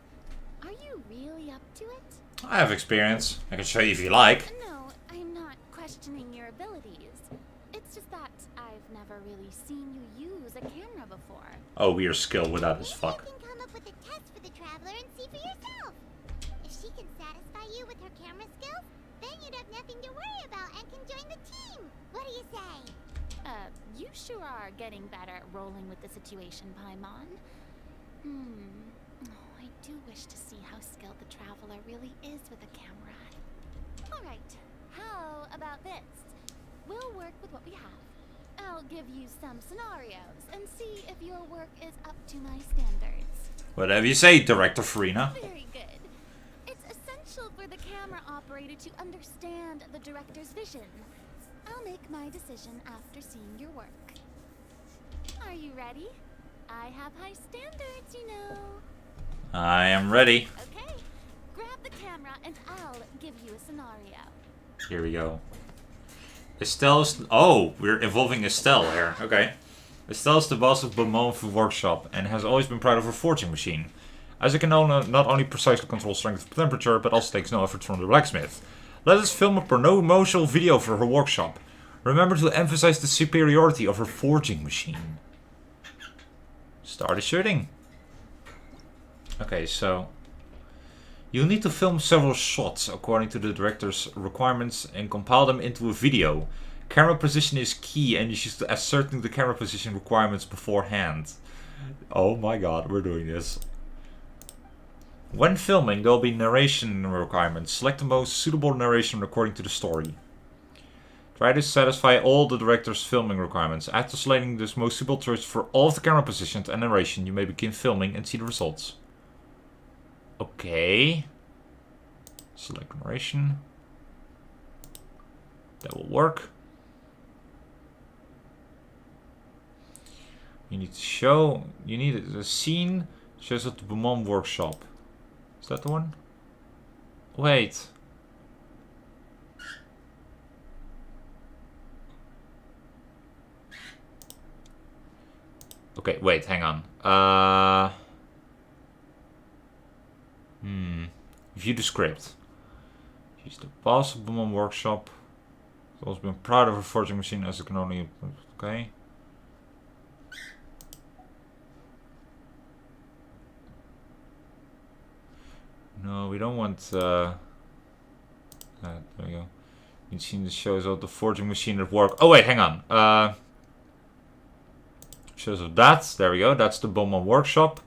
Are you really up to it? I have experience. I can show you if you like. No, I'm not questioning your abilities. It's just that I've never really seen you use a camera before. Oh, we're skilled without as Maybe fuck. you can come up with a test for the Traveler and see for yourself. If she can satisfy you with her camera skills, then you'd have nothing to worry about and can join the team. What do you say? You sure are getting better at rolling with the situation, Paimon. Oh, I do wish to see how skilled the Traveler really is with a camera. Alright, how about this? We'll work with what we have. I'll give you some scenarios and see if your work is up to my standards. Whatever you say, Director Farina. Very good. It's essential for the camera operator to understand the director's vision. I'll make my decision after seeing your work. Are you ready? I have high standards, you know. I am ready. Okay, grab the camera and I'll give you a scenario. Here we go. Estelle's... Oh, we're involving Estelle here. Okay. Estelle is the boss of Beaumont Workshop and has always been proud of her forging machine. Isaac not only precisely controls strength of temperature, but also takes no effort from the blacksmith. Let us film a promotional video for her workshop. Remember to emphasize the superiority of her forging machine. Start the shooting. Okay, so... You'll need to film several shots according to the director's requirements and compile them into a video. Camera position is key and you should ascertain the camera position requirements beforehand. Oh my god, we're doing this. When filming, there will be narration requirements. Select the most suitable narration according to the story. Try to satisfy all the director's filming requirements. After selecting the most suitable choice for all of the camera positions and narration, you may begin filming and see the results. Okay. Select narration. That will work. You need to show... You need a scene. Shows at the Beaumont Workshop. Is that the one? Wait. Okay, wait, hang on. View the script. She's the boss of Beaumont Workshop. She's also been proud of her forging machine as it can only... Okay. No, we don't want... there we go. You've seen the shows of the forging machine at work. Oh wait, hang on. Shows of that. There we go. That's the Beaumont Workshop.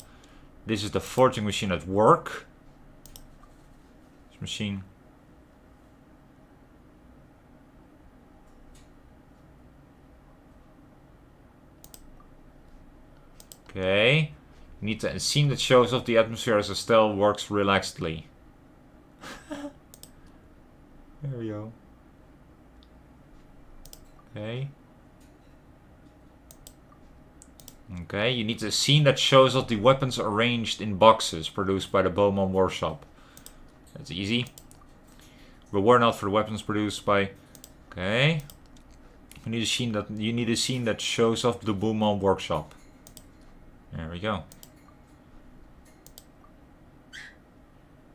This is the forging machine at work. This machine. Okay. You need a scene that shows off the atmosphere as Estelle works relaxedly. There we go. Okay. Okay, you need a scene that shows off the weapons arranged in boxes produced by the Bowman Workshop. That's easy. Reward out for the weapons produced by... Okay. You need a scene that shows off the Bowman Workshop. There we go.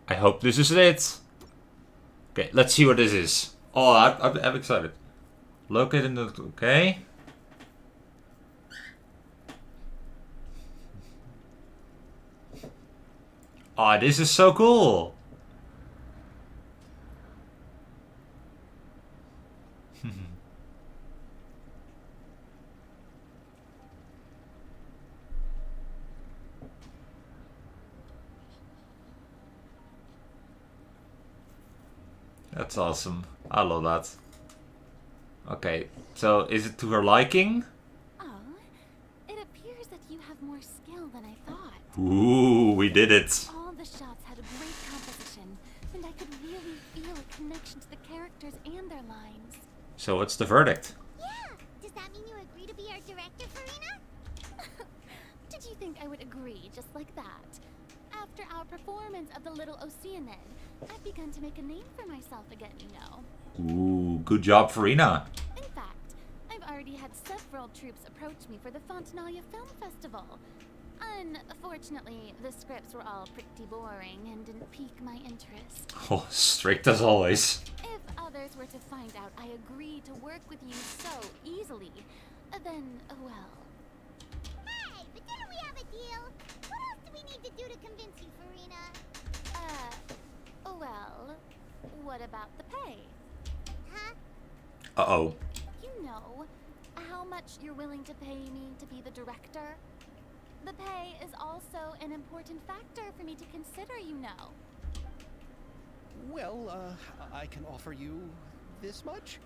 I hope this is it. Okay, let's see what this is. Oh, I'm excited. Locate in the... Okay. Oh, this is so cool. That's awesome. I love that. Okay, so is it to her liking? Oh, it appears that you have more skill than I thought. Ooh, we did it. All the shots had a great composition, and I could really feel a connection to the characters and their lines. So what's the verdict? Yeah! Does that mean you agree to be our director, Farina? Did you think I would agree just like that? After our performance of the Little Oceanid, I've begun to make a name for myself again, you know. Ooh, good job, Farina. In fact, I've already had several troops approach me for the Fontanalia Film Festival. Unfortunately, the scripts were all pretty boring and didn't pique my interest. Oh, strict as always. If others were to find out I agreed to work with you so easily, then, well... Hey, but didn't we have a deal? What else do we need to do to convince you, Farina? Well, what about the pay? Huh? Uh-oh. You know how much you're willing to pay me to be the director? The pay is also an important factor for me to consider, you know. Well, I can offer you this much?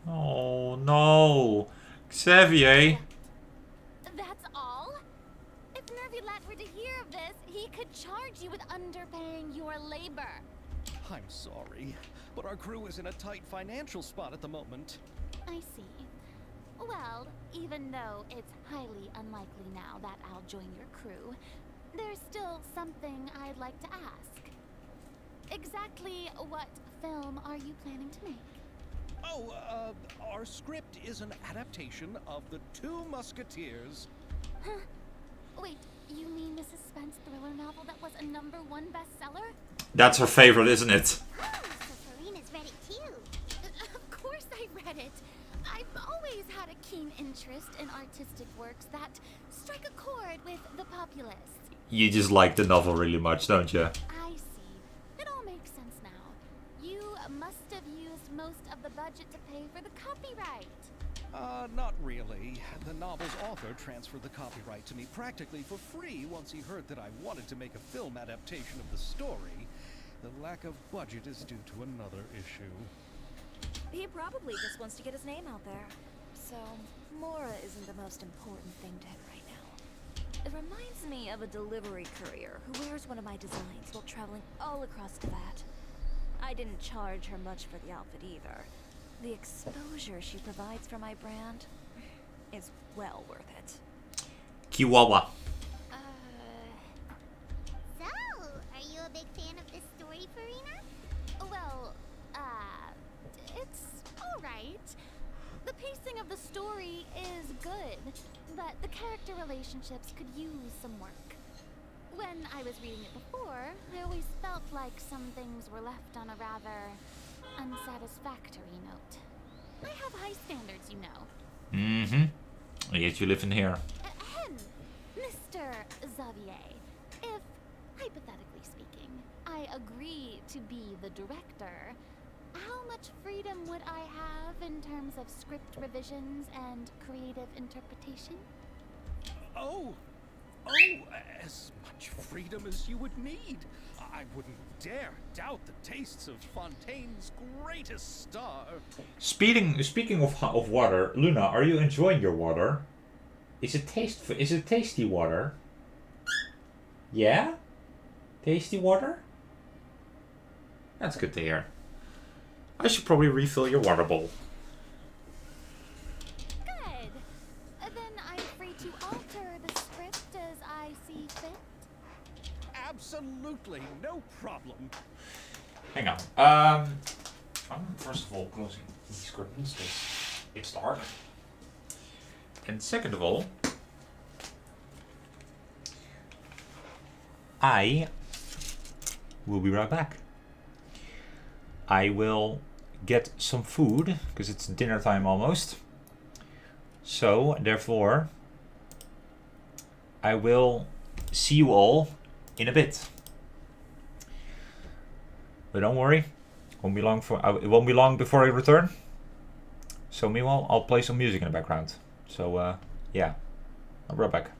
Oh, no. Xavier. That's all? If Nervulat were to hear of this, he could charge you with underpaying your labor. I'm sorry, but our crew is in a tight financial spot at the moment. I see. Well, even though it's highly unlikely now that I'll join your crew, there's still something I'd like to ask. Exactly what film are you planning to make? Oh, our script is an adaptation of The Two Musketeers. Huh? Wait, you mean the suspense thriller novel that was a #1 bestseller? That's her favorite, isn't it? Oh, so Farina's read it too. Of course I read it. I've always had a keen interest in artistic works that strike a chord with the populace. You just like the novel really much, don't you? I see. It all makes sense now. You must have used most of the budget to pay for the copyright. Not really. The novel's author transferred the copyright to me practically for free once he heard that I wanted to make a film adaptation of the story. The lack of budget is due to another issue. He probably just wants to get his name out there. So, Mora isn't the most important thing to him right now. It reminds me of a delivery courier who wears one of my designs while traveling all across Teyvat. I didn't charge her much for the outfit either. The exposure she provides for my brand is well worth it. Chihuahua. So, are you a big fan of this story, Farina? Well, it's alright. The pacing of the story is good, but the character relationships could use some work. When I was reading it before, I always felt like some things were left on a rather unsatisfactory note. I have high standards, you know. Mm-hmm. Yet you live in here. Ahem, Mr. Xavier, if, hypothetically speaking, I agree to be the director, how much freedom would I have in terms of script revisions and creative interpretation? Oh, Oh, as much freedom as you would need. I wouldn't dare doubt the tastes of Fontaine's greatest star. Speaking of water, Luna, are you enjoying your water? Is it tasty water? Yeah? Tasty water? That's good to hear. I should probably refill your water bowl. Good. Then I'm free to alter the script as I see fit. Absolutely, no problem. Hang on. I'm first of all closing these curtains because it's dark. And second of all, I will be right back. I will get some food because it's dinner time almost. So therefore, I will see you all in a bit. But don't worry, it won't be long before I return. So meanwhile, I'll play some music in the background. So yeah, I'll be right back.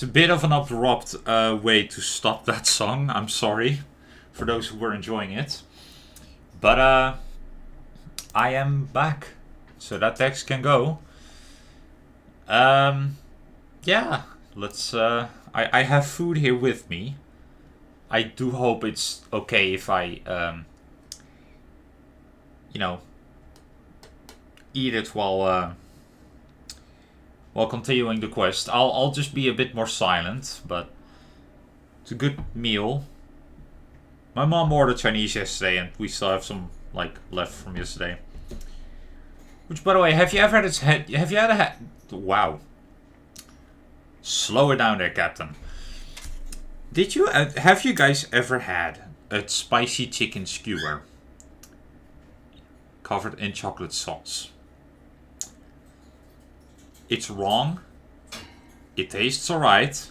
It's a bit of an abrupt way to stop that song. I'm sorry for those who were enjoying it. But I am back. So that text can go. Yeah, let's... I have food here with me. I do hope it's okay if I, you know, eat it while continuing the quest. I'll just be a bit more silent, but it's a good meal. My mom ordered Chinese yesterday, and we still have some like left from yesterday. Which, by the way, have you ever had wow. Slow it down there, Captain. Did you have you guys ever had a spicy chicken skewer covered in chocolate sauce? It's wrong. It tastes alright,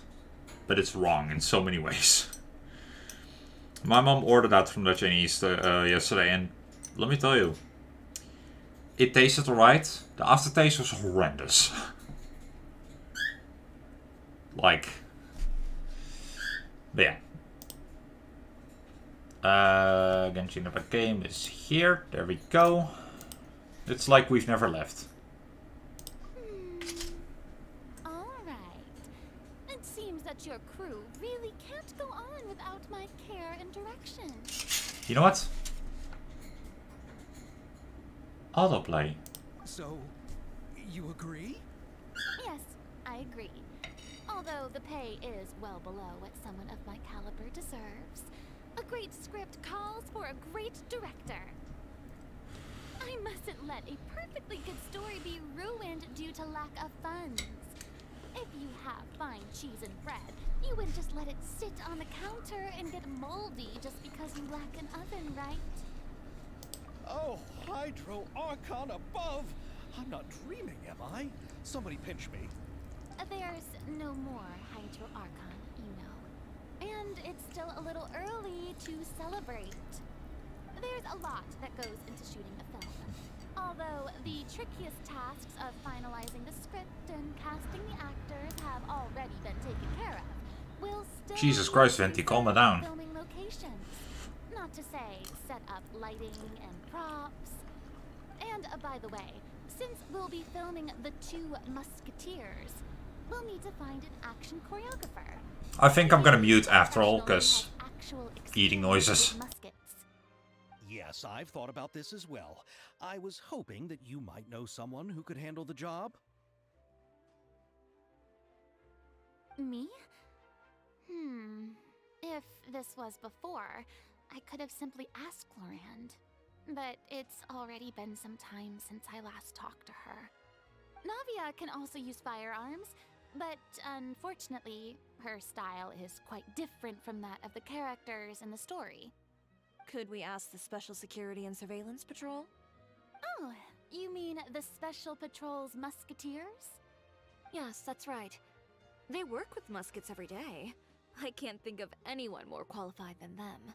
but it's wrong in so many ways. My mom ordered that from the Chinese yesterday, and let me tell you, it tasted alright. The aftertaste was horrendous. Like, but yeah. Genshin Impact game is here. There we go. It's like we've never left. Alright. It seems that your crew really can't go on without my care and direction. You know what? Autoplay. So, you agree? Yes, I agree. Although the pay is well below what someone of my caliber deserves. A great script calls for a great director. I mustn't let a perfectly good story be ruined due to lack of funds. If you have fine cheese and bread, you wouldn't just let it sit on the counter and get moldy just because you lack an oven, right? Oh, Hydro Archon above! I'm not dreaming, am I? Somebody pinch me. There's no more Hydro Archon, you know. And it's still a little early to celebrate. There's a lot that goes into shooting a film. Although the trickiest tasks of finalizing the script and casting the actors have already been taken care of, we'll still Jesus Christ, Venti, calm it down. Filming locations. Not to say set up lighting and props. And by the way, since we'll be filming The Two Musketeers, we'll need to find an action choreographer. I think I'm gonna mute after all, because eating noises. Yes, I've thought about this as well. I was hoping that you might know someone who could handle the job. Me? If this was before, I could have simply asked Florand. But it's already been some time since I last talked to her. Navia can also use firearms, but unfortunately, her style is quite different from that of the characters in the story. Could we ask the Special Security and Surveillance Patrol? Oh, you mean the Special Patrol's Musketeers? Yes, that's right. They work with muskets every day. I can't think of anyone more qualified than them.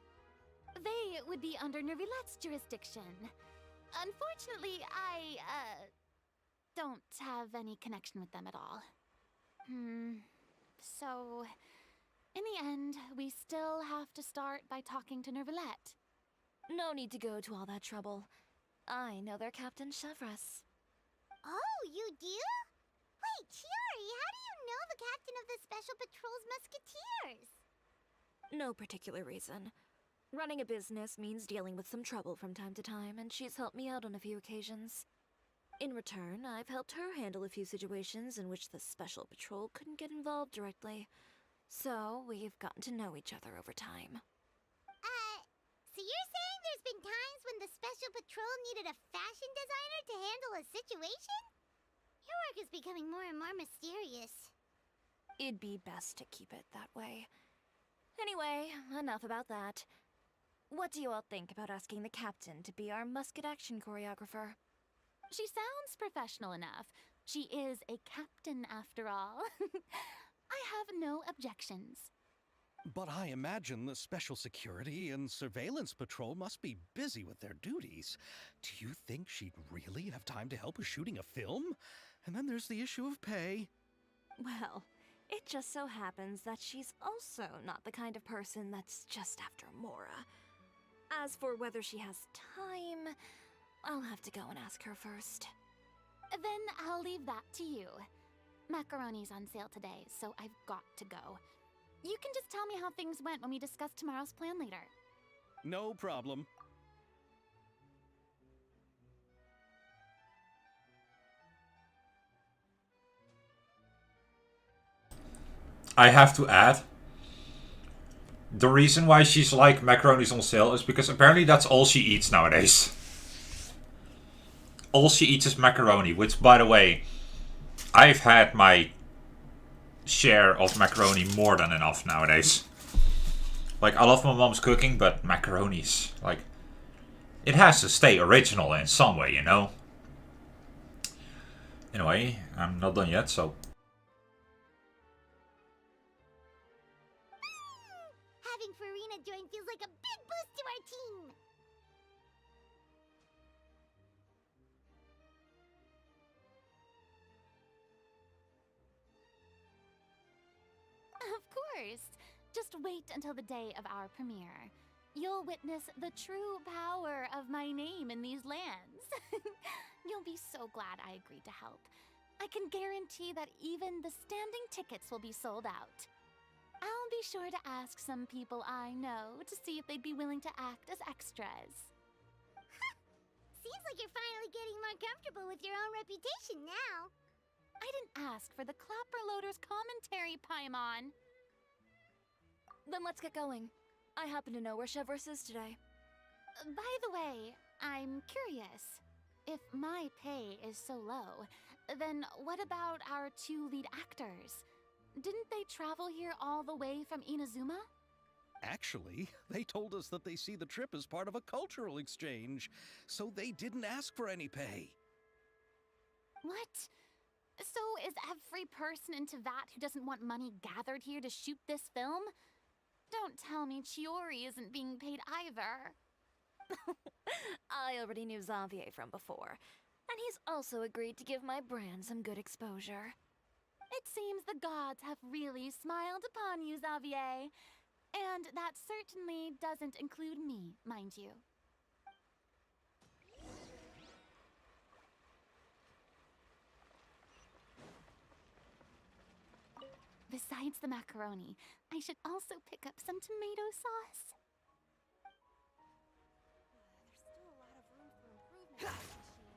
They would be under Nervilette's jurisdiction. Unfortunately, I, don't have any connection with them at all. So, in the end, we still have to start by talking to Nervilette. No need to go to all that trouble. I know their Captain Chevres. Oh, you do? Wait, Chiari, how do you know the captain of the Special Patrol's Musketeers? No particular reason. Running a business means dealing with some trouble from time to time, and she's helped me out on a few occasions. In return, I've helped her handle a few situations in which the Special Patrol couldn't get involved directly. So, we've gotten to know each other over time. So you're saying there's been times when the Special Patrol needed a fashion designer to handle a situation? Your work is becoming more and more mysterious. It'd be best to keep it that way. Anyway, enough about that. What do you all think about asking the captain to be our musket action choreographer? She sounds professional enough. She is a captain after all. I have no objections. But I imagine the Special Security and Surveillance Patrol must be busy with their duties. Do you think she'd really have time to help with shooting a film? And then there's the issue of pay. Well, It just so happens that she's also not the kind of person that's just after Mora. As for whether she has time, I'll have to go and ask her first. Then I'll leave that to you. Macaroni's on sale today, so I've got to go. You can just tell me how things went when we discuss tomorrow's plan later. No problem. I have to add, the reason why she's like macaroni's on sale is because apparently that's all she eats nowadays. All she eats is macaroni, which, by the way, I've had my share of macaroni more than enough nowadays. Like, I love my mom's cooking, but macaroni's, like, it has to stay original in some way, you know? Anyway, I'm not done yet, so... Having Farina join feels like a big boost to our team. Of course. Just wait until the day of our premiere. You'll witness the true power of my name in these lands. You'll be so glad I agreed to help. I can guarantee that even the standing tickets will be sold out. I'll be sure to ask some people I know to see if they'd be willing to act as extras. Seems like you're finally getting more comfortable with your own reputation now. I didn't ask for the Clapper Loader's commentary, Paimon. Then let's get going. I happen to know where Chevreuse is today. By the way, I'm curious. If my pay is so low, then what about our 2 lead actors? Didn't they travel here all the way from Inazuma? Actually, they told us that they see the trip as part of a cultural exchange, so they didn't ask for any pay. What? So is every person in Teyvat who doesn't want money gathered here to shoot this film? Don't tell me Chiori isn't being paid either. I already knew Xavier from before, and he's also agreed to give my brand some good exposure. It seems the gods have really smiled upon you, Xavier. And that certainly doesn't include me, mind you. Besides the macaroni, I should also pick up some tomato sauce. There's still a lot of room for improvement in this machine.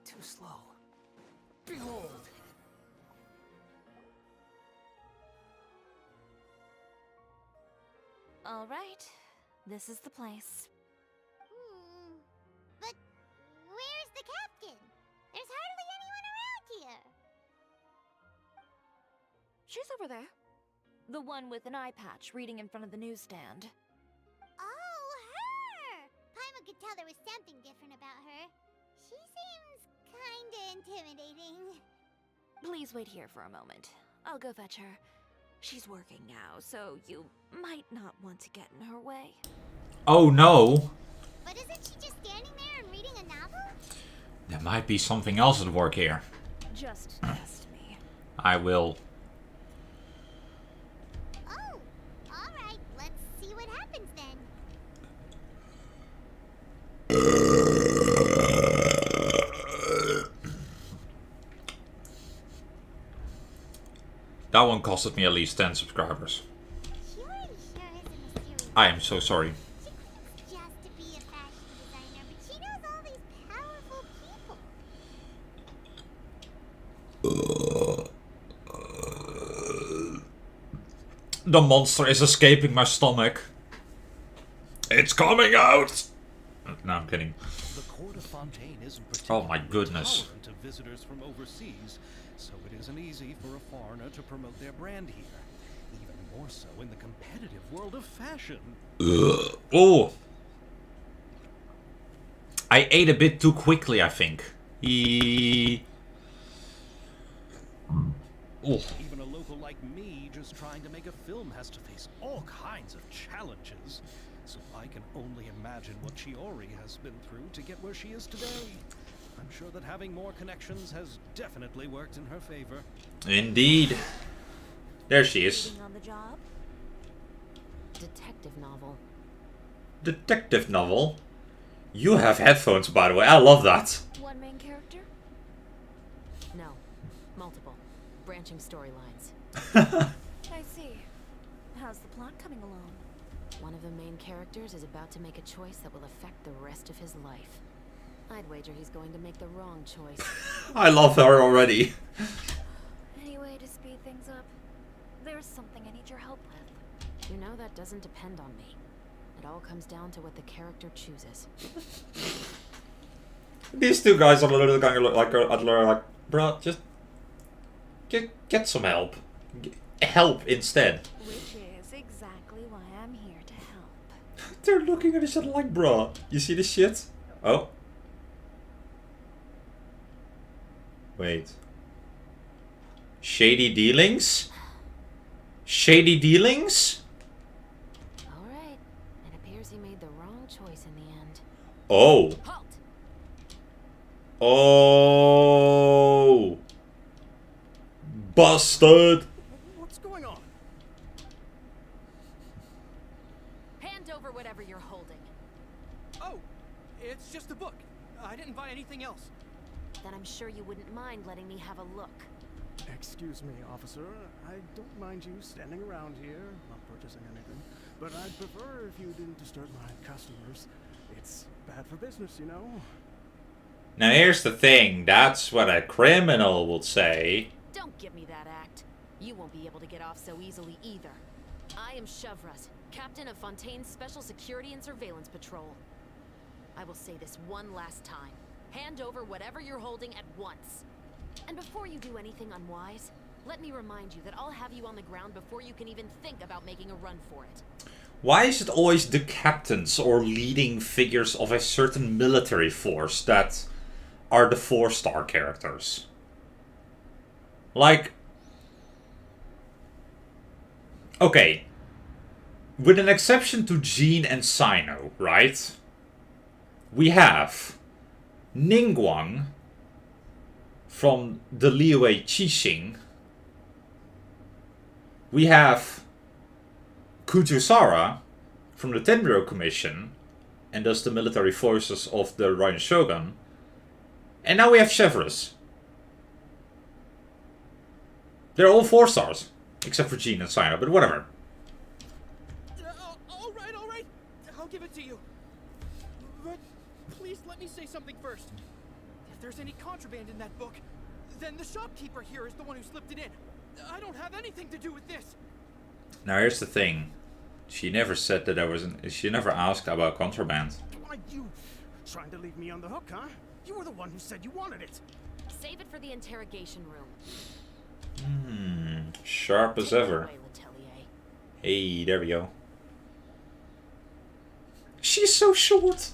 Too slow. Behold! All right, this is the place. But where's the captain? There's hardly anyone around here. She's over there. The one with an eye patch reading in front of the newsstand. Oh, her! Paimon could tell there was something different about her. She seems kinda intimidating. Please wait here for a moment. I'll go fetch her. She's working now, so you might not want to get in her way. Oh no! But isn't she just standing there and reading a novel? There might be something else at work here. Just test me. I will. Oh, alright, let's see what happens then. That one costed me at least 10 subscribers. I am so sorry. She claims just to be a fashion designer, but she knows all these powerful people. The monster is escaping my stomach. It's coming out! No, I'm kidding. The court of Fontaine isn't Oh my particularly goodness. tolerant of visitors from overseas, so it isn't easy for a foreigner to promote their brand here. Even more so in the competitive world of fashion. Oh! I ate a bit too quickly, I think. Even a local like me just trying to make a film has to face all kinds of challenges. So I can only imagine what Chiori has been through to get where she is today. I'm sure that having more connections has definitely worked in her favor. Indeed. There she is. Reading on the job? Detective novel. Detective novel? You have headphones, by the way. I love that. One main character? No. Multiple. Branching storylines. I see. How's the plot coming along? One of the main characters is about to make a choice that will affect the rest of his life. I'd wager he's going to make the wrong choice. I love her already. Any way to speed things up? There's something I need your help with. You know that doesn't depend on me. It all comes down to what the character chooses. These two guys are literally going to look like, bruh, just get some help. Help instead. Which is exactly why I'm here to help. They're looking at each other like, bruh. You see this shit? Oh. Wait. Shady dealings? Shady dealings? Alright. It appears he made the wrong choice in the end. Oh. Halt! Oh. Busted. What's going on? Hand over whatever you're holding. Oh, it's just a book. I didn't buy anything else. Then I'm sure you wouldn't mind letting me have a look. Excuse me, officer. I don't mind you standing around here, not purchasing anything. But I'd prefer if you didn't disturb my customers. It's bad for business, you know? Now here's the thing. That's what a criminal would say. Don't give me that act. You won't be able to get off so easily either. I am Chevras, captain of Fontaine's Special Security and Surveillance Patrol. I will say this one last time. Hand over whatever you're holding at once. And before you do anything unwise, let me remind you that I'll have you on the ground before you can even think about making a run for it. Why is it always the captains or leading figures of a certain military force that are the 4-star characters? Like... Okay. With an exception to Jean and Sino, right? We have Ningguang from the Liyue Qixing. We have Kujusara from the Tenryou Commission, and thus the military forces of the Ryan Shogun. And now we have Chevres. They're all 4 stars, except for Jean and Sino, but whatever. Alright. I'll give it to you. But please let me say something first. If there's any contraband in that book, then the shopkeeper here is the one who slipped it in. I don't have anything to do with this. Now here's the thing. She never said that there was she never asked about contraband. Why, you trying to leave me on the hook, huh? You were the one who said you wanted it. Save it for the interrogation room. Sharp as ever. Away, Letelier. Hey, there we go. She's so short.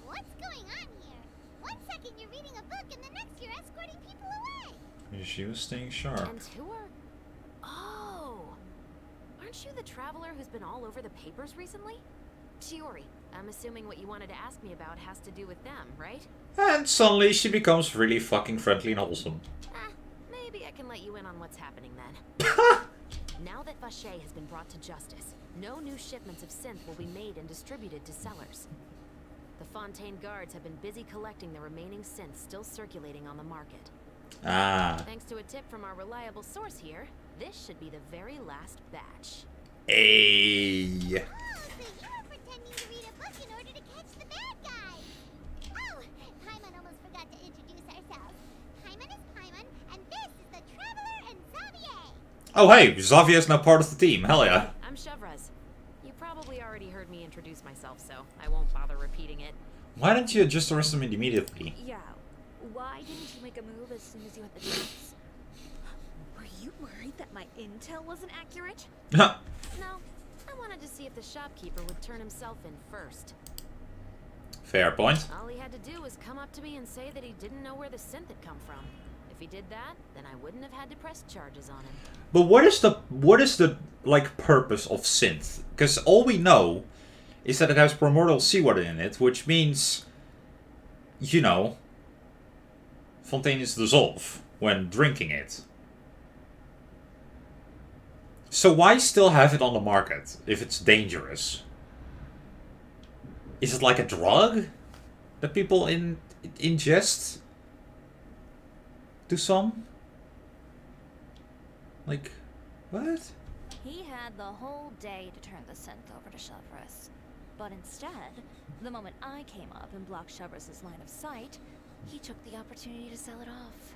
What's going on here? One second you're reading a book and the next you're escorting people away. She was staying sharp. And who are... Oh! Aren't you the traveler who's been all over the papers recently? Chiori, I'm assuming what you wanted to ask me about has to do with them, right? And suddenly she becomes really fucking friendly and wholesome. Maybe I can let you in on what's happening then. Now that Vache has been brought to justice, no new shipments of synth will be made and distributed to sellers. The Fontaine guards have been busy collecting the remaining synth still circulating on the market. Thanks to a tip from our reliable source here, this should be the very last batch. Hey. Oh, so you were pretending to read a book in order to catch the bad guys. Oh, Paimon almost forgot to introduce ourselves. Paimon is Paimon, and this is the Traveler and Xavier. Oh hey, Xavier's now part of the team. Hell yeah. I'm Chevras. You probably already heard me introduce myself, so I won't bother repeating it. Why didn't you just arrest him immediately? Yeah. Why didn't you make a move as soon as you had the chance? My intel wasn't accurate? No, I wanted to see if the shopkeeper would turn himself in first. Fair point. All he had to do was come up to me and say that he didn't know where the synth had come from. If he did that, then I wouldn't have had to press charges on him. But what is the like purpose of synth? Because all we know is that it has primordial seawater in it, which means, you know, Fontaine's dissolve when drinking it. So why still have it on the market if it's dangerous? Is it like a drug that people ingest? To some? Like, what? He had the whole day to turn the synth over to Chevreuse. But instead, the moment I came up and blocked Chevreus's line of sight, he took the opportunity to sell it off.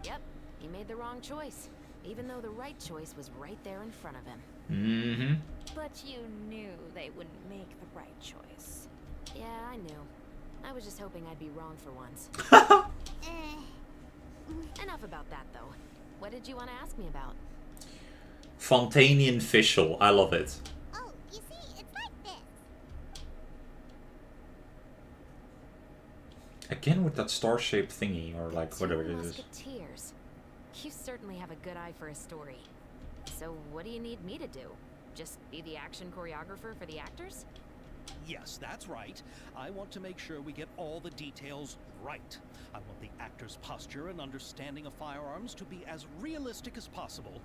Yep, he made the wrong choice, even though the right choice was right there in front of him. Mm-hmm. But you knew they wouldn't make the right choice. Yeah, I knew. I was just hoping I'd be wrong for once. Enough about that, though. What did you want to ask me about? Fontanian Fischl. I love it. Oh, you see, it's like this. Again with that star-shaped thingy, or like whatever it is. Musketeers. You certainly have a good eye for a story. So what do you need me to do? Just be the action choreographer for the actors? Yes, that's right. I want to make sure we get all the details right. I want the actor's posture and understanding of firearms to be as realistic as possible.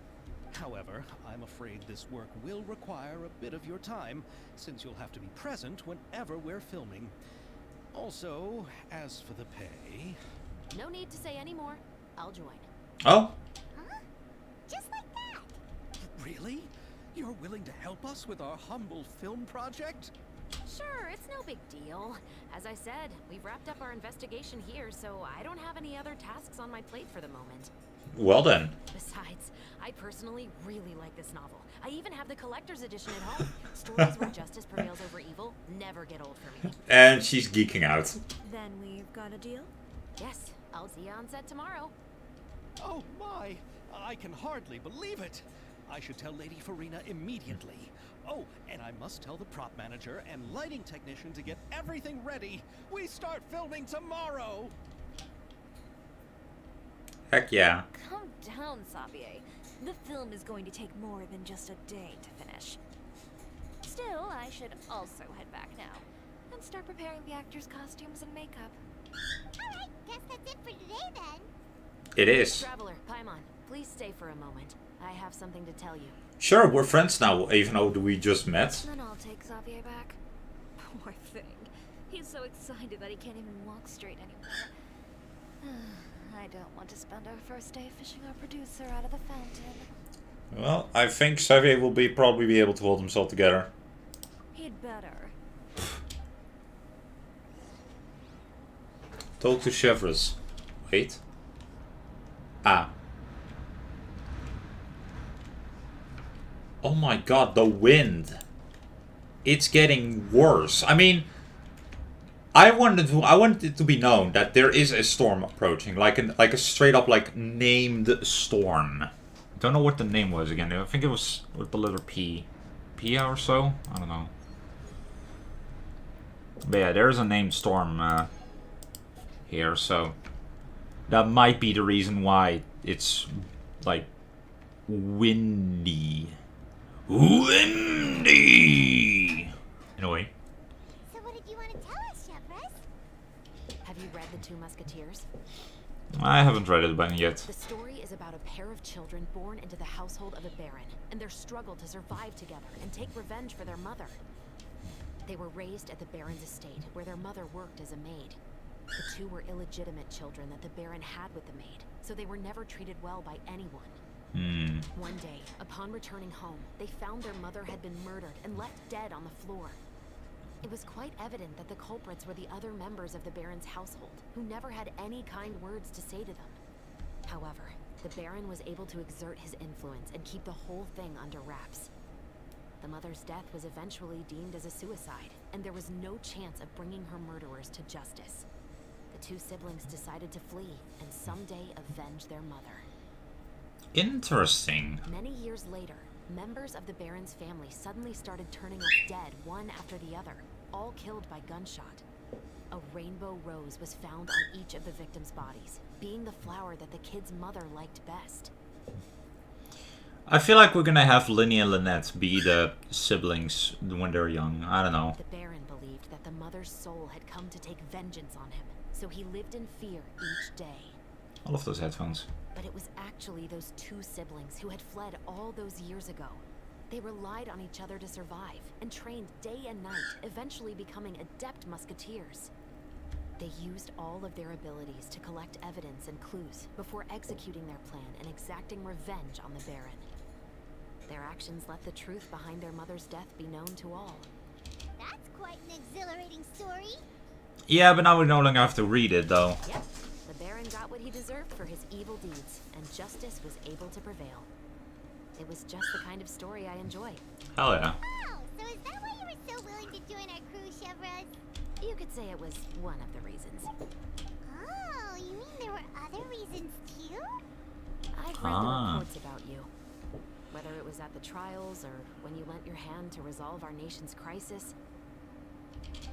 However, I'm afraid this work will require a bit of your time, since you'll have to be present whenever we're filming. Also, as for the pay... No need to say any more. I'll join. Oh? Huh? Just like that. Really? You're willing to help us with our humble film project? Sure, it's no big deal. As I said, we've wrapped up our investigation here, so I don't have any other tasks on my plate for the moment. Well then. Besides, I personally really like this novel. I even have the collector's edition at home. Stories where justice prevails over evil never get old for me. And she's geeking out. Then we've got a deal? Yes, I'll see you on set tomorrow. Oh my! I can hardly believe it! I should tell Lady Farina immediately. Oh, and I must tell the prop manager and lighting technician to get everything ready. We start filming tomorrow! Heck yeah. Calm down, Xavier. The film is going to take more than just a day to finish. Still, I should also head back now and start preparing the actors' costumes and makeup. Alright, guess that's it for today then. It is. Traveler, Paimon, please stay for a moment. I have something to tell you. Sure, we're friends now, even though we just met. Then I'll take Xavier back. Poor thing. He's so excited that he can't even walk straight anymore. I don't want to spend our first day fishing our producer out of the fountain. Well, I think Xavier will probably be able to hold himself together. He'd better. Talk to Chevreuse. Wait. Ah. Oh my god, the wind. It's getting worse. I mean, I want it to be known that there is a storm approaching, like a straight up like named storm. Don't know what the name was again. I think it was with the letter P. Pia or so? I don't know. But yeah, there's a named storm here, so that might be the reason why it's like windy. Windy! Anyway. So what did you want to tell us, Chevreuse? Have you read The Two Musketeers? I haven't read it yet. The story is about a pair of children born into the household of a baron, and their struggle to survive together and take revenge for their mother. They were raised at the baron's estate, where their mother worked as a maid. The two were illegitimate children that the baron had with the maid, so they were never treated well by anyone. One day, upon returning home, they found their mother had been murdered and left dead on the floor. It was quite evident that the culprits were the other members of the Baron's household, who never had any kind words to say to them. However, the Baron was able to exert his influence and keep the whole thing under wraps. The mother's death was eventually deemed as a suicide, and there was no chance of bringing her murderers to justice. The two siblings decided to flee and someday avenge their mother. Interesting. Many years later, members of the Baron's family suddenly started turning up dead one after the other, all killed by gunshot. A rainbow rose was found on each of the victims' bodies, being the flower that the kid's mother liked best. I feel like we're gonna have Linny and Lynette be the siblings when they're young. I don't know. The Baron believed that the mother's soul had come to take vengeance on him, so he lived in fear each day. I love those headphones. But it was actually those two siblings who had fled all those years ago. They relied on each other to survive, and trained day and night, eventually becoming adept musketeers. They used all of their abilities to collect evidence and clues before executing their plan and exacting revenge on the Baron. Their actions let the truth behind their mother's death be known to all. That's quite an exhilarating story. Yeah, but now we no longer have to read it, though. Yep, the Baron got what he deserved for his evil deeds, and justice was able to prevail. It was just the kind of story I enjoy. Hell yeah. Oh, so is that why you were so willing to join our crew, Chevrolet? You could say it was one of the reasons. Oh, you mean there were other reasons too? I've read the reports about you. Whether it was at the trials or when you lent your hand to resolve our nation's crisis,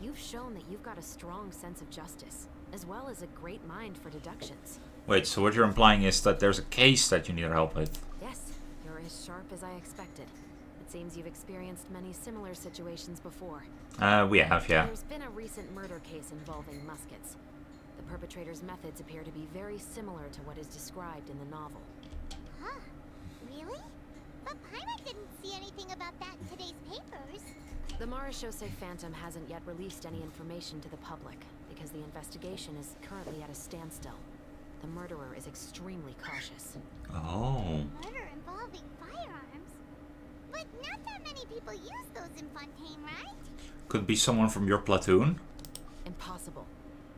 you've shown that you've got a strong sense of justice, as well as a great mind for deductions. Wait, so what you're implying is that there's a case that you need help with? Yes, you're as sharp as I expected. It seems you've experienced many similar situations before. We have, yeah. There's been a recent murder case involving muskets. The perpetrator's methods appear to be very similar to what is described in the novel. Huh? Really? But Paimon didn't see anything about that in today's papers. The Marechaussee Phantom hasn't yet released any information to the public, because the investigation is currently at a standstill. The murderer is extremely cautious. Oh. Murder involving firearms? But not that many people use those in Fontaine, right? Could be someone from your platoon? Impossible.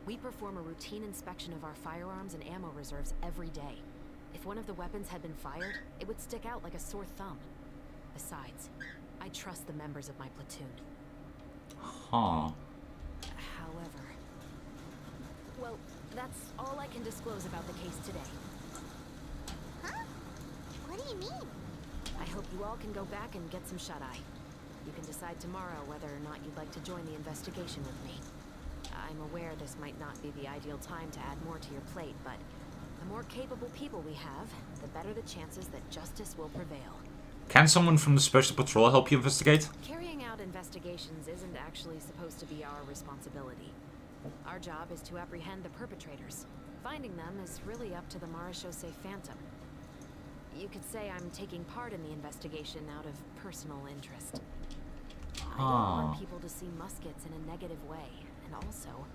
We perform a routine inspection of our firearms and ammo reserves every day. If one of the weapons had been fired, it would stick out like a sore thumb. Besides, I trust the members of my platoon. Huh. However... Well, that's all I can disclose about the case today. Huh? What do you mean? I hope you all can go back and get some shut-eye. You can decide tomorrow whether or not you'd like to join the investigation with me. I'm aware this might not be the ideal time to add more to your plate, but the more capable people we have, the better the chances that justice will prevail. Can someone from the Special Patrol help you investigate? Carrying out investigations isn't actually supposed to be our responsibility. Our job is to apprehend the perpetrators. Finding them is really up to the Marechaussee Phantom. You could say I'm taking part in the investigation out of personal interest. I don't want people to see muskets in a negative way, and also,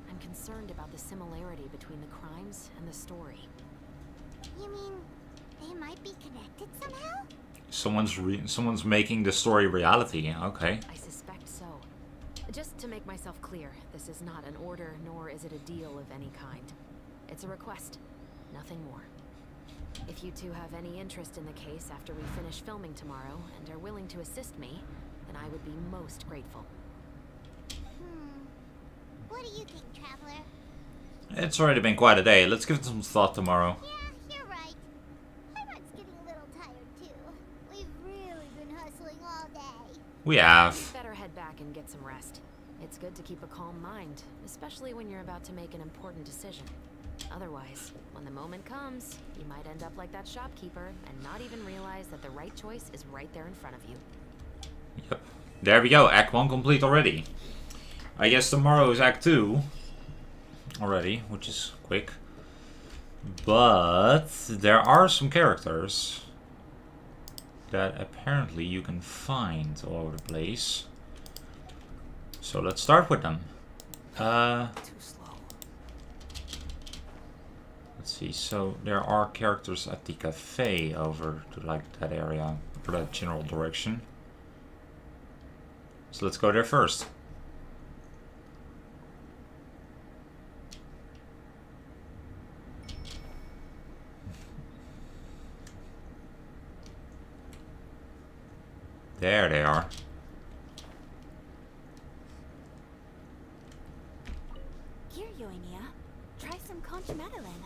I'm concerned about the similarity between the crimes and the story. You mean they might be connected somehow? Someone's making the story reality. Okay. I suspect so. Just to make myself clear, this is not an order, nor is it a deal of any kind. It's a request, nothing more. If you two have any interest in the case after we finish filming tomorrow and are willing to assist me, then I would be most grateful. What do you think, Traveler? It's already been quite a day. Let's give it some thought tomorrow. Yeah, you're right. Paimon's getting a little tired too. We've really been hustling all day. We have. You'd better head back and get some rest. It's good to keep a calm mind, especially when you're about to make an important decision. Otherwise, when the moment comes, you might end up like that shopkeeper and not even realize that the right choice is right there in front of you. Yep. There we go. Act 1 complete already. I guess tomorrow is Act 2 already, which is quick. But there are some characters that apparently you can find all over the place. So let's start with them. Let's see. So there are characters at the cafe over to like that area, or that general direction. So let's go there first. There they are. Here, Yoenia. Try some conch madeline.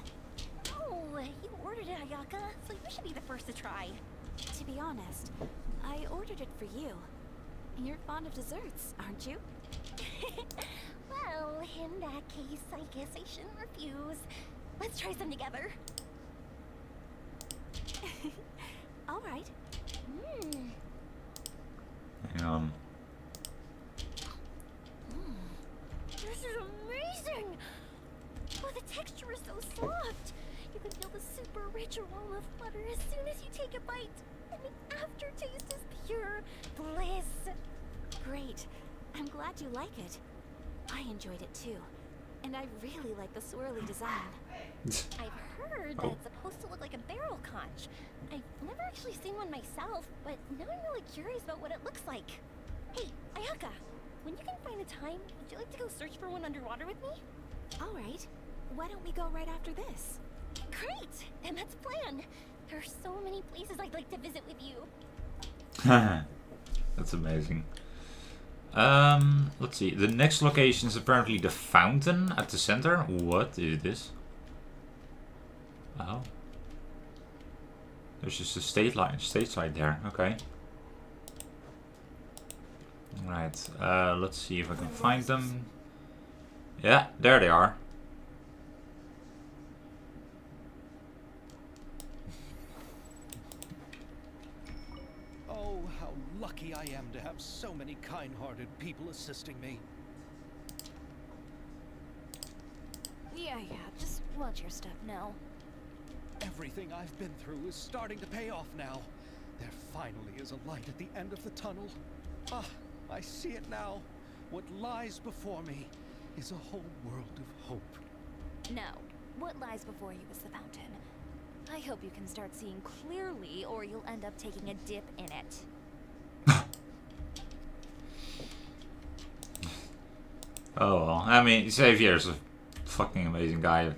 Oh, Oh, you ordered it, Ayaka, so you should be the first to try. To be honest, I ordered it for you. You're fond of desserts, aren't you? Well, in that case, I guess I shouldn't refuse. Let's try some together. All right. Hang on. This is amazing! Oh, the texture is so soft. You can feel the super rich aroma of butter as soon as you take a bite. And the aftertaste is pure bliss. Great. I'm glad you like it. I enjoyed it too. And I really like the swirly design. I've heard that it's supposed to look like a barrel conch. I've never actually seen one myself, but now I'm really curious about what it looks like. Hey, Ayaka, when you can find the time, would you like to go search for one underwater with me? All right. Why don't we go right after this? Great! Then let's plan. There are so many places I'd like to visit with you. That's amazing. Let's see. The next location is apparently the fountain at the center. What is this? Oh. There's just a stage light there. Okay. Right. Let's see if I can find them. Yeah, there they are. Oh, how lucky I am to have so many kind-hearted people assisting me. Yeah, just watch your step now. Everything I've been through is starting to pay off now. There finally is a light at the end of the tunnel. Ah, I see it now. What lies before me is a whole world of hope. No, what lies before you is the fountain. I hope you can start seeing clearly, or you'll end up taking a dip in it. Oh well. I mean, Xavier's a fucking amazing guy.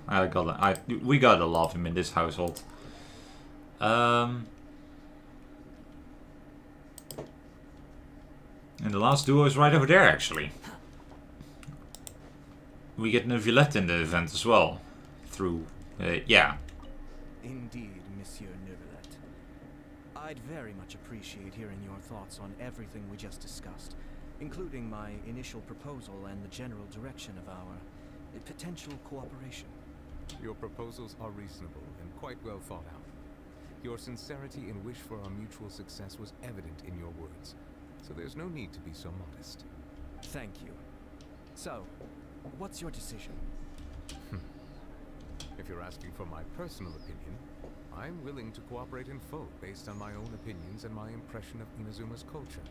We gotta love him in this household. And the last duo is right over there, actually. We get Navia in the event as well. Through, yeah. Indeed, Monsieur Neuvillette. I'd very much appreciate hearing your thoughts on everything we just discussed, including my initial proposal and the general direction of our potential cooperation. Your proposals are reasonable and quite well thought out. Your sincerity and wish for our mutual success was evident in your words, so there's no need to be so modest. Thank you. So, what's your decision? If you're asking for my personal opinion, I'm willing to cooperate in full based on my own opinions and my impression of Inazuma's culture.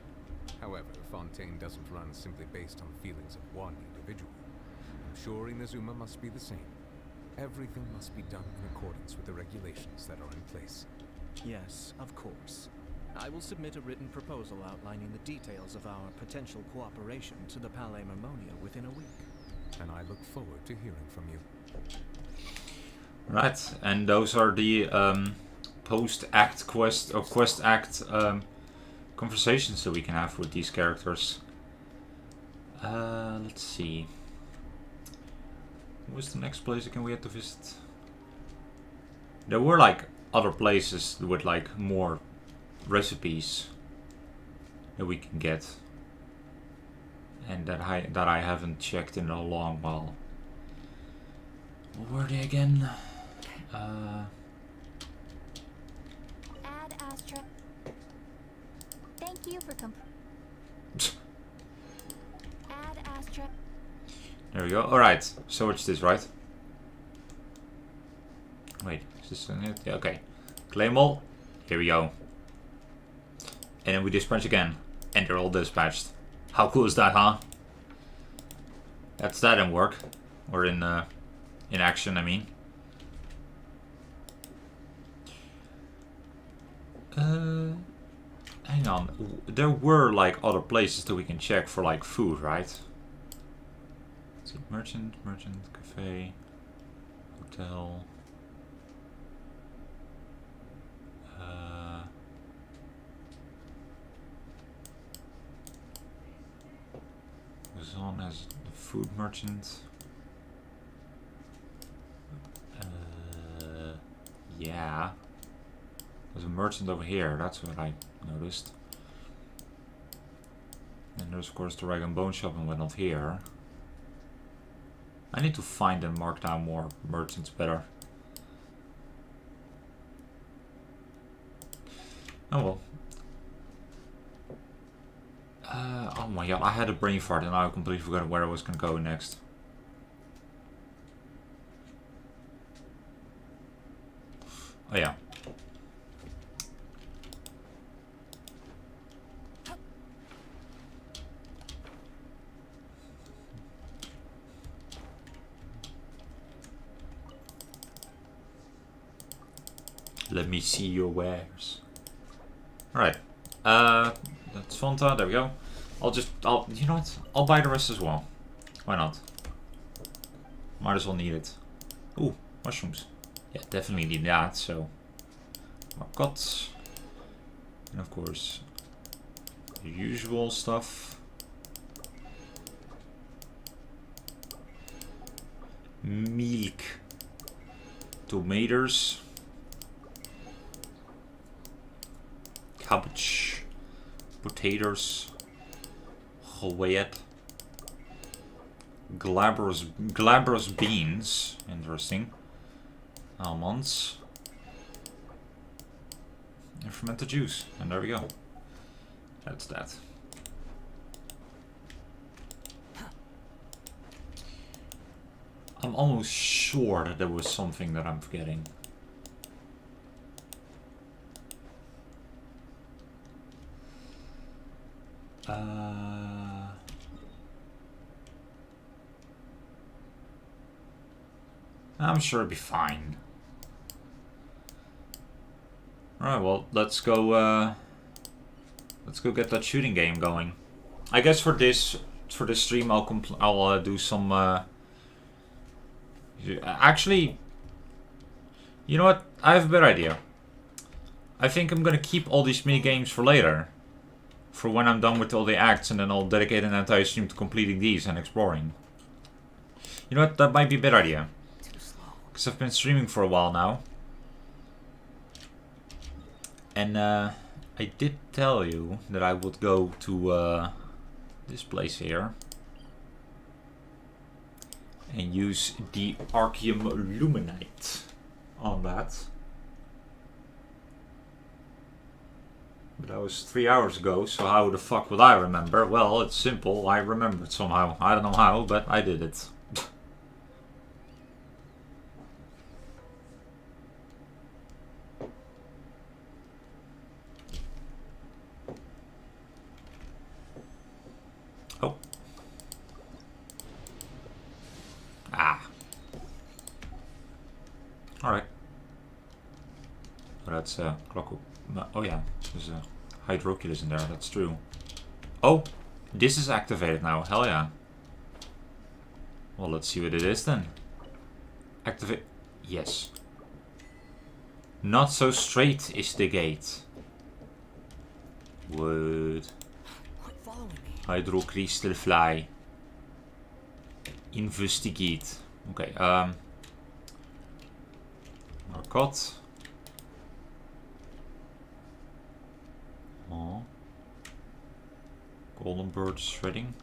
However, Fontaine doesn't run simply based on the feelings of one individual. I'm sure Inazuma must be the same. Everything must be done in accordance with the regulations that are in place. Yes, of course. I will submit a written proposal outlining the details of our potential cooperation to the Palais Mermonia within a week. And I look forward to hearing from you. Right, and those are the post-act quest or quest-act conversations that we can have with these characters. Let's see. What's the next place again we had to visit? There were like other places with like more recipes that we can get, and that I haven't checked in a long while. What were they again? Ad Astra. Thank you for Ad Astra. There we go. Alright, so it's this, right? Wait, is this it? Yeah, okay. Claim all. Here we go. And then we dispatch again. And they're all dispatched. How cool is that, huh? That's that in work. Or in action, I mean. Hang on. There were like other places that we can check for like food, right? Is it merchant, cafe, hotel. Zon as the food merchant. Yeah. There's a merchant over here, that's what I noticed. And there's of course the rag and bone shop and whatnot here. I need to find and mark down more merchants better. Oh well. Oh my god, I had a brain fart and I completely forgot where I was gonna go next. Oh yeah. Let me see your wares. Alright. That's Fanta, there we go. You know what? I'll buy the rest as well. Why not? Might as well need it. Ooh, mushrooms. Yeah, definitely need that, so. Marcotte. And of course, the usual stuff. Milk. Tomatoes. Cabbage. Potatoes. Goyette. Glabrous beans. Interesting. Almonds. And fermented juice. And there we go. That's that. I'm almost sure that there was something that I'm forgetting. I'm sure it'll be fine. Alright, well, let's go get that shooting game going. I guess for this stream I'll do some actually, you know what? I have a better idea. I think I'm gonna keep all these mini games for later. For when I'm done with all the acts, and then I'll dedicate an entire stream to completing these and exploring. You know what? That might be a better idea. Because I've been streaming for a while now. And I did tell you that I would go to this place here. And use the Arceum Luminite on that. But that was 3 hours ago, so how the fuck would I remember? Well, it's simple, I remembered somehow. I don't know how, but I did it. Oh. Ah. Alright. Oh, that's clock. Oh yeah, there's a hydroculus in there, that's true. Oh, this is activated now, hell yeah. Well, let's see what it is then. Activate. Yes. Not so straight is the gate. What? Hydrocrystal fly. Investigate. Okay, Marcotte. Oh. Golden bird shredding.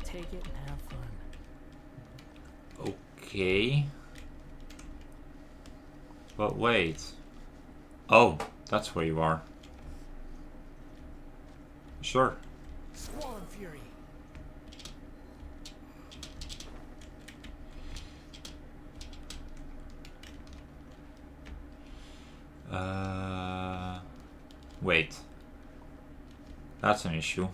Take it and have fun. Okay. But wait. Oh, that's where you are. Sure. Squall Fury. Wait. That's an issue.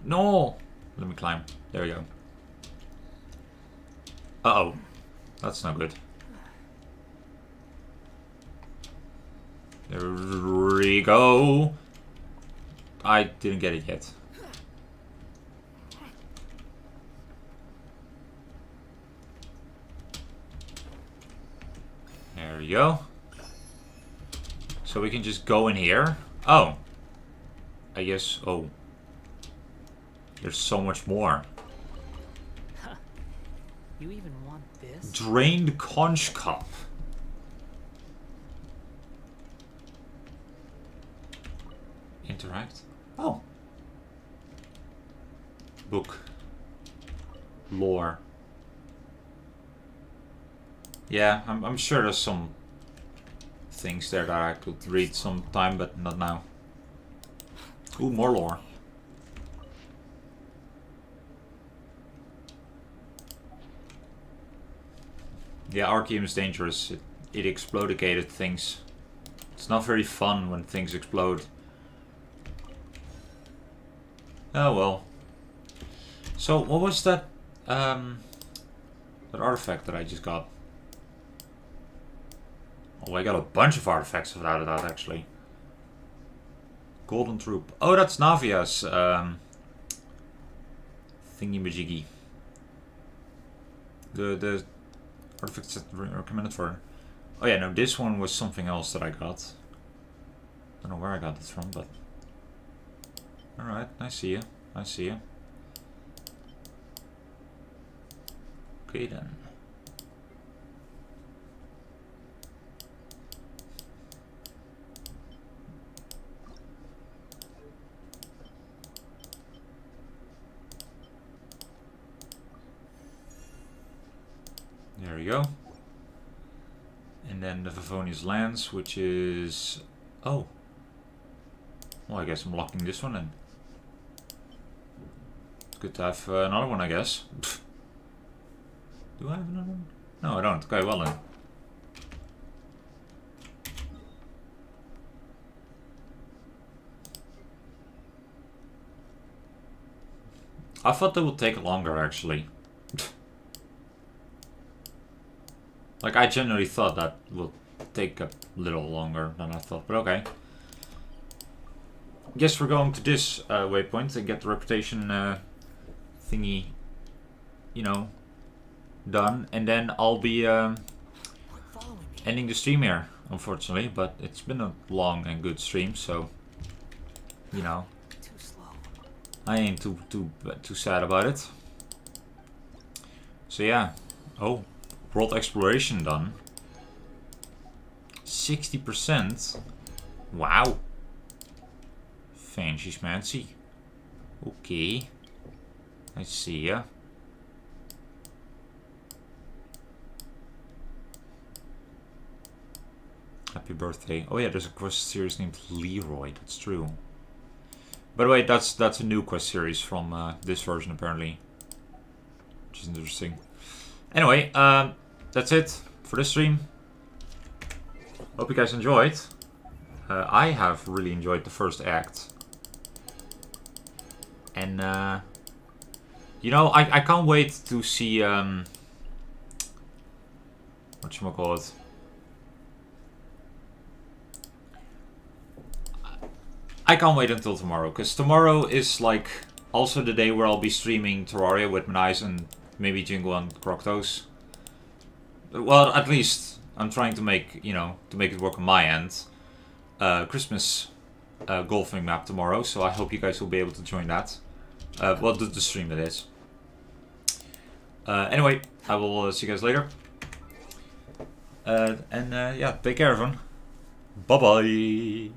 No! Let me climb. There we go. Uh-oh. That's not good. There we go. I didn't get it yet. There we go. So we can just go in here. Oh. I guess... Oh. There's so much more. Huh. You even want this? Drained conch cup. Interact. Oh. Book. Lore. Yeah, I'm sure there's some things there that I could read sometime, but not now. Ooh, more lore. Yeah, Arceum is dangerous. It explodicated things. It's not very fun when things explode. Oh well. So what was that that artifact that I just got? Oh, I got a bunch of artifacts without a doubt, actually. Golden Troop. Oh, that's Navia's thingy-majiggy. The artifacts that were recommended for her. Oh yeah, no, this one was something else that I got. Don't know where I got it from, but... Alright, I see you. I see you. Okay then. There we go. And then the Favonius Lance, which is... Oh. Well, I guess I'm locking this one in. It's good to have another one, I guess. Do I have another one? No, I don't. Okay, well then. I thought that would take longer, actually. Like, I genuinely thought that would take a little longer than I thought, but okay. Guess we're going to this waypoint and get the reputation thingy, you know, done. And then I'll be ending the stream here, unfortunately. But it's been a long and good stream, so, you know, I ain't too sad about it. So yeah. Oh. World exploration done. 60%. Wow. Fancy schmancy. Okay. I see ya. Happy birthday. Oh yeah, there's a quest series named Leroy. That's true. By the way, that's a new quest series from this version apparently. Which is interesting. Anyway, that's it for this stream. Hope you guys enjoyed. I have really enjoyed the first act. And, you know, I can't wait to see, whatchamacallit. I can't wait until tomorrow, because tomorrow is, like, also the day where I'll be streaming Terraria with Manise and maybe Jingle and Croctos. Well, at least I'm trying to make, you know, to make it work on my end. Christmas golfing map tomorrow, so I hope you guys will be able to join that. Well, the stream that is. Anyway, I will see you guys later. And yeah, take care everyone. Bye bye.